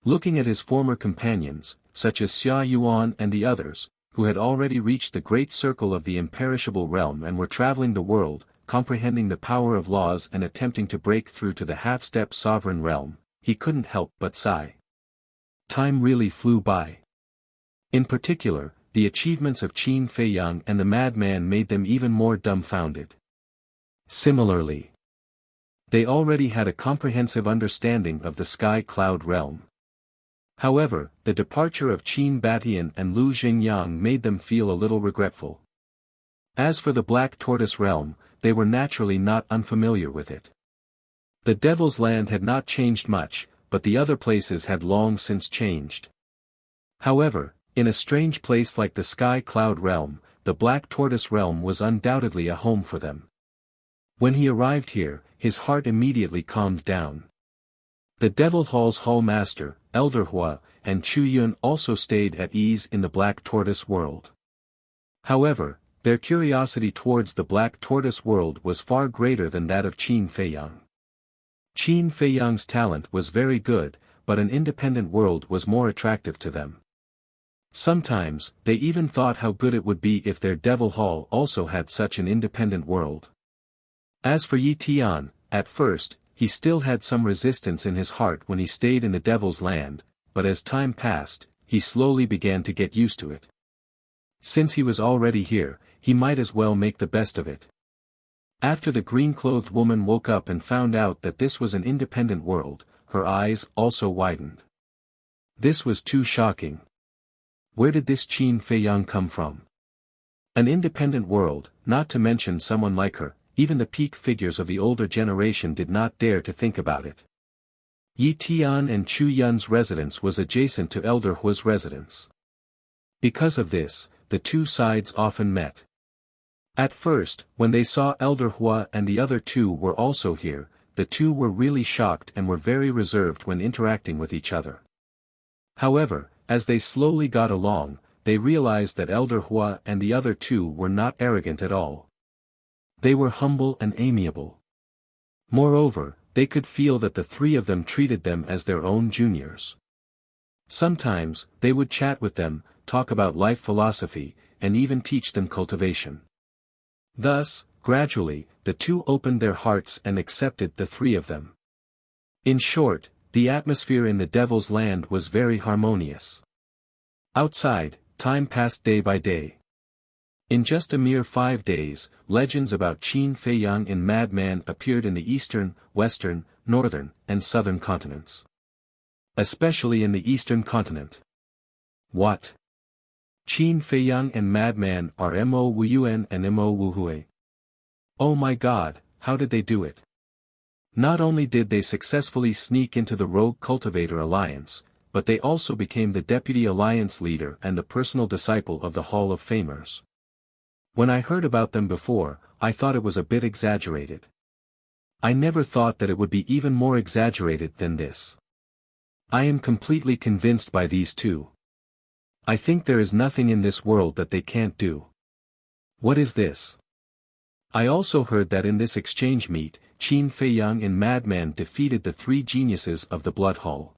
Looking at his former companions, such as Xia Yuan and the others, who had already reached the great circle of the imperishable realm and were traveling the world, comprehending the power of laws and attempting to break through to the half-step sovereign realm, he couldn't help but sigh. Time really flew by. In particular, the achievements of Qin Feiyang and the madman made them even more dumbfounded. Similarly, they already had a comprehensive understanding of the Sky Cloud realm. However, the departure of Qin Batian and Lu Xingyang made them feel a little regretful. As for the Black Tortoise realm, they were naturally not unfamiliar with it. The Devil's Land had not changed much, but the other places had long since changed. However, in a strange place like the Sky Cloud realm, the Black Tortoise realm was undoubtedly a home for them. When he arrived here, his heart immediately calmed down. The Devil Hall's Hall Master, Elder Hua, and Chu Yun also stayed at ease in the Black Tortoise world. However, their curiosity towards the Black Tortoise world was far greater than that of Qin Feiyang. Qin Feiyang's talent was very good, but an independent world was more attractive to them. Sometimes, they even thought how good it would be if their Devil Hall also had such an independent world. As for Yi Tian, at first, he still had some resistance in his heart when he stayed in the Devil's Land, but as time passed, he slowly began to get used to it. Since he was already here, he might as well make the best of it. After the green-clothed woman woke up and found out that this was an independent world, her eyes also widened. This was too shocking. Where did this Qin Feiyang come from? An independent world, not to mention someone like her, even the peak figures of the older generation did not dare to think about it. Yi Tian and Chu Yun's residence was adjacent to Elder Hua's residence. Because of this, the two sides often met. At first, when they saw Elder Hua and the other two were also here, the two were really shocked and were very reserved when interacting with each other. However, as they slowly got along, they realized that Elder Hua and the other two were not arrogant at all. They were humble and amiable. Moreover, they could feel that the three of them treated them as their own juniors. Sometimes, they would chat with them, talk about life philosophy, and even teach them cultivation. Thus, gradually, the two opened their hearts and accepted the three of them. In short, the atmosphere in the Devil's Land was very harmonious. Outside, time passed day by day. In just a mere 5 days, legends about Qin Feiyang in Madman appeared in the eastern, western, northern, and southern continents. Especially in the eastern continent. What? Qin Feiyang and Madman are Mo Wuyuan and Mo Wuhui. Oh my god, how did they do it? Not only did they successfully sneak into the Rogue Cultivator Alliance, but they also became the Deputy Alliance Leader and the personal disciple of the Hall of Famers. When I heard about them before, I thought it was a bit exaggerated. I never thought that it would be even more exaggerated than this. I am completely convinced by these two. I think there is nothing in this world that they can't do. What is this? I also heard that in this exchange meet, Qin Feiyang and Madman defeated the three geniuses of the Blood Hall.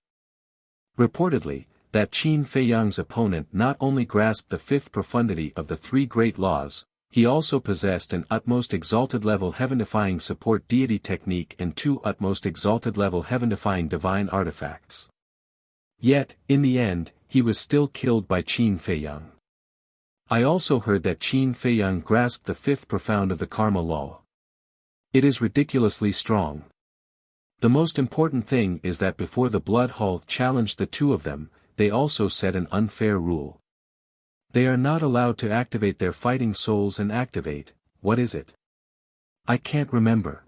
Reportedly, that Qin Feiyang's opponent not only grasped the fifth profundity of the three great laws, he also possessed an utmost exalted level heaven-defying support deity technique and 2 utmost exalted level heaven-defying divine artifacts. Yet, in the end, he was still killed by Qin Feiyang. I also heard that Qin Feiyang grasped the fifth profound of the karma law. It is ridiculously strong. The most important thing is that before the Blood Hall challenged the two of them, they also set an unfair rule. They are not allowed to activate their fighting souls and activate, what is it? I can't remember.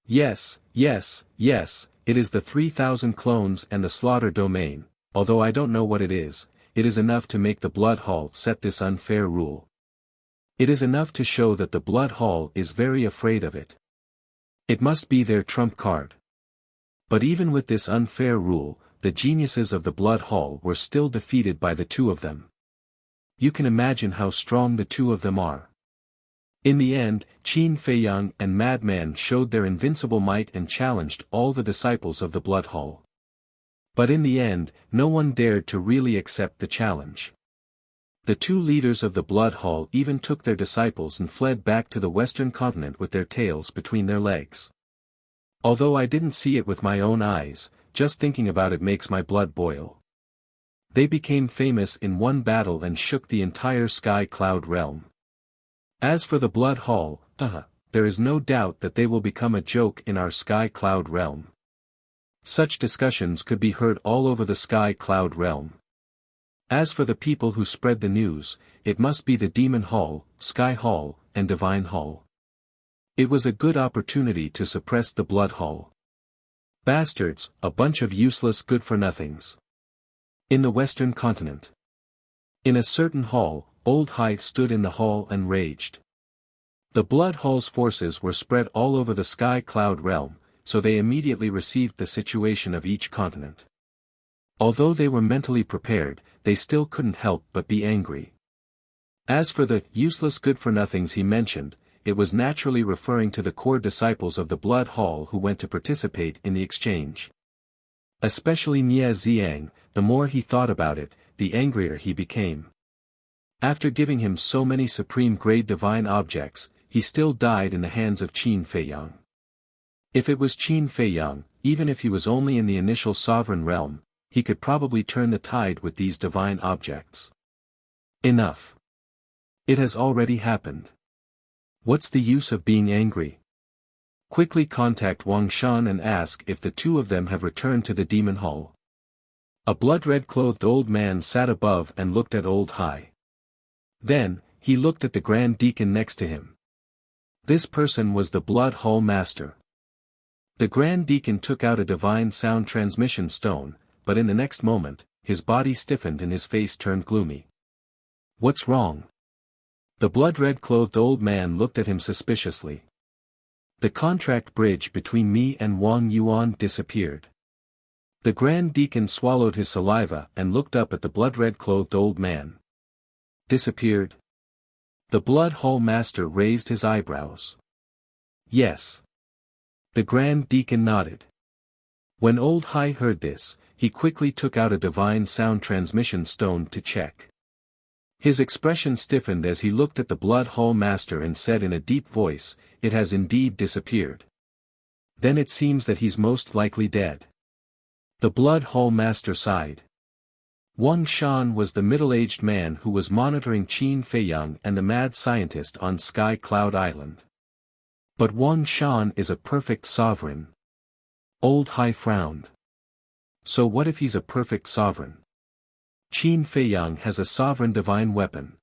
Yes, it is the 3,000 clones and the slaughter domain, although I don't know what it is enough to make the Blood Hall set this unfair rule. It is enough to show that the Blood Hall is very afraid of it. It must be their trump card. But even with this unfair rule, the geniuses of the Blood Hall were still defeated by the two of them. You can imagine how strong the two of them are. In the end, Qin Feiyang and Madman showed their invincible might and challenged all the disciples of the Blood Hall. But in the end, no one dared to really accept the challenge. The two leaders of the Blood Hall even took their disciples and fled back to the Western continent with their tails between their legs. Although I didn't see it with my own eyes, just thinking about it makes my blood boil. They became famous in one battle and shook the entire Sky Cloud realm. As for the Blood Hall, there is no doubt that they will become a joke in our Sky Cloud realm. Such discussions could be heard all over the Sky Cloud realm. As for the people who spread the news, it must be the Demon Hall, Sky Hall, and Divine Hall. It was a good opportunity to suppress the Blood Hall. Bastards, a bunch of useless good-for-nothings. In the Western continent. In a certain hall, Old Hai stood in the hall and raged. The Blood Hall's forces were spread all over the Sky Cloud realm, so they immediately received the situation of each continent. Although they were mentally prepared, they still couldn't help but be angry. As for the useless good-for-nothings he mentioned, it was naturally referring to the core disciples of the Blood Hall who went to participate in the exchange. Especially Nie Ziang, the more he thought about it, the angrier he became. After giving him so many supreme-grade divine objects, he still died in the hands of Qin Feiyang. If it was Qin Feiyang, even if he was only in the initial sovereign realm, he could probably turn the tide with these divine objects. Enough. It has already happened. What's the use of being angry? Quickly contact Wang Shan and ask if the two of them have returned to the Demon Hall. A blood-red-clothed old man sat above and looked at Old Hai. Then, he looked at the Grand Deacon next to him. This person was the Blood Hall Master. The Grand Deacon took out a divine sound transmission stone, but in the next moment, his body stiffened and his face turned gloomy. "What's wrong?" The blood-red-clothed old man looked at him suspiciously. "The contract bridge between me and Wang Yuan disappeared." The Grand Deacon swallowed his saliva and looked up at the blood-red-clothed old man. "Disappeared?" The Blood Hall Master raised his eyebrows. "Yes." The Grand Deacon nodded. When Old Hai heard this, he quickly took out a divine sound transmission stone to check. His expression stiffened as he looked at the Blood Hall Master and said in a deep voice, "It has indeed disappeared. Then it seems that he's most likely dead." The Blood Hall Master sighed. Wang Shan was the middle-aged man who was monitoring Qin Feiyang and the mad scientist on Sky Cloud Island. But Wang Shan is a perfect sovereign. Old Hai frowned. So what if he's a perfect sovereign? Qin Feiyang has a sovereign divine weapon.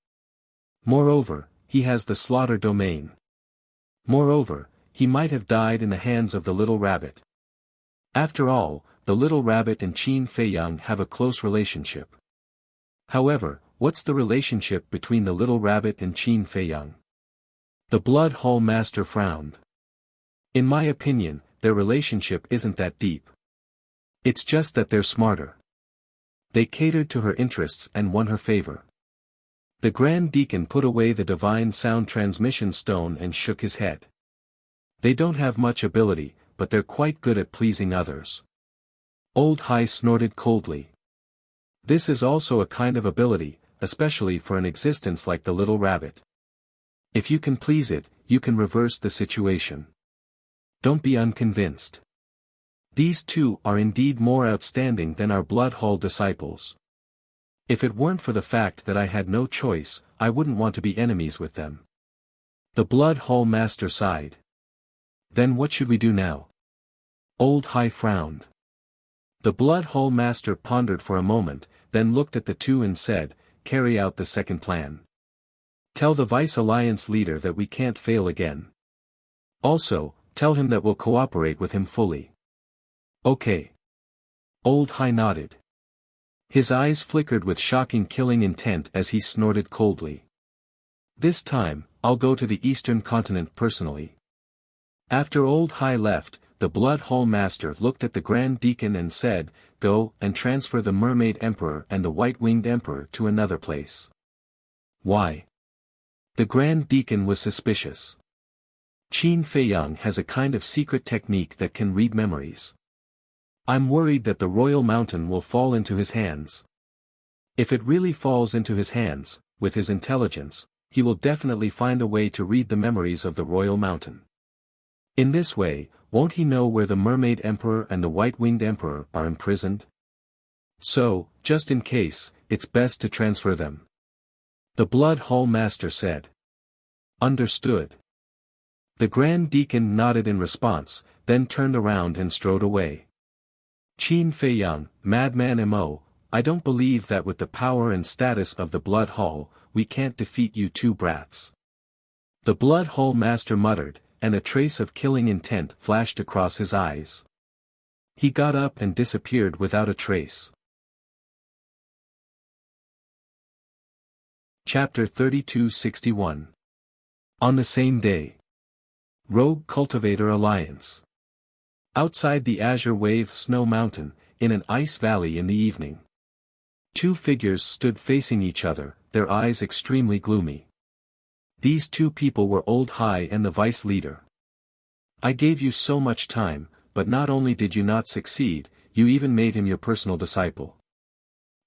Moreover, he has the slaughter domain. Moreover, he might have died in the hands of the little rabbit. After all, the little rabbit and Qin Feiyang have a close relationship. However, what's the relationship between the little rabbit and Qin Feiyang? The Blood Hall Master frowned. In my opinion, their relationship isn't that deep. It's just that they're smarter. They catered to her interests and won her favor. The Grand Deacon put away the divine sound transmission stone and shook his head. They don't have much ability, but they're quite good at pleasing others. Old Hai snorted coldly. This is also a kind of ability, especially for an existence like the little rabbit. If you can please it, you can reverse the situation. Don't be unconvinced. These two are indeed more outstanding than our Blood Hall disciples. If it weren't for the fact that I had no choice, I wouldn't want to be enemies with them. The Blood Hall Master sighed. Then what should we do now? Old Hai frowned. The Blood Hall Master pondered for a moment, then looked at the two and said, "Carry out the second plan. Tell the Vice Alliance leader that we can't fail again. Also, tell him that we'll cooperate with him fully." "Okay." Old Hai nodded. His eyes flickered with shocking killing intent as he snorted coldly. "This time, I'll go to the Eastern continent personally." After Old Hai left, the Blood Hall Master looked at the Grand Deacon and said, "Go and transfer the Mermaid Emperor and the White-Winged Emperor to another place." "Why?" The Grand Deacon was suspicious. Qin Feiyang has a kind of secret technique that can read memories. I'm worried that the Royal Mountain will fall into his hands. If it really falls into his hands, with his intelligence, he will definitely find a way to read the memories of the Royal Mountain. In this way, won't he know where the Mermaid Emperor and the White-Winged Emperor are imprisoned? So, just in case, it's best to transfer them. The Blood Hall Master said. Understood. The Grand Deacon nodded in response, then turned around and strode away. Qin Feiyang, Madman Mo, I don't believe that with the power and status of the Blood Hall, we can't defeat you two brats. The Blood Hall Master muttered, and a trace of killing intent flashed across his eyes. He got up and disappeared without a trace. Chapter 3261. On the same day. Rogue Cultivator Alliance. Outside the Azure Wave Snow Mountain, in an ice valley in the evening. Two figures stood facing each other, their eyes extremely gloomy. These two people were Old Hai and the Vice Leader. I gave you so much time, but not only did you not succeed, you even made him your personal disciple.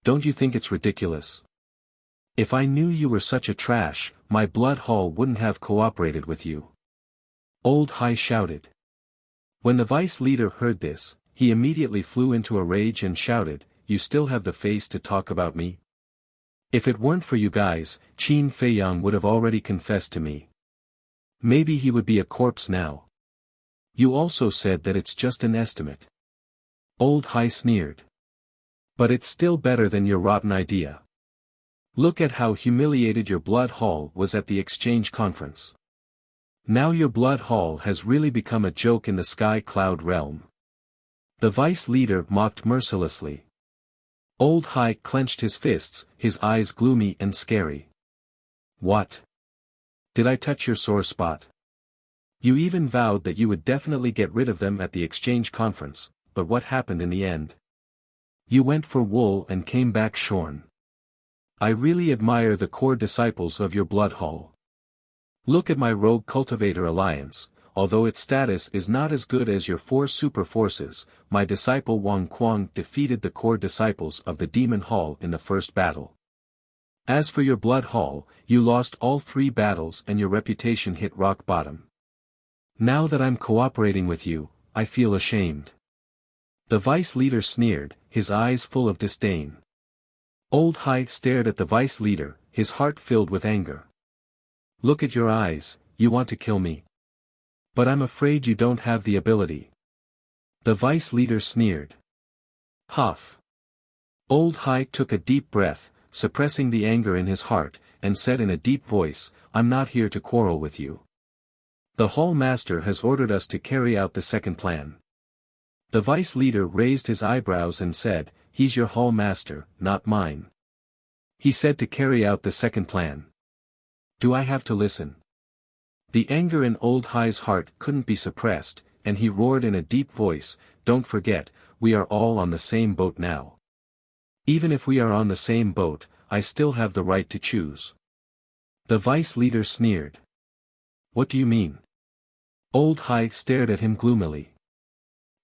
Don't you think it's ridiculous? If I knew you were such a trash, my Blood Hall wouldn't have cooperated with you. Old Hai shouted. When the Vice Leader heard this, he immediately flew into a rage and shouted, "You still have the face to talk about me? If it weren't for you guys, Qin Feiyang would have already confessed to me. Maybe he would be a corpse now. You also said that it's just an estimate." Old Hai sneered. But it's still better than your rotten idea. Look at how humiliated your blood hall was at the exchange conference. Now your blood hall has really become a joke in the sky cloud realm. The vice leader mocked mercilessly. Old Hai clenched his fists, his eyes gloomy and scary. What? Did I touch your sore spot? You even vowed that you would definitely get rid of them at the exchange conference, but what happened in the end? You went for wool and came back shorn. I really admire the core disciples of your blood hall. Look at my rogue cultivator alliance. Although its status is not as good as your 4 super forces, my disciple Wang Kuang defeated the core disciples of the Demon Hall in the first battle. As for your blood hall, you lost all 3 battles and your reputation hit rock bottom. Now that I'm cooperating with you, I feel ashamed. The vice leader sneered, his eyes full of disdain. Old Hai stared at the vice leader, his heart filled with anger. Look at your eyes, you want to kill me. But I'm afraid you don't have the ability. The vice leader sneered. Huff. Old Hai took a deep breath, suppressing the anger in his heart, and said in a deep voice, I'm not here to quarrel with you. The hall master has ordered us to carry out the second plan. The vice leader raised his eyebrows and said, he's your hall master, not mine. He said to carry out the second plan. Do I have to listen? The anger in Old Hai's heart couldn't be suppressed, and he roared in a deep voice, don't forget, we are all on the same boat now. Even if we are on the same boat, I still have the right to choose. The vice leader sneered. What do you mean? Old Hai stared at him gloomily.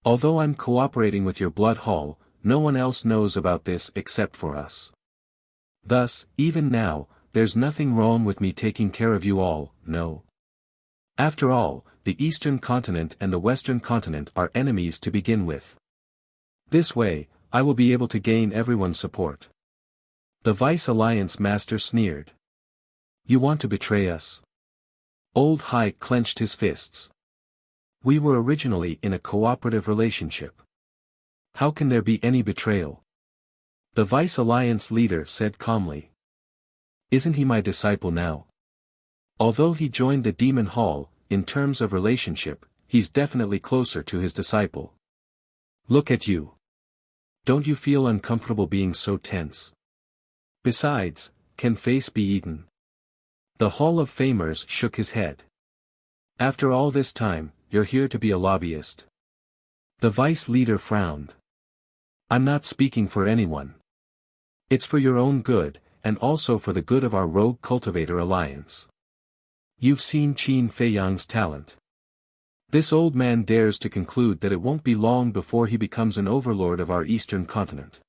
Although I'm cooperating with your blood hall, no one else knows about this except for us. Thus, even now, there's nothing wrong with me taking care of you all, no. After all, the Eastern Continent and the Western Continent are enemies to begin with. This way, I will be able to gain everyone's support. The Vice Alliance Master sneered. You want to betray us? Old Hai clenched his fists. We were originally in a cooperative relationship. How can there be any betrayal? The Vice Alliance leader said calmly. Isn't he my disciple now? Although he joined the Demon Hall, in terms of relationship, he's definitely closer to his disciple. Look at you. Don't you feel uncomfortable being so tense? Besides, can face be eaten? The Hall of Famers shook his head. After all this time, you're here to be a lobbyist. The vice leader frowned. I'm not speaking for anyone. It's for your own good, and also for the good of our Rogue Cultivator Alliance. You've seen Qin Feiyang's talent. This old man dares to conclude that it won't be long before he becomes an overlord of our Eastern Continent.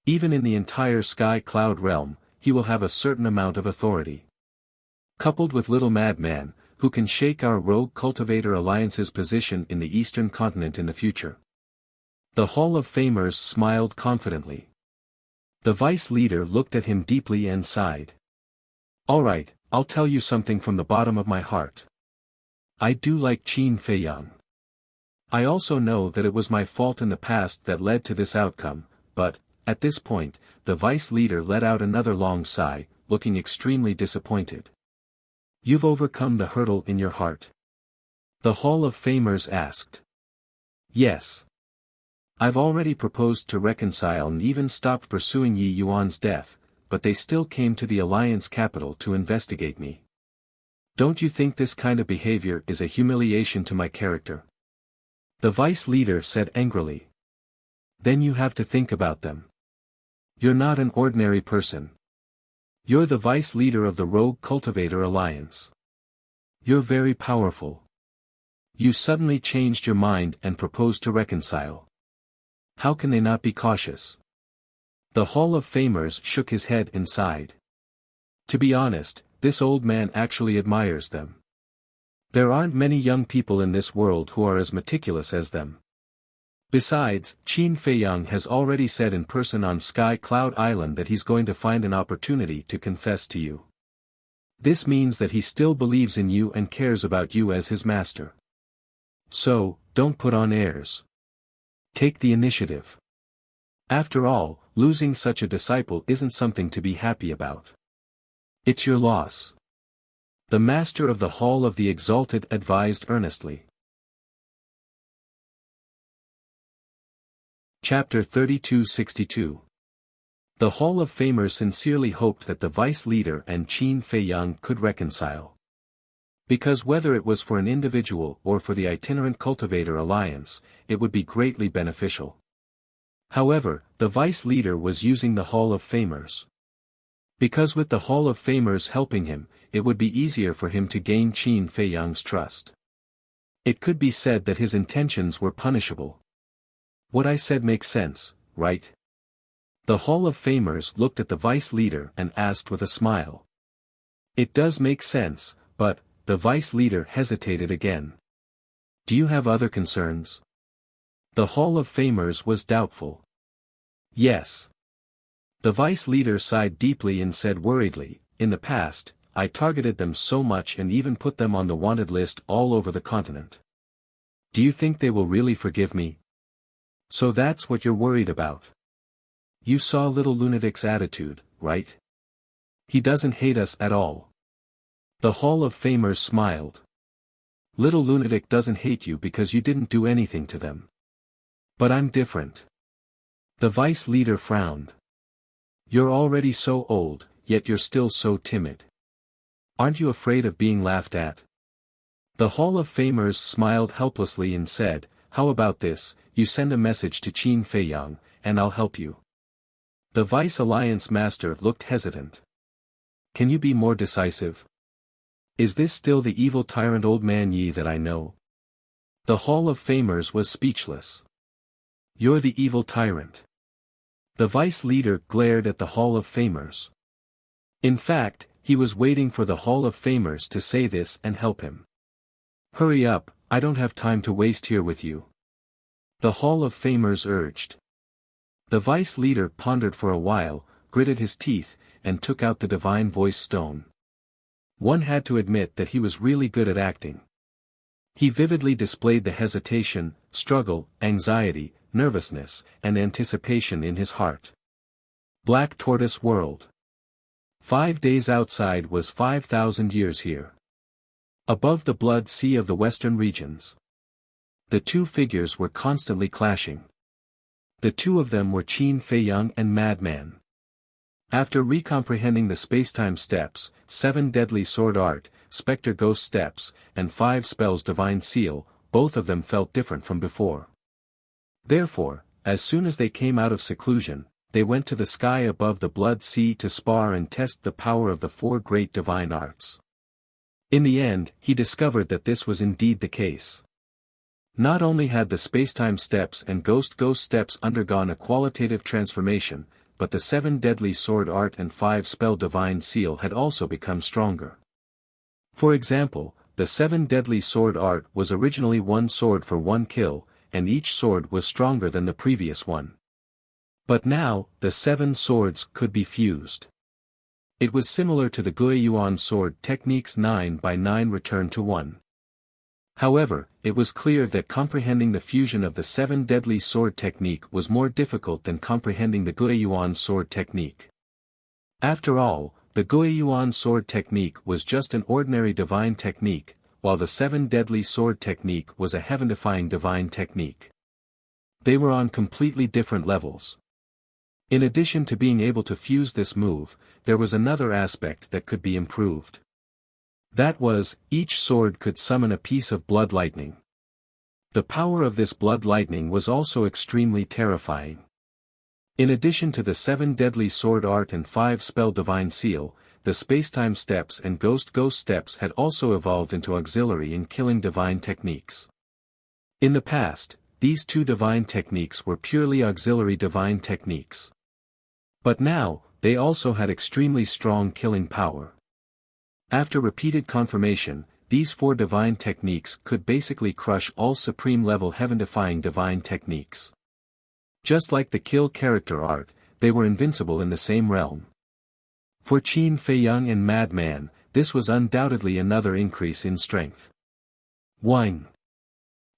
Even in the entire Sky Cloud realm, he will have a certain amount of authority. Coupled with Little Madman, who can shake our Rogue Cultivator Alliance's position in the Eastern Continent in the future. The Hall of Famers smiled confidently. The vice leader looked at him deeply and sighed. All right, I'll tell you something from the bottom of my heart. I do like Qin Feiyang. I also know that it was my fault in the past that led to this outcome, but, at this point, the vice leader let out another long sigh, looking extremely disappointed. You've overcome the hurdle in your heart? The Hall of Famers asked. Yes. I've already proposed to reconcile and even stopped pursuing Yi Yuan's death, but they still came to the Alliance capital to investigate me. Don't you think this kind of behavior is a humiliation to my character? The vice leader said angrily. Then you have to think about them. You're not an ordinary person. You're the vice leader of the Rogue Cultivator Alliance. You're very powerful. You suddenly changed your mind and proposed to reconcile. How can they not be cautious? The Hall of Famers shook his head and sighed. To be honest, this old man actually admires them. There aren't many young people in this world who are as meticulous as them. Besides, Qin Feiyang has already said in person on Sky Cloud Island that he's going to find an opportunity to confess to you. This means that he still believes in you and cares about you as his master. So, don't put on airs. Take the initiative. After all, losing such a disciple isn't something to be happy about. It's your loss. The master of the Hall of the Exalted advised earnestly. Chapter 3262. The Hall of Famers sincerely hoped that the vice leader and Qin Feiyang could reconcile. Because whether it was for an individual or for the itinerant cultivator alliance, it would be greatly beneficial. However, the vice leader was using the Hall of Famers. Because with the Hall of Famers helping him, it would be easier for him to gain Qin Feiyang's trust. It could be said that his intentions were punishable. What I said makes sense, right? The Hall of Famers looked at the vice leader and asked with a smile. It does make sense, but, the vice leader hesitated again. Do you have other concerns? The Hall of Famers was doubtful. Yes. The vice leader sighed deeply and said worriedly, in the past, I targeted them so much and even put them on the wanted list all over the continent. Do you think they will really forgive me? So that's what you're worried about. You saw little lunatic's attitude, right? He doesn't hate us at all. The Hall of Famers smiled. Little lunatic doesn't hate you because you didn't do anything to them. But I'm different. The vice leader frowned. You're already so old, yet you're still so timid. Aren't you afraid of being laughed at? The Hall of Famers smiled helplessly and said, how about this, you send a message to Qin Feiyang, and I'll help you. The Vice Alliance Master looked hesitant. Can you be more decisive? Is this still the evil tyrant Old Man Yi that I know? The Hall of Famers was speechless. You're the evil tyrant. The vice leader glared at the Hall of Famers. In fact, he was waiting for the Hall of Famers to say this and help him. Hurry up, I don't have time to waste here with you. The Hall of Famers urged. The vice leader pondered for a while, gritted his teeth, and took out the divine voice stone. One had to admit that he was really good at acting. He vividly displayed the hesitation, struggle, anxiety, nervousness, and anticipation in his heart. Black Tortoise World. 5 days outside was 5,000 years here. Above the blood sea of the western regions. The two figures were constantly clashing. The two of them were Qin Feiyang and Madman. After recomprehending the spacetime steps, 7 deadly sword art, specter ghost steps, and 5 spells divine seal, both of them felt different from before. Therefore, as soon as they came out of seclusion, they went to the sky above the blood sea to spar and test the power of the 4 great divine arts. In the end, he discovered that this was indeed the case. Not only had the spacetime steps and ghost steps undergone a qualitative transformation, but the 7 deadly sword art and 5 spell divine seal had also become stronger. For example, the 7 deadly sword art was originally 1 sword for 1 kill, and each sword was stronger than the previous one. But now, the 7 swords could be fused. It was similar to the Guiyuan sword technique's 9x9 return to 1. However, it was clear that comprehending the fusion of the 7 deadly sword technique was more difficult than comprehending the Guiyuan sword technique. After all, the Guiyuan sword technique was just an ordinary divine technique, while the 7 deadly sword technique was a heaven-defying divine technique. They were on completely different levels. In addition to being able to fuse this move, there was another aspect that could be improved. That was, each sword could summon a piece of blood lightning. The power of this blood lightning was also extremely terrifying. In addition to the 7 deadly sword art and 5 spell divine seal, the spacetime steps and ghost steps had also evolved into auxiliary in killing divine techniques. In the past, these 2 divine techniques were purely auxiliary divine techniques. But now, they also had extremely strong killing power. After repeated confirmation, these 4 divine techniques could basically crush all supreme-level heaven-defying divine techniques. Just like the kill character art, they were invincible in the same realm. For Qin Feiyang and Madman, this was undoubtedly another increase in strength. Whine.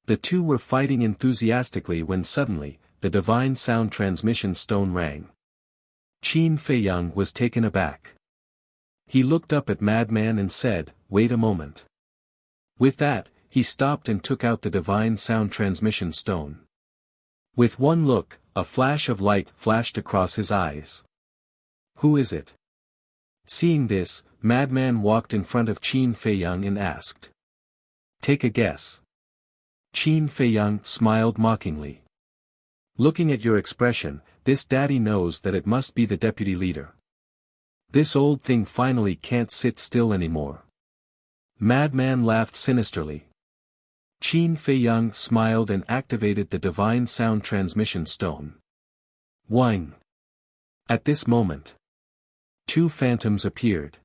The two were fighting enthusiastically when suddenly, the divine sound transmission stone rang. Qin Feiyang was taken aback. He looked up at Madman and said, "Wait a moment." With that, he stopped and took out the divine sound transmission stone. With one look, a flash of light flashed across his eyes. "Who is it?" Seeing this, Madman walked in front of Qin Feiyang and asked. "Take a guess." Qin Feiyang smiled mockingly. "Looking at your expression, this daddy knows that it must be the deputy leader. This old thing finally can't sit still anymore." Madman laughed sinisterly. Qin Feiyang smiled and activated the divine sound transmission stone. Whing! At this moment, two phantoms appeared.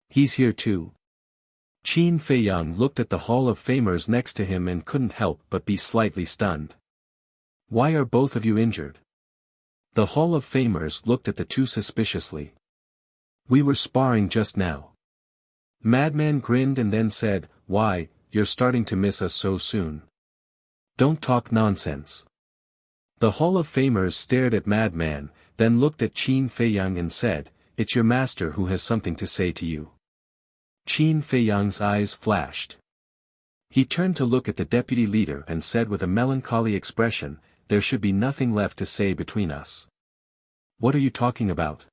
"He's here too." Qin Feiyang looked at the Hall of Famers next to him and couldn't help but be slightly stunned. "Why are both of you injured?" The Hall of Famers looked at the two suspiciously. "We were sparring just now." Madman grinned and then said, "Why, you're starting to miss us so soon. Don't talk nonsense." The Hall of Famers stared at Madman, then looked at Qin Feiyang and said, "It's your master who has something to say to you." Qin Feiyang's eyes flashed. He turned to look at the deputy leader and said with a melancholy expression, "There should be nothing left to say between us." "What are you talking about?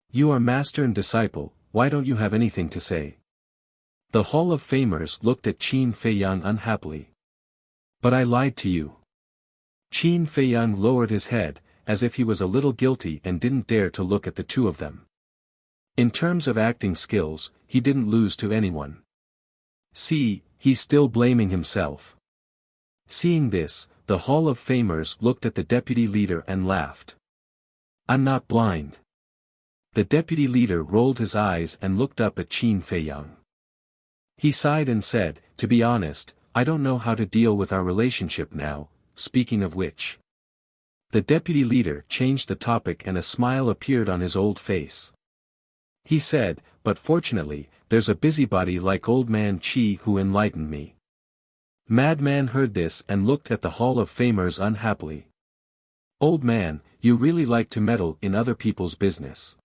You are master and disciple, why don't you have anything to say?" The Hall of Famers looked at Qin Feiyang unhappily. "But I lied to you." Qin Feiyang lowered his head, as if he was a little guilty and didn't dare to look at the two of them. In terms of acting skills, he didn't lose to anyone. See, he's still blaming himself. Seeing this, the Hall of Famers looked at the deputy leader and laughed. "I'm not blind." The deputy leader rolled his eyes and looked up at Qin Feiyang. He sighed and said, "To be honest, I don't know how to deal with our relationship now, speaking of which." The deputy leader changed the topic and a smile appeared on his old face. He said, "But fortunately, there's a busybody like old man Qi who enlightened me." Madman heard this and looked at the Hall of Famers unhappily. "Old man, you really like to meddle in other people's business.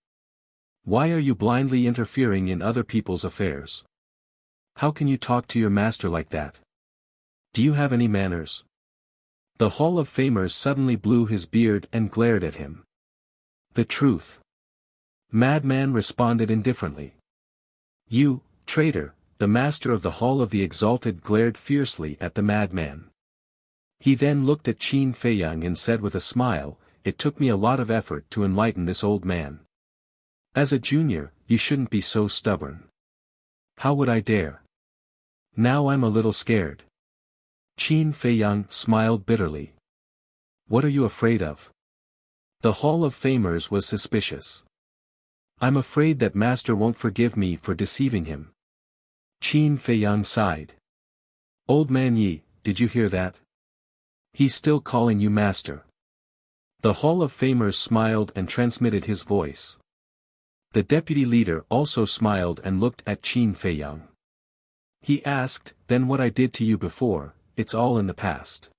Why are you blindly interfering in other people's affairs? How can you talk to your master like that? Do you have any manners?" The Hall of Famers suddenly blew his beard and glared at him. "The truth." Madman responded indifferently. "You, traitor," the master of the Hall of the Exalted glared fiercely at the madman. He then looked at Qin Feiyang and said with a smile, "It took me a lot of effort to enlighten this old man. As a junior, you shouldn't be so stubborn. How would I dare? Now I'm a little scared." Qin Feiyang smiled bitterly. "What are you afraid of?" The Hall of Famers was suspicious. "I'm afraid that master won't forgive me for deceiving him." Qin Feiyang sighed. "Old man Yi, did you hear that? He's still calling you master." The Hall of Famers smiled and transmitted his voice. The deputy leader also smiled and looked at Qin Feiyang. He asked, "Then what I did to you before, it's all in the past.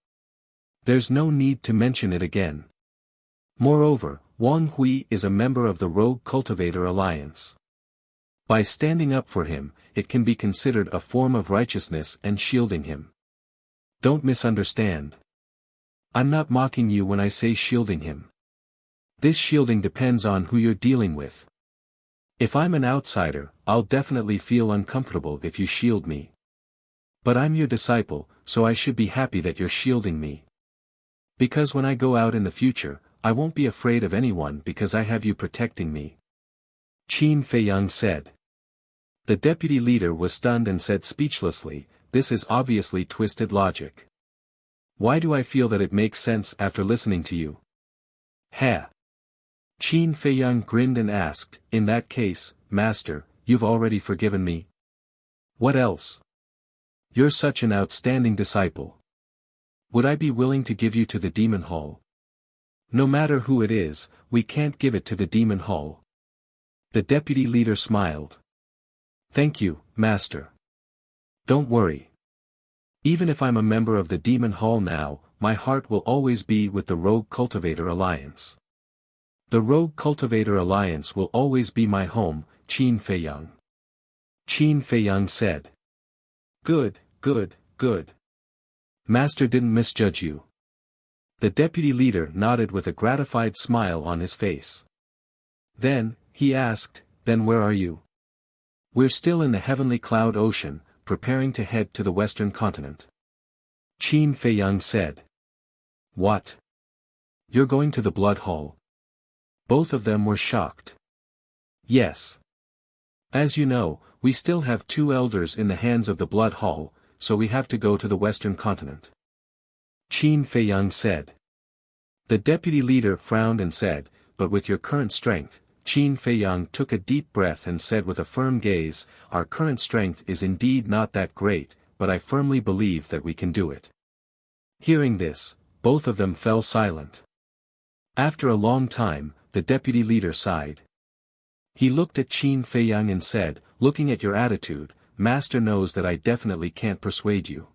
There's no need to mention it again. Moreover, Wang Hui is a member of the Rogue Cultivator Alliance. By standing up for him, it can be considered a form of righteousness and shielding him. Don't misunderstand. I'm not mocking you when I say shielding him. This shielding depends on who you're dealing with. If I'm an outsider, I'll definitely feel uncomfortable if you shield me. But I'm your disciple, so I should be happy that you're shielding me. Because when I go out in the future, I won't be afraid of anyone because I have you protecting me." Qin Feiyang said. The deputy leader was stunned and said speechlessly, "This is obviously twisted logic. Why do I feel that it makes sense after listening to you?" "Ha!" Qin Feiyang grinned and asked, "In that case, master, you've already forgiven me? What else? You're such an outstanding disciple. Would I be willing to give you to the Demon Hall? No matter who it is, we can't give it to the Demon Hall." The deputy leader smiled. "Thank you, master. Don't worry. Even if I'm a member of the Demon Hall now, my heart will always be with the Rogue Cultivator Alliance. The Rogue Cultivator Alliance will always be my home, Qin Feiyang. Qin Feiyang said. Good, good, good. Master didn't misjudge you. The deputy leader nodded with a gratified smile on his face. Then, he asked, then where are you? We're still in the heavenly cloud ocean, preparing to head to the western continent. Qin Feiyang said. What? You're going to the Blood Hall? Both of them were shocked. Yes. As you know, we still have 2 elders in the hands of the Blood Hall, so we have to go to the western continent. Qin Feiyang said. The deputy leader frowned and said, but with your current strength, Qin Feiyang took a deep breath and said with a firm gaze, our current strength is indeed not that great, but I firmly believe that we can do it. Hearing this, both of them fell silent. After a long time, the deputy leader sighed. He looked at Qin Feiyang and said, looking at your attitude, Master knows that I definitely can't persuade you.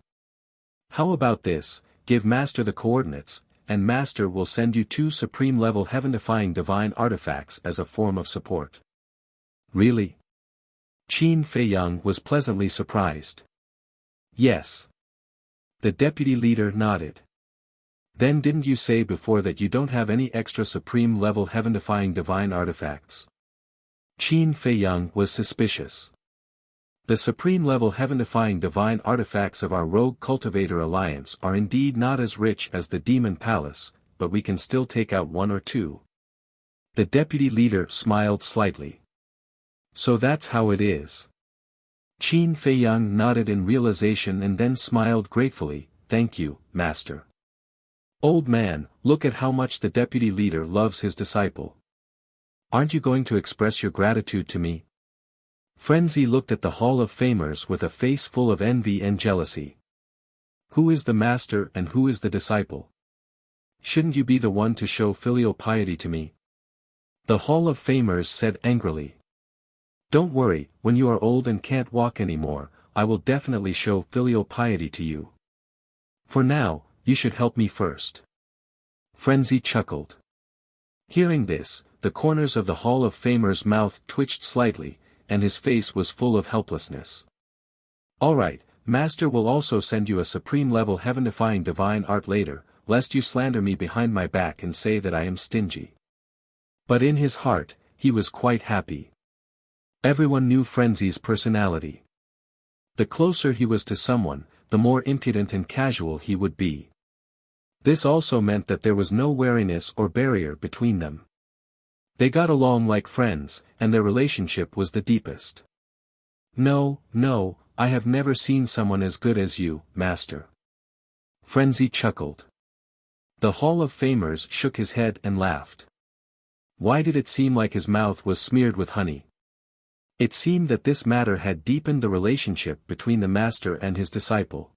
How about this, give Master the coordinates, and Master will send you 2 supreme-level heaven-defying divine artifacts as a form of support. Really? Qin Feiyang was pleasantly surprised. Yes. The deputy leader nodded. Then didn't you say before that you don't have any extra supreme-level heaven-defying divine artifacts? Qin Feiyang was suspicious. The supreme-level heaven-defying divine artifacts of our Rogue Cultivator Alliance are indeed not as rich as the Demon Palace, but we can still take out 1 or 2. The deputy leader smiled slightly. So that's how it is. Qin Feiyang nodded in realization and then smiled gratefully, thank you, Master. Old man, look at how much the deputy leader loves his disciple. Aren't you going to express your gratitude to me? Frenzy looked at the Hall of Famers with a face full of envy and jealousy. Who is the master and who is the disciple? Shouldn't you be the one to show filial piety to me? The Hall of Famers said angrily. Don't worry, when you are old and can't walk anymore, I will definitely show filial piety to you. For now, you should help me first. Frenzy chuckled. Hearing this, the corners of the Hall of Famers' mouth twitched slightly, and his face was full of helplessness. Alright, Master will also send you a supreme-level heaven-defying divine art later, lest you slander me behind my back and say that I am stingy. But in his heart, he was quite happy. Everyone knew Frenzy's personality. The closer he was to someone, the more impudent and casual he would be. This also meant that there was no wariness or barrier between them. They got along like friends, and their relationship was the deepest. No, no, I have never seen someone as good as you, Master. Frenzy chuckled. The Hall of Famers shook his head and laughed. Why did it seem like his mouth was smeared with honey? It seemed that this matter had deepened the relationship between the master and his disciple.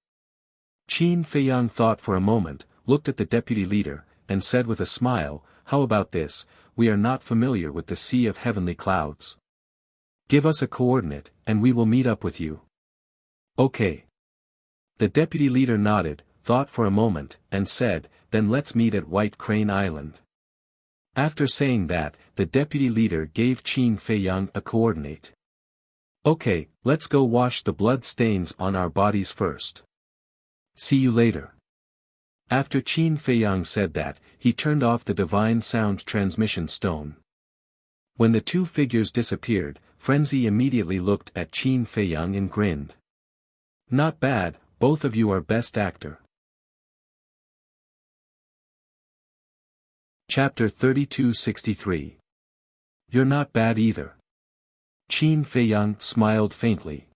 Qin Feiyang thought for a moment, looked at the deputy leader, and said with a smile, how about this, we are not familiar with the Sea of Heavenly Clouds. Give us a coordinate, and we will meet up with you. Okay. The deputy leader nodded, thought for a moment, and said, then let's meet at White Crane Island. After saying that, the deputy leader gave Qin Feiyang a coordinate. Okay, let's go wash the blood stains on our bodies first. See you later. After Qin Feiyang said that, he turned off the divine sound transmission stone. When the 2 figures disappeared, Frenzy immediately looked at Qin Feiyang and grinned. Not bad, both of you are best actor. Chapter 3263. You're not bad either. Qin Feiyang smiled faintly.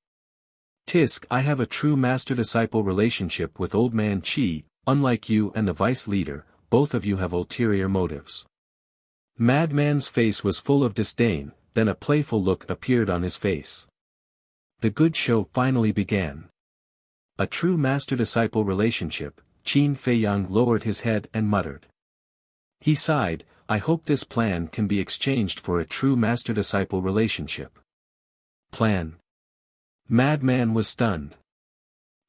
Tisk, I have a true master-disciple relationship with Old Man Qi, unlike you and the vice leader, both of you have ulterior motives. Madman's face was full of disdain, then a playful look appeared on his face. The good show finally began. A true master-disciple relationship, Qin Feiyang lowered his head and muttered. He sighed, I hope this plan can be exchanged for a true master-disciple relationship. Plan. Madman was stunned.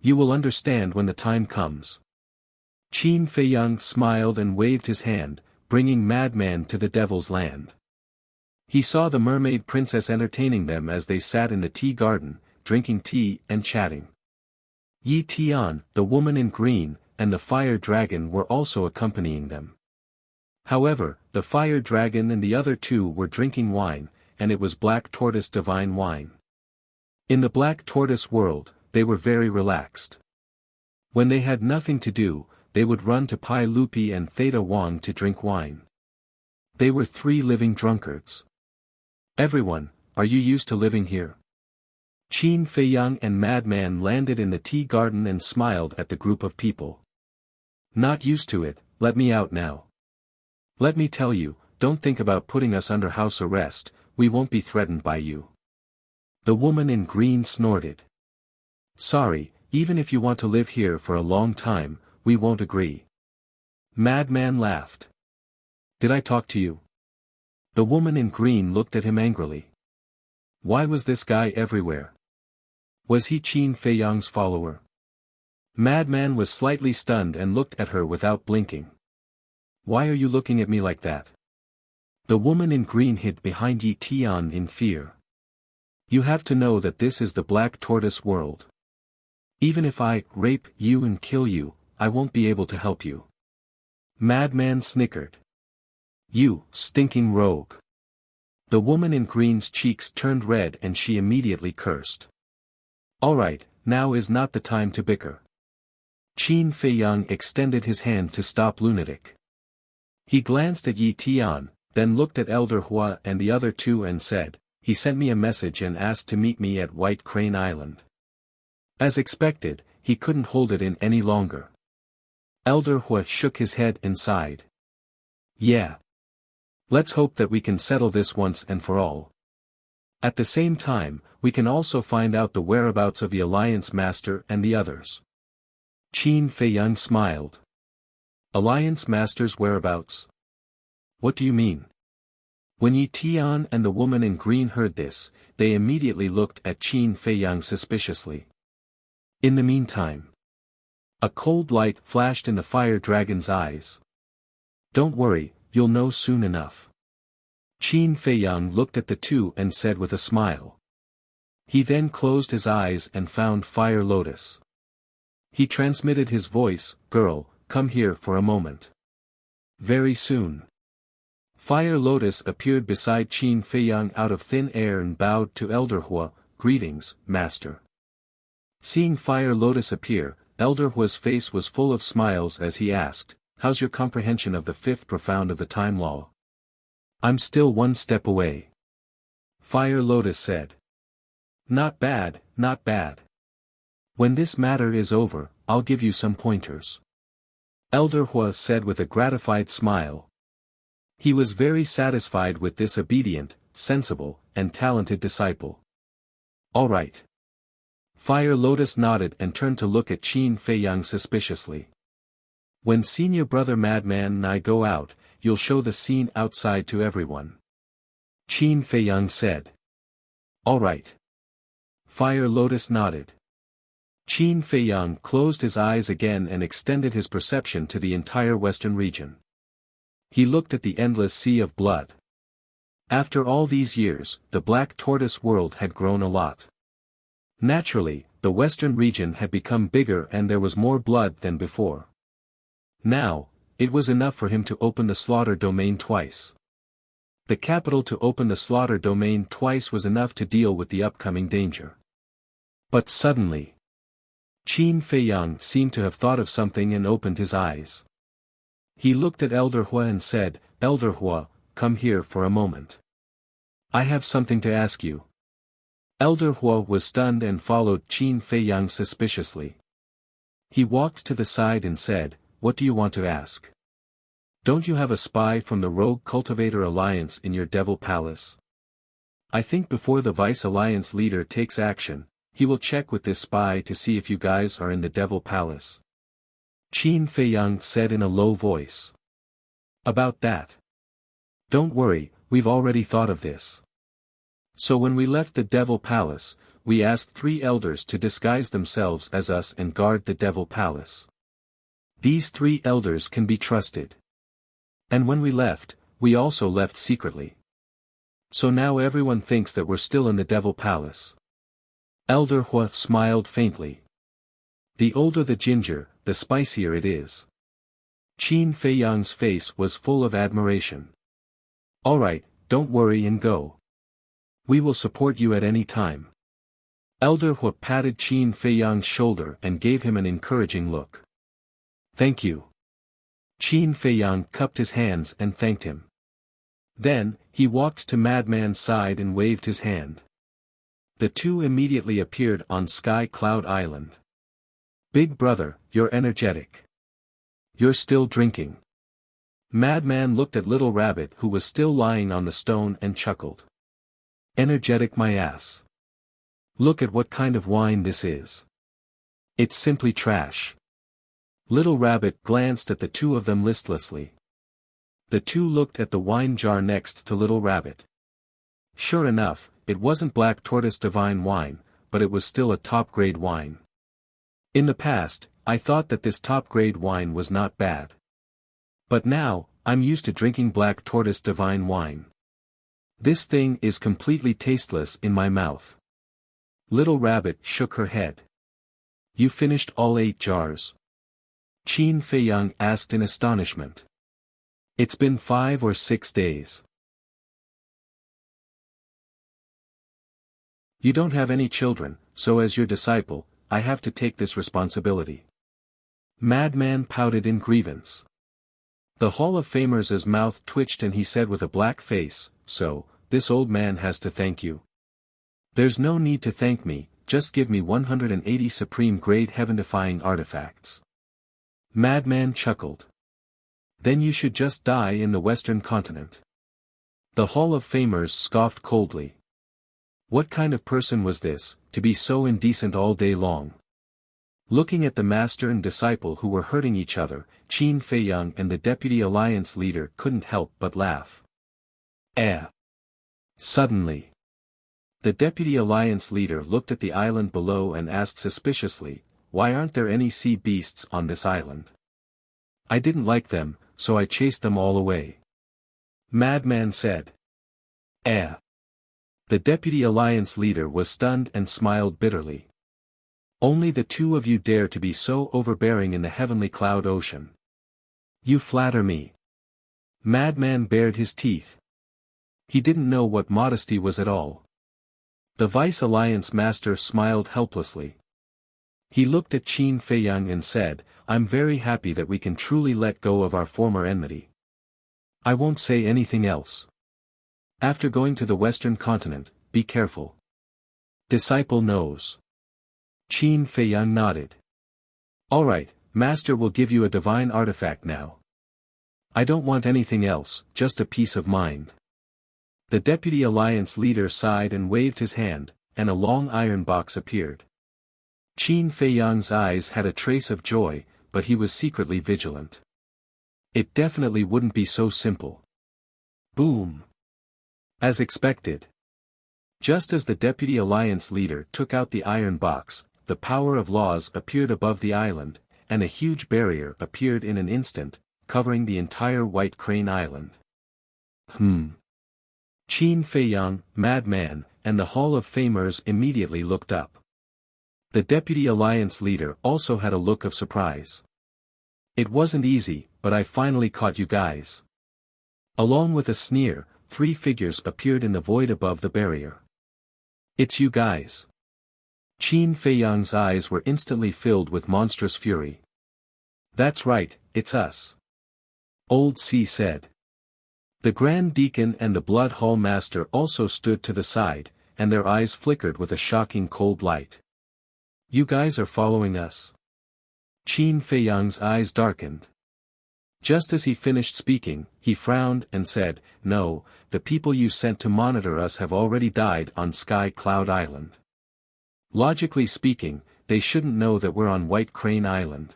You will understand when the time comes. Qin Feiyang smiled and waved his hand, bringing Madman to the Devil's Land. He saw the mermaid princess entertaining them as they sat in the tea garden, drinking tea and chatting. Yi Tian, the woman in green, and the fire dragon were also accompanying them. However, the fire dragon and the other two were drinking wine, and it was black tortoise divine wine. In the black tortoise world, they were very relaxed. When they had nothing to do, they would run to Pai Lupi and Theta Wang to drink wine. They were 3 living drunkards. Everyone, are you used to living here? Qin Feiyang and Madman landed in the tea garden and smiled at the group of people. Not used to it, let me out now. Let me tell you, don't think about putting us under house arrest, we won't be threatened by you. The woman in green snorted. Sorry, even if you want to live here for a long time, we won't agree. Madman laughed. Did I talk to you? The woman in green looked at him angrily. Why was this guy everywhere? Was he Qin Feiyang's follower? Madman was slightly stunned and looked at her without blinking. Why are you looking at me like that? The woman in green hid behind Yi Tian in fear. You have to know that this is the black tortoise world. Even if I rape you and kill you, I won't be able to help you. Madman snickered. You stinking rogue. The woman in green's cheeks turned red and she immediately cursed. Alright, now is not the time to bicker. Qin Feiyang extended his hand to stop lunatic. He glanced at Yi Tian, then looked at Elder Hua and the other two and said, he sent me a message and asked to meet me at White Crane Island. As expected, he couldn't hold it in any longer. Elder Hua shook his head and sighed. Yeah. Let's hope that we can settle this once and for all. At the same time, we can also find out the whereabouts of the Alliance Master and the others. Qin Feiyang smiled. Alliance Master's whereabouts? What do you mean? When Yi Tian and the woman in green heard this, they immediately looked at Qin Feiyang suspiciously. In the meantime, a cold light flashed in the fire dragon's eyes. Don't worry, you'll know soon enough. Qin Feiyang looked at the two and said with a smile. He then closed his eyes and found Fire Lotus. He transmitted his voice, girl, come here for a moment. Very soon. Fire Lotus appeared beside Qin Feiyang out of thin air and bowed to Elder Hua, greetings, master. Seeing Fire Lotus appear, Elder Hua's face was full of smiles as he asked, how's your comprehension of the 5th profound of the time law? I'm still 1 step away. Fire Lotus said. Not bad, not bad. When this matter is over, I'll give you some pointers. Elder Hua said with a gratified smile. He was very satisfied with this obedient, sensible, and talented disciple. All right. Fire Lotus nodded and turned to look at Qin Feiyang suspiciously. When senior brother Madman and I go out, you'll show the scene outside to everyone. Qin Feiyang said. All right. Fire Lotus nodded. Qin Feiyang closed his eyes again and extended his perception to the entire western region. He looked at the endless sea of blood. After all these years, the black tortoise world had grown a lot. Naturally, the western region had become bigger and there was more blood than before. Now, it was enough for him to open the slaughter domain twice. The capital to open the slaughter domain twice was enough to deal with the upcoming danger. But suddenly, Qin Feiyang seemed to have thought of something and opened his eyes. He looked at Elder Hua and said, Elder Hua, come here for a moment. I have something to ask you. Elder Hua was stunned and followed Qin Feiyang suspiciously. He walked to the side and said, what do you want to ask? Don't you have a spy from the Rogue Cultivator Alliance in your Devil Palace? I think before the Vice Alliance leader takes action, he will check with this spy to see if you guys are in the Devil Palace. Qin Feiyang said in a low voice. About that. Don't worry, we've already thought of this. So when we left the Devil Palace, we asked 3 elders to disguise themselves as us and guard the Devil Palace. These 3 elders can be trusted. And when we left, we also left secretly. So now everyone thinks that we're still in the Devil Palace. Elder Hua smiled faintly. The older the ginger, the spicier it is. Qin Feiyang's face was full of admiration. Alright, don't worry and go. We will support you at any time. Elder Hua patted Qin Feiyang's shoulder and gave him an encouraging look. Thank you. Qin Feiyang cupped his hands and thanked him. Then, he walked to Madman's side and waved his hand. The 2 immediately appeared on Sky Cloud Island. Big brother, you're energetic. You're still drinking. Madman looked at Little Rabbit who was still lying on the stone and chuckled. Energetic my ass. Look at what kind of wine this is. It's simply trash. Little Rabbit glanced at the 2 of them listlessly. The 2 looked at the wine jar next to Little Rabbit. Sure enough, it wasn't Black Tortoise Divine Wine, but it was still a top-grade wine. In the past, I thought that this top-grade wine was not bad. But now, I'm used to drinking Black Tortoise Divine Wine. This thing is completely tasteless in my mouth. Little Rabbit shook her head. You finished all 8 jars? Qin Feiyang asked in astonishment. It's been 5 or 6 days. You don't have any children, so as your disciple, I have to take this responsibility. Madman pouted in grievance. The Hall of Famers' mouth twitched and he said with a black face, so, this old man has to thank you. There's no need to thank me, just give me 180 supreme-grade heaven-defying artifacts. Madman chuckled. Then you should just die in the Western continent. The Hall of Famers scoffed coldly. What kind of person was this, to be so indecent all day long? Looking at the master and disciple who were hurting each other, Qin Feiyang and the Deputy Alliance leader couldn't help but laugh. Suddenly, the Deputy Alliance leader looked at the island below and asked suspiciously, why aren't there any sea beasts on this island? I didn't like them, so I chased them all away. Madman said. The Deputy Alliance leader was stunned and smiled bitterly. Only the 2 of you dare to be so overbearing in the heavenly cloud ocean. You flatter me. Madman bared his teeth. He didn't know what modesty was at all. The Vice Alliance Master smiled helplessly. He looked at Qin Feiyang and said, I'm very happy that we can truly let go of our former enmity. I won't say anything else. After going to the Western continent, be careful. Disciple knows. Qin Feiyang nodded. Alright, Master will give you a divine artifact now. I don't want anything else, just a peace of mind. The Deputy Alliance leader sighed and waved his hand, and a long iron box appeared. Qin Feiyang's eyes had a trace of joy, but he was secretly vigilant. It definitely wouldn't be so simple. Boom! As expected. Just as the Deputy Alliance leader took out the iron box, the power of laws appeared above the island, and a huge barrier appeared in an instant, covering the entire White Crane Island. Qin Feiyang, Madman, and the Hall of Famers immediately looked up. The Deputy Alliance leader also had a look of surprise. It wasn't easy, but I finally caught you guys. Along with a sneer, 3 figures appeared in the void above the barrier. It's you guys. Qin Feiyang's eyes were instantly filled with monstrous fury. That's right, it's us. Old C said. The Grand Deacon and the Blood Hall Master also stood to the side, and their eyes flickered with a shocking cold light. You guys are following us? Qin Feiyang's eyes darkened. Just as he finished speaking, he frowned and said, No, the people you sent to monitor us have already died on Sky Cloud Island. Logically speaking, they shouldn't know that we're on White Crane Island.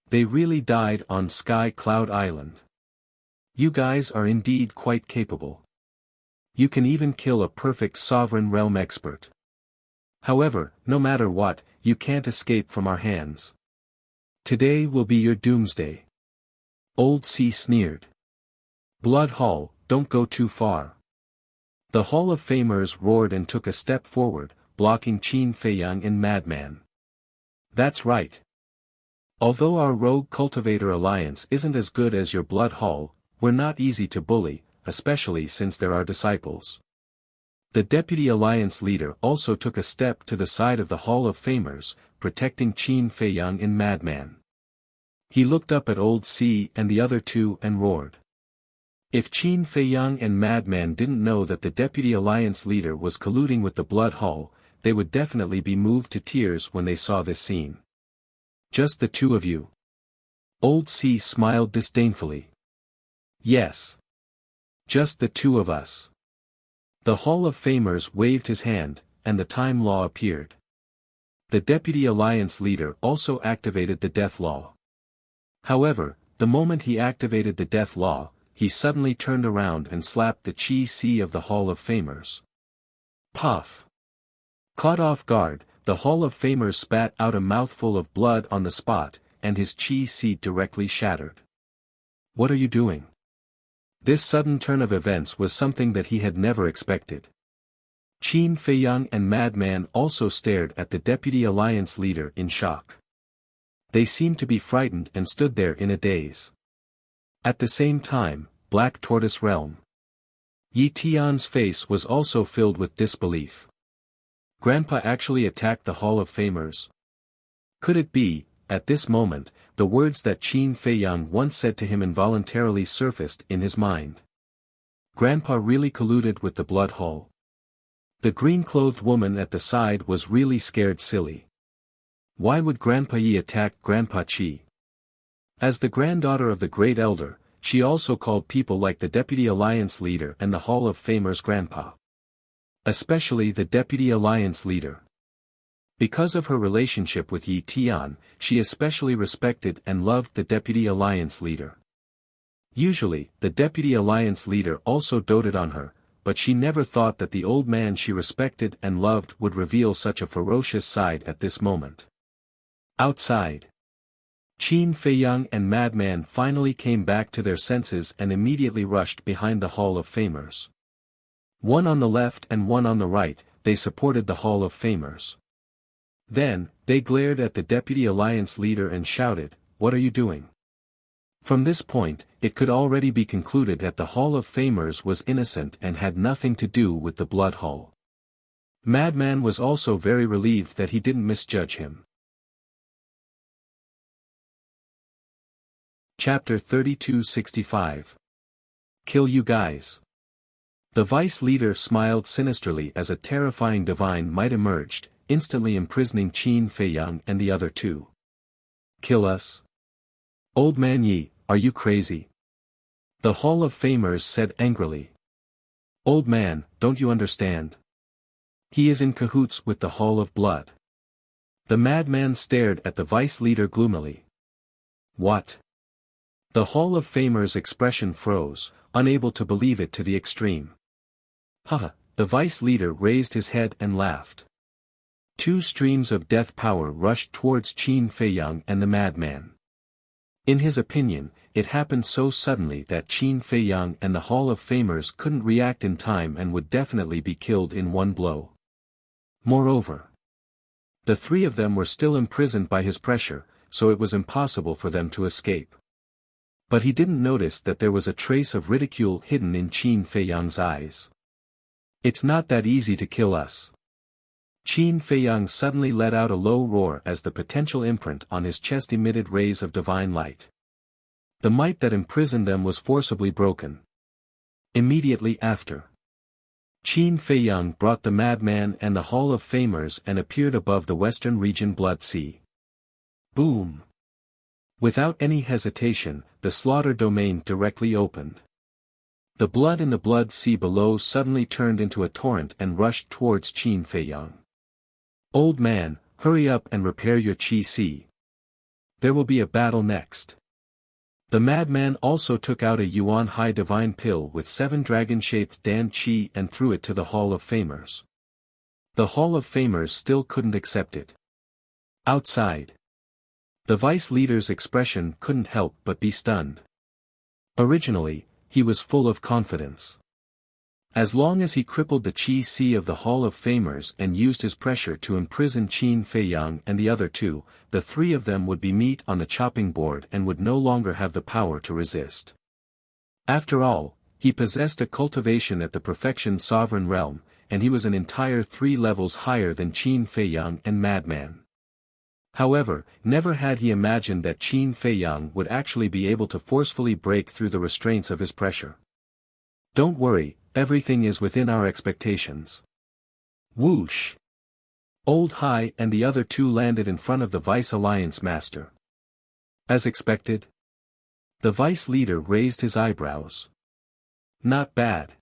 They really died on Sky Cloud Island. You guys are indeed quite capable. You can even kill a perfect Sovereign Realm expert. However, no matter what, you can't escape from our hands. Today will be your doomsday. Old C sneered. Blood Hall, don't go too far. The Hall of Famers roared and took a step forward, blocking Qin Feiyang and Madman. That's right. Although our Rogue Cultivator Alliance isn't as good as your Blood Hall, we're not easy to bully, especially since there are disciples. The Deputy Alliance leader also took a step to the side of the Hall of Famers, protecting Qin Feiyang and Madman. He looked up at Old C and the other two and roared. If Qin Feiyang and Madman didn't know that the Deputy Alliance leader was colluding with the Blood Hall, they would definitely be moved to tears when they saw this scene. Just the two of you? Old C smiled disdainfully. Yes. Just the two of us. The Hall of Famers waved his hand, and the Time Law appeared. The Deputy Alliance leader also activated the Death Law. However, the moment he activated the Death Law, he suddenly turned around and slapped the Chi C of the Hall of Famers. Puff! Caught off guard, the Hall of Famers spat out a mouthful of blood on the spot, and his Chi C directly shattered. What are you doing? This sudden turn of events was something that he had never expected. Qin Feiyang and Madman also stared at the Deputy Alliance leader in shock. They seemed to be frightened and stood there in a daze. At the same time, Black Tortoise Realm. Yi Tian's face was also filled with disbelief. Grandpa actually attacked the Hall of Famers. Could it be, at this moment, the words that Qin Feiyang once said to him involuntarily surfaced in his mind? Grandpa really colluded with the Blood Hall. The green-clothed woman at the side was really scared silly. Why would Grandpa Yi attack Grandpa Qi? As the granddaughter of the Great Elder, she also called people like the Deputy Alliance leader and the Hall of Famers Grandpa. Especially the Deputy Alliance leader. Because of her relationship with Yi Tian, she especially respected and loved the Deputy Alliance leader. Usually, the Deputy Alliance leader also doted on her, but she never thought that the old man she respected and loved would reveal such a ferocious side at this moment. Outside. Qin Feiyang and Madman finally came back to their senses and immediately rushed behind the Hall of Famers. One on the left and one on the right, they supported the Hall of Famers. Then, they glared at the Deputy Alliance leader and shouted, "What are you doing?" From this point, it could already be concluded that the Hall of Famers was innocent and had nothing to do with the Blood Hall. Madman was also very relieved that he didn't misjudge him. Chapter 3265. Kill you guys. The vice leader smiled sinisterly as a terrifying divine might emerged, instantly imprisoning Qin Feiyang and the other two. Kill us? Old man Yi, are you crazy? The Hall of Famers said angrily. Old man, don't you understand? He is in cahoots with the Hall of Blood. The madman stared at the vice leader gloomily. What? The Hall of Famers' expression froze, unable to believe it to the extreme. Haha, the vice leader raised his head and laughed. Two streams of death power rushed towards Qin Feiyang and the madman. In his opinion, it happened so suddenly that Qin Feiyang and the Hall of Famers couldn't react in time and would definitely be killed in one blow. Moreover, the three of them were still imprisoned by his pressure, so it was impossible for them to escape. But he didn't notice that there was a trace of ridicule hidden in Qin Feiyang's eyes. It's not that easy to kill us. Qin Feiyang suddenly let out a low roar as the potential imprint on his chest emitted rays of divine light. The might that imprisoned them was forcibly broken. Immediately after, Qin Feiyang brought the madman and the Hall of Famers and appeared above the western region Blood Sea. Boom! Without any hesitation, the slaughter domain directly opened. The blood in the Blood Sea below suddenly turned into a torrent and rushed towards Qin Feiyang. Old man, hurry up and repair your Qi Si. There will be a battle next. The madman also took out a Yuan High divine pill with 7 dragon-shaped Dan Qi and threw it to the Hall of Famers. The Hall of Famers still couldn't accept it. Outside, The vice leader's expression couldn't help but be stunned. Originally, he was full of confidence. As long as he crippled the Qi Si of the Hall of Famers and used his pressure to imprison Qin Feiyang and the other two, the three of them would be meat on the chopping board and would no longer have the power to resist. After all, he possessed a cultivation at the perfection sovereign realm, and he was an entire 3 levels higher than Qin Feiyang and Madman. However, never had he imagined that Qin Feiyang would actually be able to forcefully break through the restraints of his pressure. Don't worry, everything is within our expectations. Whoosh! Old Hai and the other two landed in front of the Vice Alliance Master. As expected. The Vice Leader raised his eyebrows. Not bad.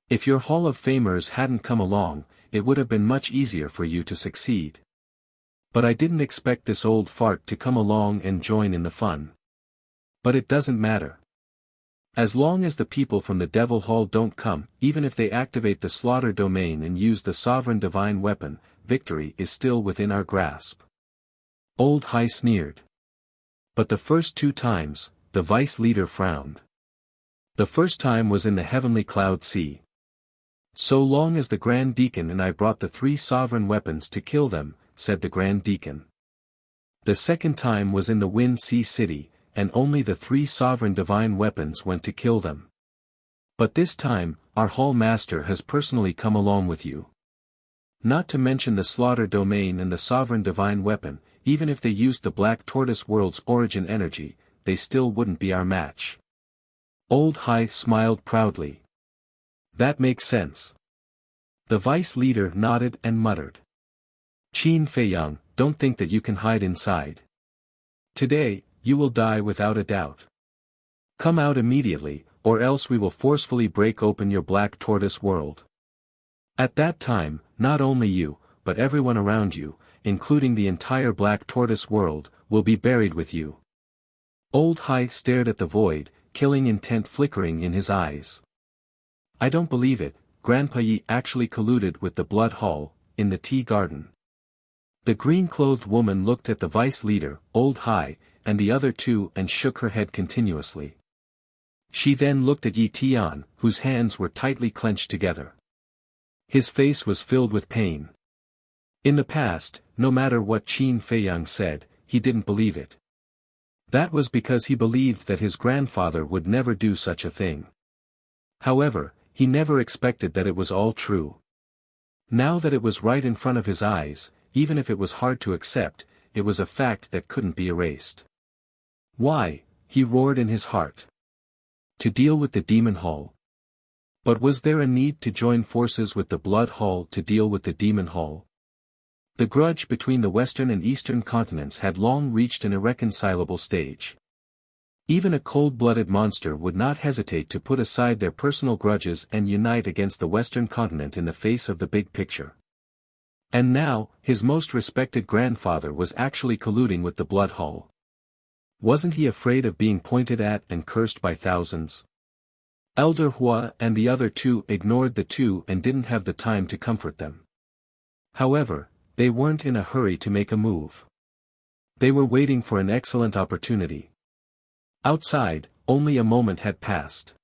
If your Hall of Famers hadn't come along, it would have been much easier for you to succeed. But I didn't expect this old fart to come along and join in the fun. But it doesn't matter. As long as the people from the Devil Hall don't come, even if they activate the slaughter domain and use the sovereign divine weapon, victory is still within our grasp. Old Hai sneered. But the first 2 times, the Vice Leader frowned. The first time was in the Heavenly Cloud Sea. So long as the Grand Deacon and I brought the 3 sovereign weapons to kill them, said the Grand Deacon. The second time was in the Wind Sea City, and only the 3 sovereign divine weapons went to kill them. But this time, our Hall Master has personally come along with you. Not to mention the slaughter domain and the sovereign divine weapon, even if they used the Black Tortoise World's origin energy, they still wouldn't be our match. Old Hai smiled proudly. That makes sense. The Vice Leader nodded and muttered. Qin Feiyang, don't think that you can hide inside. Today, you will die without a doubt. Come out immediately, or else we will forcefully break open your Black Tortoise World. At that time, not only you, but everyone around you, including the entire Black Tortoise World, will be buried with you. Old Hai stared at the void, killing intent flickering in his eyes. I don't believe it, Grandpa Yi actually colluded with the Blood Hall, in the tea garden. The green-clothed woman looked at the Vice Leader, Old Hai, and the other two and shook her head continuously. She then looked at Yi Tian, whose hands were tightly clenched together. His face was filled with pain. In the past, no matter what Qin Feiyang said, he didn't believe it. That was because he believed that his grandfather would never do such a thing. However, he never expected that it was all true. Now that it was right in front of his eyes, even if it was hard to accept, it was a fact that couldn't be erased. Why, he roared in his heart. To deal with the Demon Hall. But was there a need to join forces with the Blood Hall to deal with the Demon Hall? The grudge between the Western and Eastern continents had long reached an irreconcilable stage. Even a cold-blooded monster would not hesitate to put aside their personal grudges and unite against the Western continent in the face of the big picture. And now, his most respected grandfather was actually colluding with the Blood Hall. Wasn't he afraid of being pointed at and cursed by thousands? Elder Hua and the other two ignored the two and didn't have the time to comfort them. However, they weren't in a hurry to make a move. They were waiting for an excellent opportunity. Outside, only a moment had passed.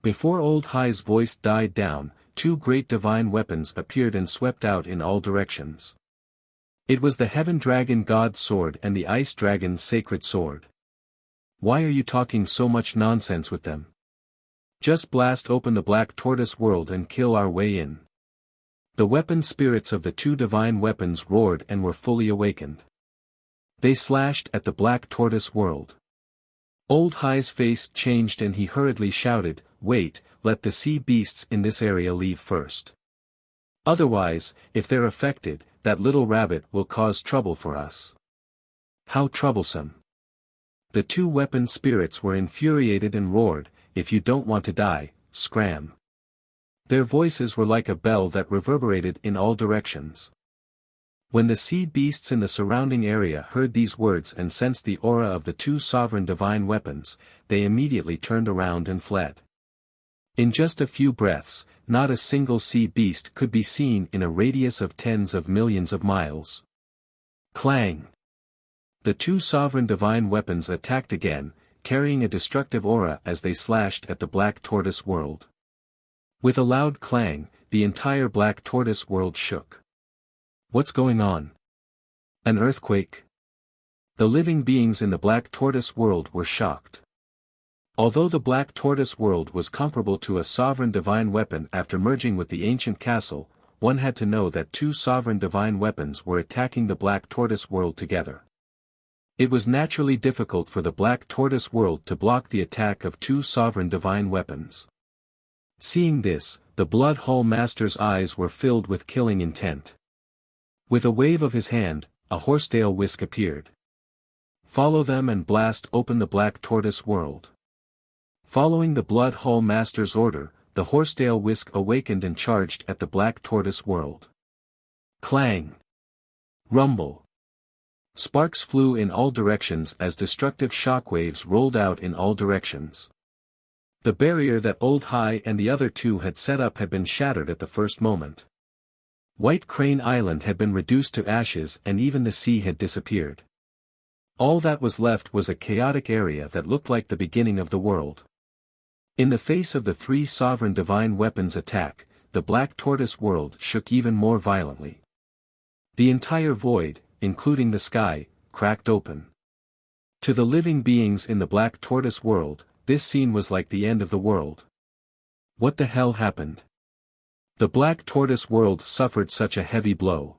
Before Old Hai's voice died down, 2 great divine weapons appeared and swept out in all directions. It was the Heaven Dragon God's Sword and the Ice Dragon's Sacred Sword. Why are you talking so much nonsense with them? Just blast open the Black Tortoise World and kill our way in. The weapon spirits of the 2 divine weapons roared and were fully awakened. They slashed at the Black Tortoise World. Old Hai's face changed and he hurriedly shouted, "Wait, let the sea beasts in this area leave first. Otherwise, if they're affected, that little rabbit will cause trouble for us." How troublesome. The 2 weapon spirits were infuriated and roared, "If you don't want to die, scram." Their voices were like a bell that reverberated in all directions. When the sea beasts in the surrounding area heard these words and sensed the aura of the 2 sovereign divine weapons, they immediately turned around and fled. In just a few breaths, not a single sea beast could be seen in a radius of tens of millions of miles. Clang! The two sovereign divine weapons attacked again, carrying a destructive aura as they slashed at the Black Tortoise world. With a loud clang, the entire Black Tortoise world shook. What's going on? An earthquake? The living beings in the Black Tortoise world were shocked. Although the Black Tortoise world was comparable to a sovereign divine weapon after merging with the ancient castle, one had to know that two sovereign divine weapons were attacking the Black Tortoise world together. It was naturally difficult for the Black Tortoise world to block the attack of two sovereign divine weapons. Seeing this, the Blood Hall Master's eyes were filled with killing intent. With a wave of his hand, a horsetail whisk appeared. Follow them and blast open the Black Tortoise world. Following the Blood Hall Master's order, the horsetail whisk awakened and charged at the Black Tortoise world. Clang! Rumble! Sparks flew in all directions as destructive shockwaves rolled out in all directions. The barrier that Old High and the other two had set up had been shattered at the first moment. White Crane Island had been reduced to ashes and even the sea had disappeared. All that was left was a chaotic area that looked like the beginning of the world. In the face of the three sovereign divine weapons attack, the Black Tortoise world shook even more violently. The entire void, including the sky, cracked open. To the living beings in the Black Tortoise world, this scene was like the end of the world. What the hell happened? The Black Tortoise world suffered such a heavy blow.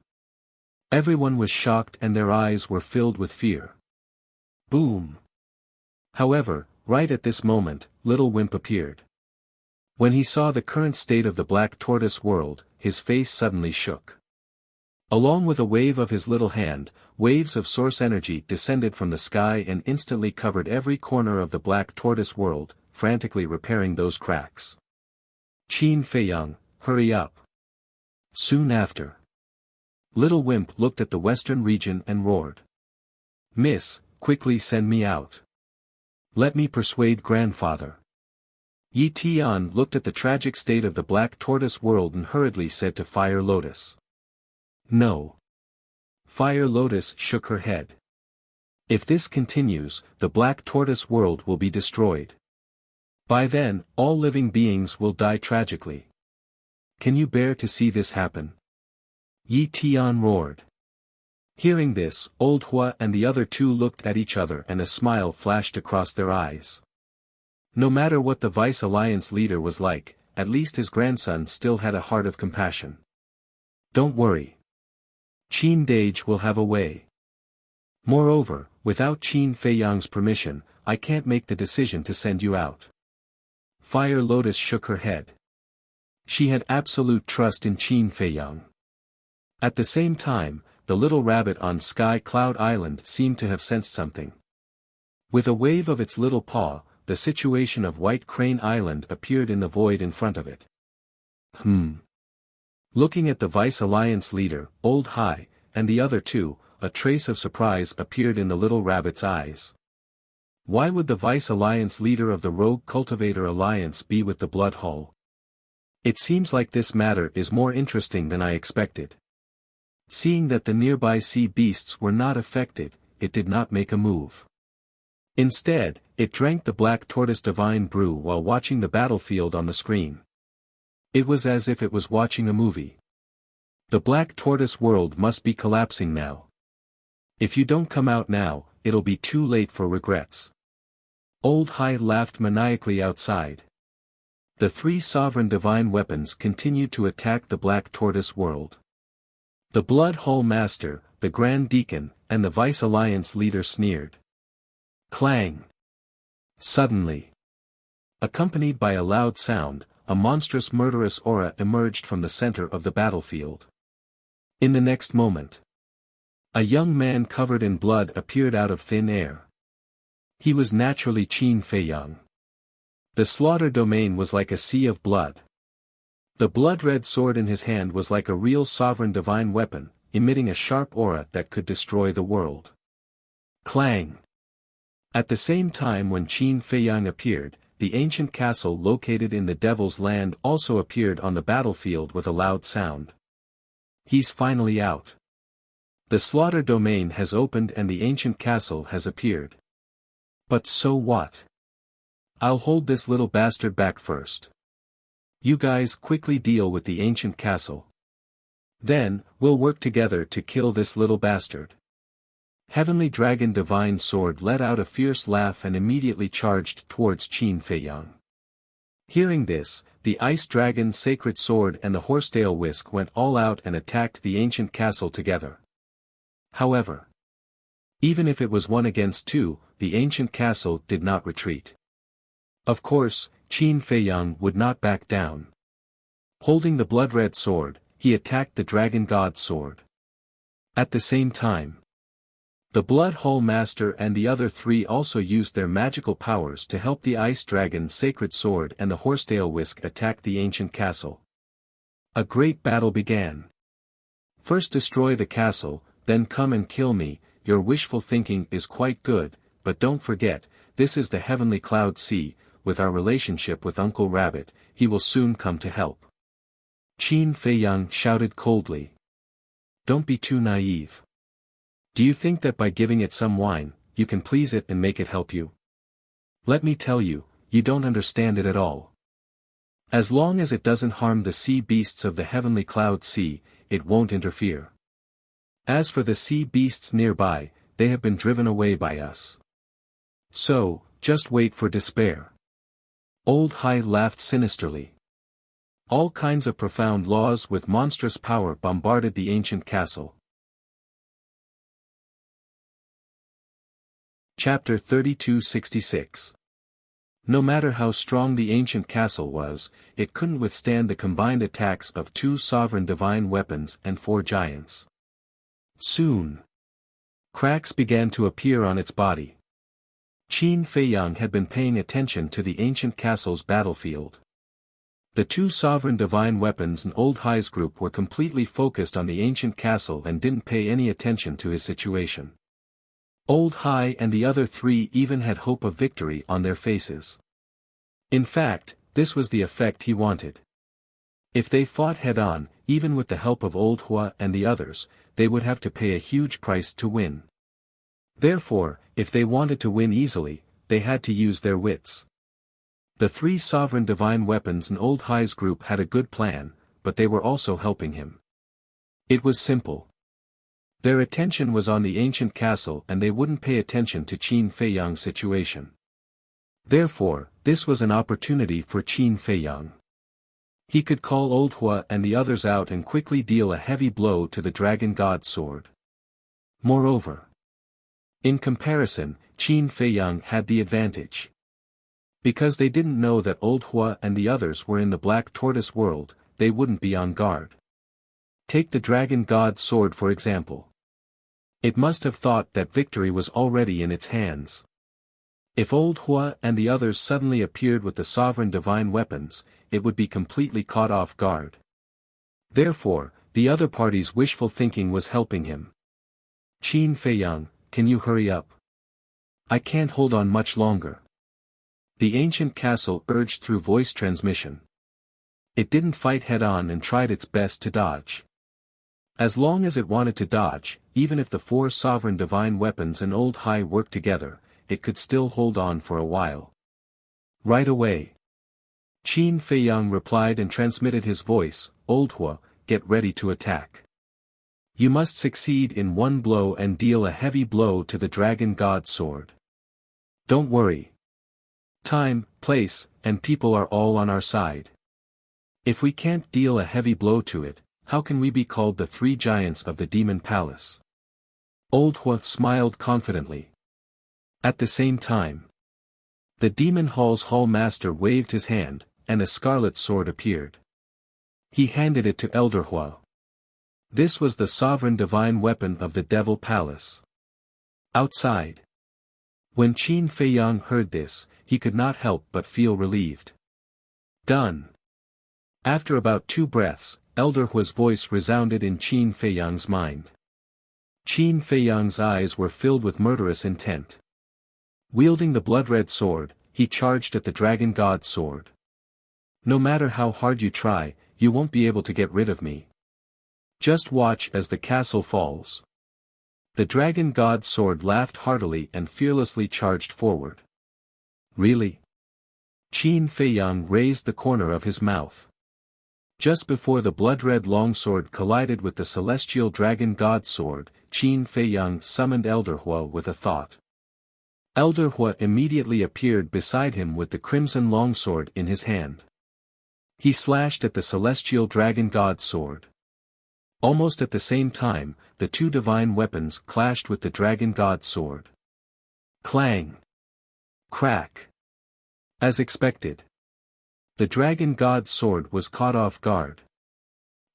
Everyone was shocked and their eyes were filled with fear. Boom! However, right at this moment, Little Wimp appeared. When he saw the current state of the Black Tortoise world, his face suddenly shook. Along with a wave of his little hand, waves of source energy descended from the sky and instantly covered every corner of the Black Tortoise world, frantically repairing those cracks. Qin Feiyang, hurry up. Soon after, Little Wimp looked at the western region and roared. Miss, quickly send me out. Let me persuade grandfather. Yi Tian looked at the tragic state of the Black Tortoise world and hurriedly said to Fire Lotus. No. Fire Lotus shook her head. If this continues, the Black Tortoise world will be destroyed. By then, all living beings will die tragically. Can you bear to see this happen? Yi Tian roared. Hearing this, Old Hua and the other two looked at each other and a smile flashed across their eyes. No matter what the Vice Alliance leader was like, at least his grandson still had a heart of compassion. Don't worry. Qin Dage will have a way. Moreover, without Qin Feiyang's permission, I can't make the decision to send you out. Fire Lotus shook her head. She had absolute trust in Qin Feiyang. At the same time, the little rabbit on Sky Cloud Island seemed to have sensed something. With a wave of its little paw, the situation of White Crane Island appeared in the void in front of it. Looking at the Vice Alliance leader, Old High, and the other two, a trace of surprise appeared in the little rabbit's eyes. Why would the Vice Alliance leader of the Rogue Cultivator Alliance be with the Blood Hall? It seems like this matter is more interesting than I expected. Seeing that the nearby sea beasts were not affected, it did not make a move. Instead, it drank the Black Tortoise Divine Brew while watching the battlefield on the screen. It was as if it was watching a movie. The Black Tortoise world must be collapsing now. If you don't come out now, it'll be too late for regrets. Old High laughed maniacally outside. The three sovereign divine weapons continued to attack the Black Tortoise world. The Blood Hall Master, the Grand Deacon, and the Vice Alliance leader sneered. Clang! Suddenly, accompanied by a loud sound, a monstrous murderous aura emerged from the center of the battlefield. In the next moment, a young man covered in blood appeared out of thin air. He was naturally Qin Feiyang. The slaughter domain was like a sea of blood. The blood-red sword in his hand was like a real sovereign divine weapon, emitting a sharp aura that could destroy the world. Clang! At the same time when Qin Feiyang appeared, the ancient castle located in the Devil's Land also appeared on the battlefield with a loud sound. He's finally out. The slaughter domain has opened and the ancient castle has appeared. But so what? I'll hold this little bastard back first. You guys quickly deal with the ancient castle. Then, we'll work together to kill this little bastard. Heavenly Dragon Divine Sword let out a fierce laugh and immediately charged towards Qin Feiyang. Hearing this, the Ice Dragon Sacred Sword and the Horsetail Whisk went all out and attacked the ancient castle together. However, even if it was 1 against 2, the ancient castle did not retreat. Of course, Qin Feiyang would not back down. Holding the blood-red sword, he attacked the Dragon God's sword. At the same time, the Blood Hall Master and the other 3 also used their magical powers to help the Ice Dragon Sacred Sword and the Horsetail Whisk attack the ancient castle. A great battle began. First destroy the castle, then come and kill me. Your wishful thinking is quite good, but don't forget, this is the Heavenly Cloud Sea. With our relationship with Uncle Rabbit, he will soon come to help. Qin Feiyang shouted coldly. Don't be too naive. Do you think that by giving it some wine, you can please it and make it help you? Let me tell you, you don't understand it at all. As long as it doesn't harm the sea beasts of the Heavenly Cloud Sea, it won't interfere. As for the sea beasts nearby, they have been driven away by us. So, just wait for despair. Old Hai laughed sinisterly. All kinds of profound laws with monstrous power bombarded the ancient castle. Chapter 3266. No matter how strong the ancient castle was, it couldn't withstand the combined attacks of 2 sovereign divine weapons and 4 giants. Soon, cracks began to appear on its body. Qin Feiyang had been paying attention to the ancient castle's battlefield. The 2 sovereign divine weapons and Old Hai's group were completely focused on the ancient castle and didn't pay any attention to his situation. Old Hai and the other 3 even had hope of victory on their faces. In fact, this was the effect he wanted. If they fought head-on, even with the help of Old Hua and the others, they would have to pay a huge price to win. Therefore, if they wanted to win easily, they had to use their wits. The 3 sovereign divine weapons and Old Hai's group had a good plan, but they were also helping him. It was simple. Their attention was on the ancient castle and they wouldn't pay attention to Qin Feiyang's situation. Therefore, this was an opportunity for Qin Feiyang. He could call Old Hua and the others out and quickly deal a heavy blow to the Dragon God's sword. Moreover, in comparison, Qin Feiyang had the advantage. Because they didn't know that Old Hua and the others were in the Black Tortoise world, they wouldn't be on guard. Take the Dragon God's sword for example. It must have thought that victory was already in its hands. If Old Hua and the others suddenly appeared with the sovereign divine weapons, it would be completely caught off guard. Therefore, the other party's wishful thinking was helping him. Qin Feiyang, can you hurry up? I can't hold on much longer. The ancient castle urged through voice transmission. It didn't fight head-on and tried its best to dodge. As long as it wanted to dodge, even if the 4 sovereign divine weapons and Old Hai worked together, it could still hold on for a while. Right away. Qin Feiyang replied and transmitted his voice, Old Hua, get ready to attack. You must succeed in 1 blow and deal a heavy blow to the Dragon God's sword. Don't worry. Time, place, and people are all on our side. If we can't deal a heavy blow to it, how can we be called the 3 giants of the Demon Palace? Old Hua smiled confidently. At the same time, the Demon Hall's Hall Master waved his hand, and a scarlet sword appeared. He handed it to Elder Hua. This was the sovereign divine weapon of the Devil Palace. Outside. When Qin Feiyang heard this, he could not help but feel relieved. Done. After about 2 breaths, Elder Hua's voice resounded in Qin Feiyang's mind. Qin Feiyang's eyes were filled with murderous intent. Wielding the blood-red sword, he charged at the Dragon God's sword. No matter how hard you try, you won't be able to get rid of me. Just watch as the castle falls. The dragon god's sword laughed heartily and fearlessly charged forward. Really? Qin Feiyang raised the corner of his mouth. Just before the blood-red longsword collided with the celestial dragon god's sword, Qin Feiyang summoned Elder Hua with a thought. Elder Hua immediately appeared beside him with the crimson longsword in his hand. He slashed at the celestial dragon god's sword. Almost at the same time, the two divine weapons clashed with the dragon god's sword. Clang! Crack! As expected. The dragon god's sword was caught off guard.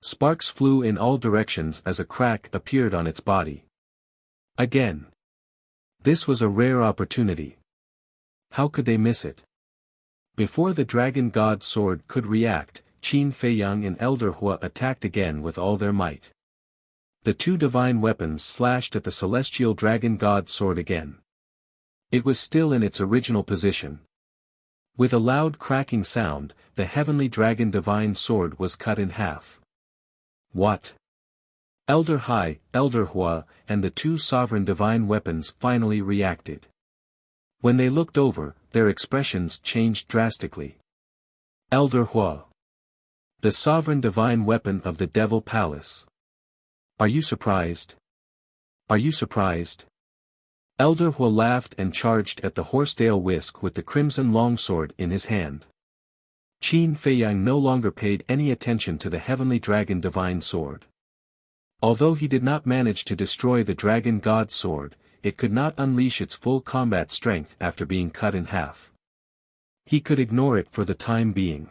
Sparks flew in all directions as a crack appeared on its body. Again. This was a rare opportunity. How could they miss it? Before the dragon god's sword could react, Qin Feiyang and Elder Hua attacked again with all their might. The two divine weapons slashed at the celestial dragon god's sword again. It was still in its original position. With a loud cracking sound, the heavenly dragon divine sword was cut in half. What? Elder Hai, Elder Hua, and the two sovereign divine weapons finally reacted. When they looked over, their expressions changed drastically. Elder Hua. The sovereign divine weapon of the Devil Palace. Are you surprised? Are you surprised? Elder Hua laughed and charged at the horsetail whisk with the crimson longsword in his hand. Qin Feiyang no longer paid any attention to the heavenly dragon divine sword. Although he did not manage to destroy the dragon god's sword, it could not unleash its full combat strength after being cut in half. He could ignore it for the time being.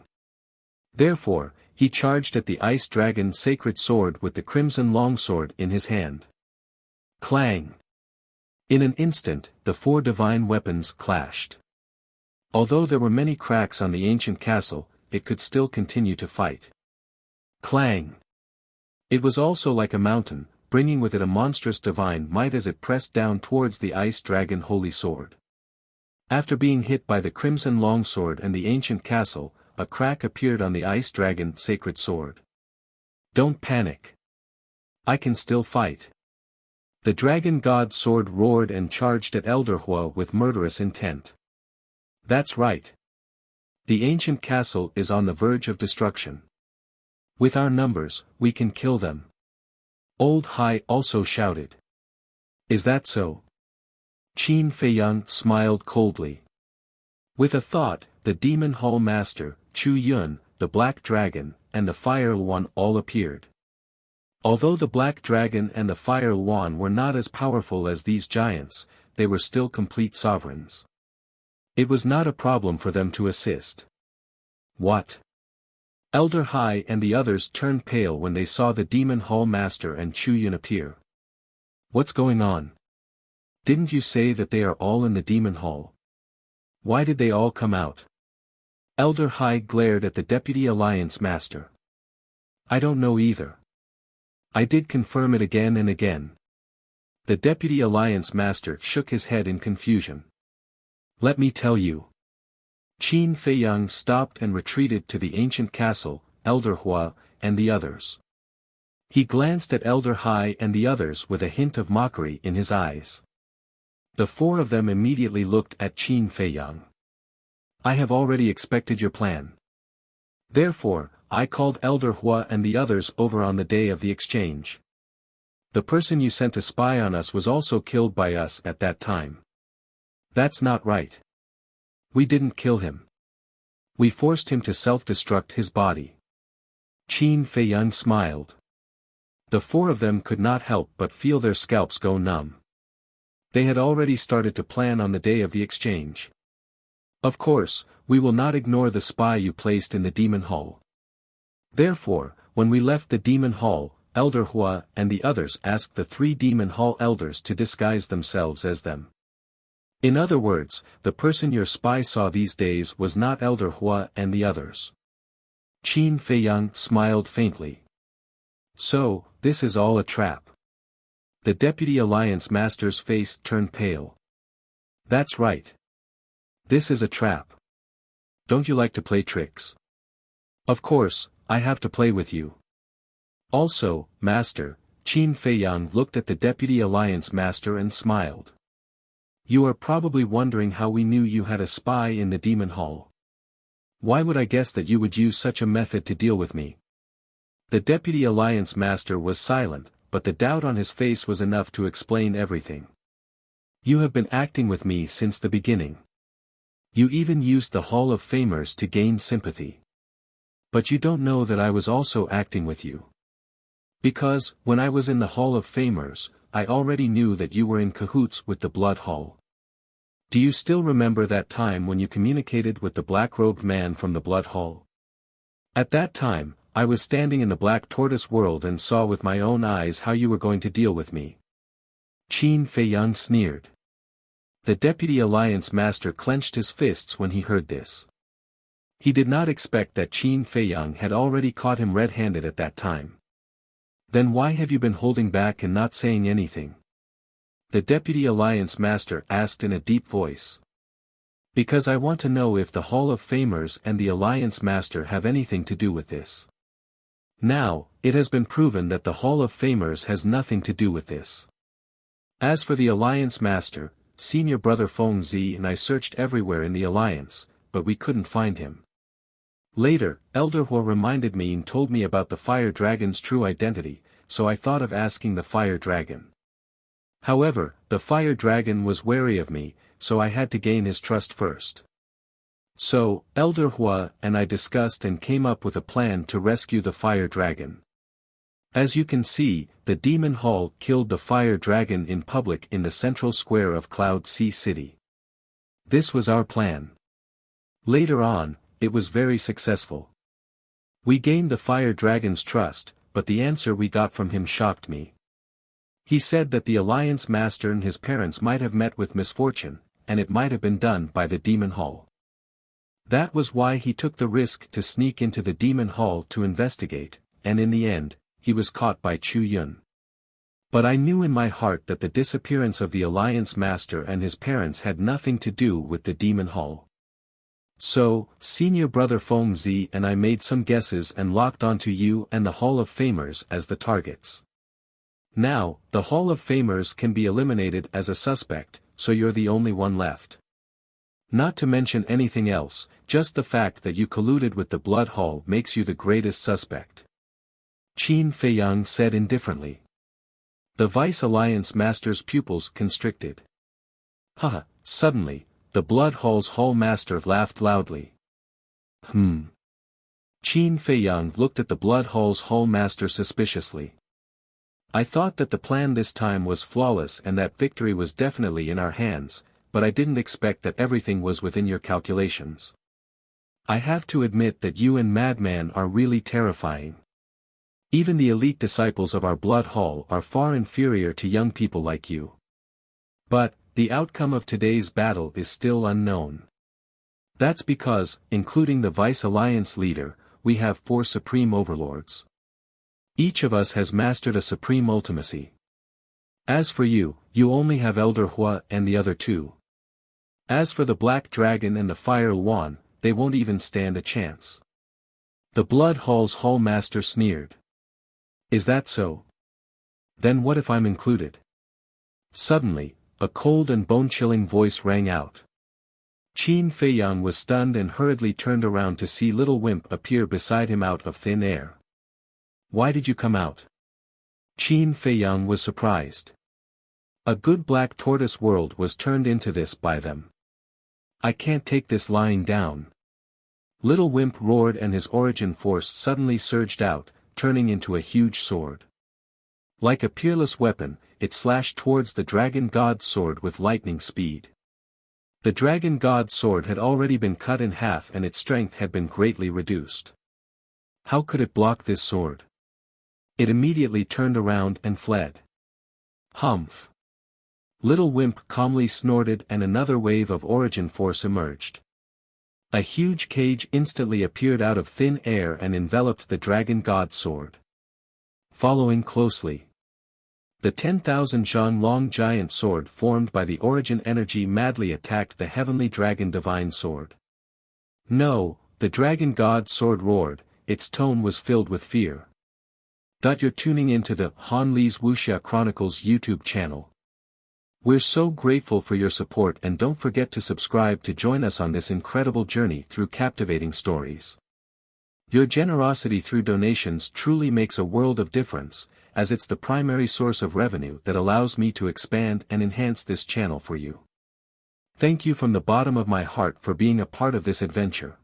Therefore, he charged at the ice dragon's sacred sword with the crimson longsword in his hand. Clang! In an instant, the four divine weapons clashed. Although there were many cracks on the ancient castle, it could still continue to fight. Clang! It was also like a mountain, bringing with it a monstrous divine might as it pressed down towards the ice dragon holy sword. After being hit by the crimson longsword and the ancient castle, a crack appeared on the ice dragon sacred sword. Don't panic. I can still fight. The dragon god's sword roared and charged at Elder Hua with murderous intent. That's right. The ancient castle is on the verge of destruction. With our numbers, we can kill them. Old Hai also shouted. Is that so? Qin Feiyang smiled coldly. With a thought, the demon hall master, Chu Yun, the black dragon, and the fire one all appeared. Although the black dragon and the fire one were not as powerful as these giants, they were still complete sovereigns. It was not a problem for them to assist. What? Elder Hai and the others turned pale when they saw the demon hall master and Chu Yun appear. What's going on? Didn't you say that they are all in the demon hall? Why did they all come out? Elder Hai glared at the deputy alliance master. I don't know either. I did confirm it again and again. The deputy alliance master shook his head in confusion. Let me tell you. Qin Feiyang stopped and retreated to the ancient castle, Elder Hua, and the others. He glanced at Elder Hai and the others with a hint of mockery in his eyes. The four of them immediately looked at Qin Feiyang. I have already expected your plan. Therefore, I called Elder Hua and the others over on the day of the exchange. The person you sent to spy on us was also killed by us at that time. That's not right. We didn't kill him. We forced him to self-destruct his body. Qin Feiyang smiled. The four of them could not help but feel their scalps go numb. They had already started to plan on the day of the exchange. Of course, we will not ignore the spy you placed in the demon hall. Therefore, when we left the demon hall, Elder Hua and the others asked the three demon hall elders to disguise themselves as them. In other words, the person your spy saw these days was not Elder Hua and the others. Qin Feiyang smiled faintly. So, this is all a trap. The deputy alliance master's face turned pale. That's right. This is a trap. Don't you like to play tricks? Of course, I have to play with you. Also, master, Qin Feiyang looked at the Deputy Alliance Master and smiled. You are probably wondering how we knew you had a spy in the Demon Hall. Why would I guess that you would use such a method to deal with me? The Deputy Alliance Master was silent, but the doubt on his face was enough to explain everything. You have been acting with me since the beginning. You even used the Hall of Famers to gain sympathy. But you don't know that I was also acting with you. Because, when I was in the Hall of Famers, I already knew that you were in cahoots with the Blood Hall. Do you still remember that time when you communicated with the black-robed man from the Blood Hall? At that time, I was standing in the Black Tortoise world and saw with my own eyes how you were going to deal with me. Qin Feiyang sneered. The Deputy Alliance Master clenched his fists when he heard this. He did not expect that Qin Feiyang had already caught him red-handed at that time. Then why have you been holding back and not saying anything? The Deputy Alliance Master asked in a deep voice. Because I want to know if the Hall of Famers and the Alliance Master have anything to do with this. Now, it has been proven that the Hall of Famers has nothing to do with this. As for the Alliance Master, Senior Brother Feng Zi and I searched everywhere in the Alliance, but we couldn't find him. Later, Elder Hua reminded me and told me about the Fire Dragon's true identity, so I thought of asking the Fire Dragon. However, the Fire Dragon was wary of me, so I had to gain his trust first. So, Elder Hua and I discussed and came up with a plan to rescue the Fire Dragon. As you can see, the Demon Hall killed the Fire Dragon in public in the central square of Cloud Sea City. This was our plan. Later on, it was very successful. We gained the Fire Dragon's trust, but the answer we got from him shocked me. He said that the Alliance Master and his parents might have met with misfortune, and it might have been done by the Demon Hall. That was why he took the risk to sneak into the Demon Hall to investigate, and in the end, he was caught by Chu Yun. But I knew in my heart that the disappearance of the Alliance Master and his parents had nothing to do with the Demon Hall. So, Senior Brother Feng Zi and I made some guesses and locked onto you and the Hall of Famers as the targets. Now, the Hall of Famers can be eliminated as a suspect, so you're the only one left. Not to mention anything else, just the fact that you colluded with the Blood Hall makes you the greatest suspect. Qin Feiyang said indifferently. The Vice Alliance Master's pupils constricted. Haha, suddenly, the Blood Hall's Hall Master laughed loudly. Qin Feiyang looked at the Blood Hall's Hall Master suspiciously. I thought that the plan this time was flawless and that victory was definitely in our hands, but I didn't expect that everything was within your calculations. I have to admit that you and Madman are really terrifying. Even the elite disciples of our Blood Hall are far inferior to young people like you. But, the outcome of today's battle is still unknown. That's because, including the Vice Alliance leader, we have 4 Supreme Overlords. Each of us has mastered a Supreme Ultimacy. As for you, you only have Elder Hua and the other 2. As for the Black Dragon and the Fire Yuan, they won't even stand a chance. The Blood Hall's Hall Master sneered. Is that so? Then what if I'm included? Suddenly, a cold and bone-chilling voice rang out. Qin Feiyang was stunned and hurriedly turned around to see Little Wimp appear beside him out of thin air. Why did you come out? Qin Feiyang was surprised. A good Black Tortoise world was turned into this by them. I can't take this lying down. Little Wimp roared and his origin force suddenly surged out, turning into a huge sword. Like a peerless weapon, it slashed towards the Dragon God's sword with lightning speed. The Dragon God's sword had already been cut in half and its strength had been greatly reduced. How could it block this sword? It immediately turned around and fled. Humph! Little Wimp calmly snorted and another wave of origin force emerged. A huge cage instantly appeared out of thin air and enveloped the Dragon God's sword. Following closely, the 10,000 zhang long giant sword formed by the origin energy madly attacked the heavenly dragon divine sword. No, the Dragon God's sword roared, its tone was filled with fear. You're tuning into the Han Lee's Wuxia Chronicles YouTube channel. We're so grateful for your support, and don't forget to subscribe to join us on this incredible journey through captivating stories. Your generosity through donations truly makes a world of difference, as it's the primary source of revenue that allows me to expand and enhance this channel for you. Thank you from the bottom of my heart for being a part of this adventure.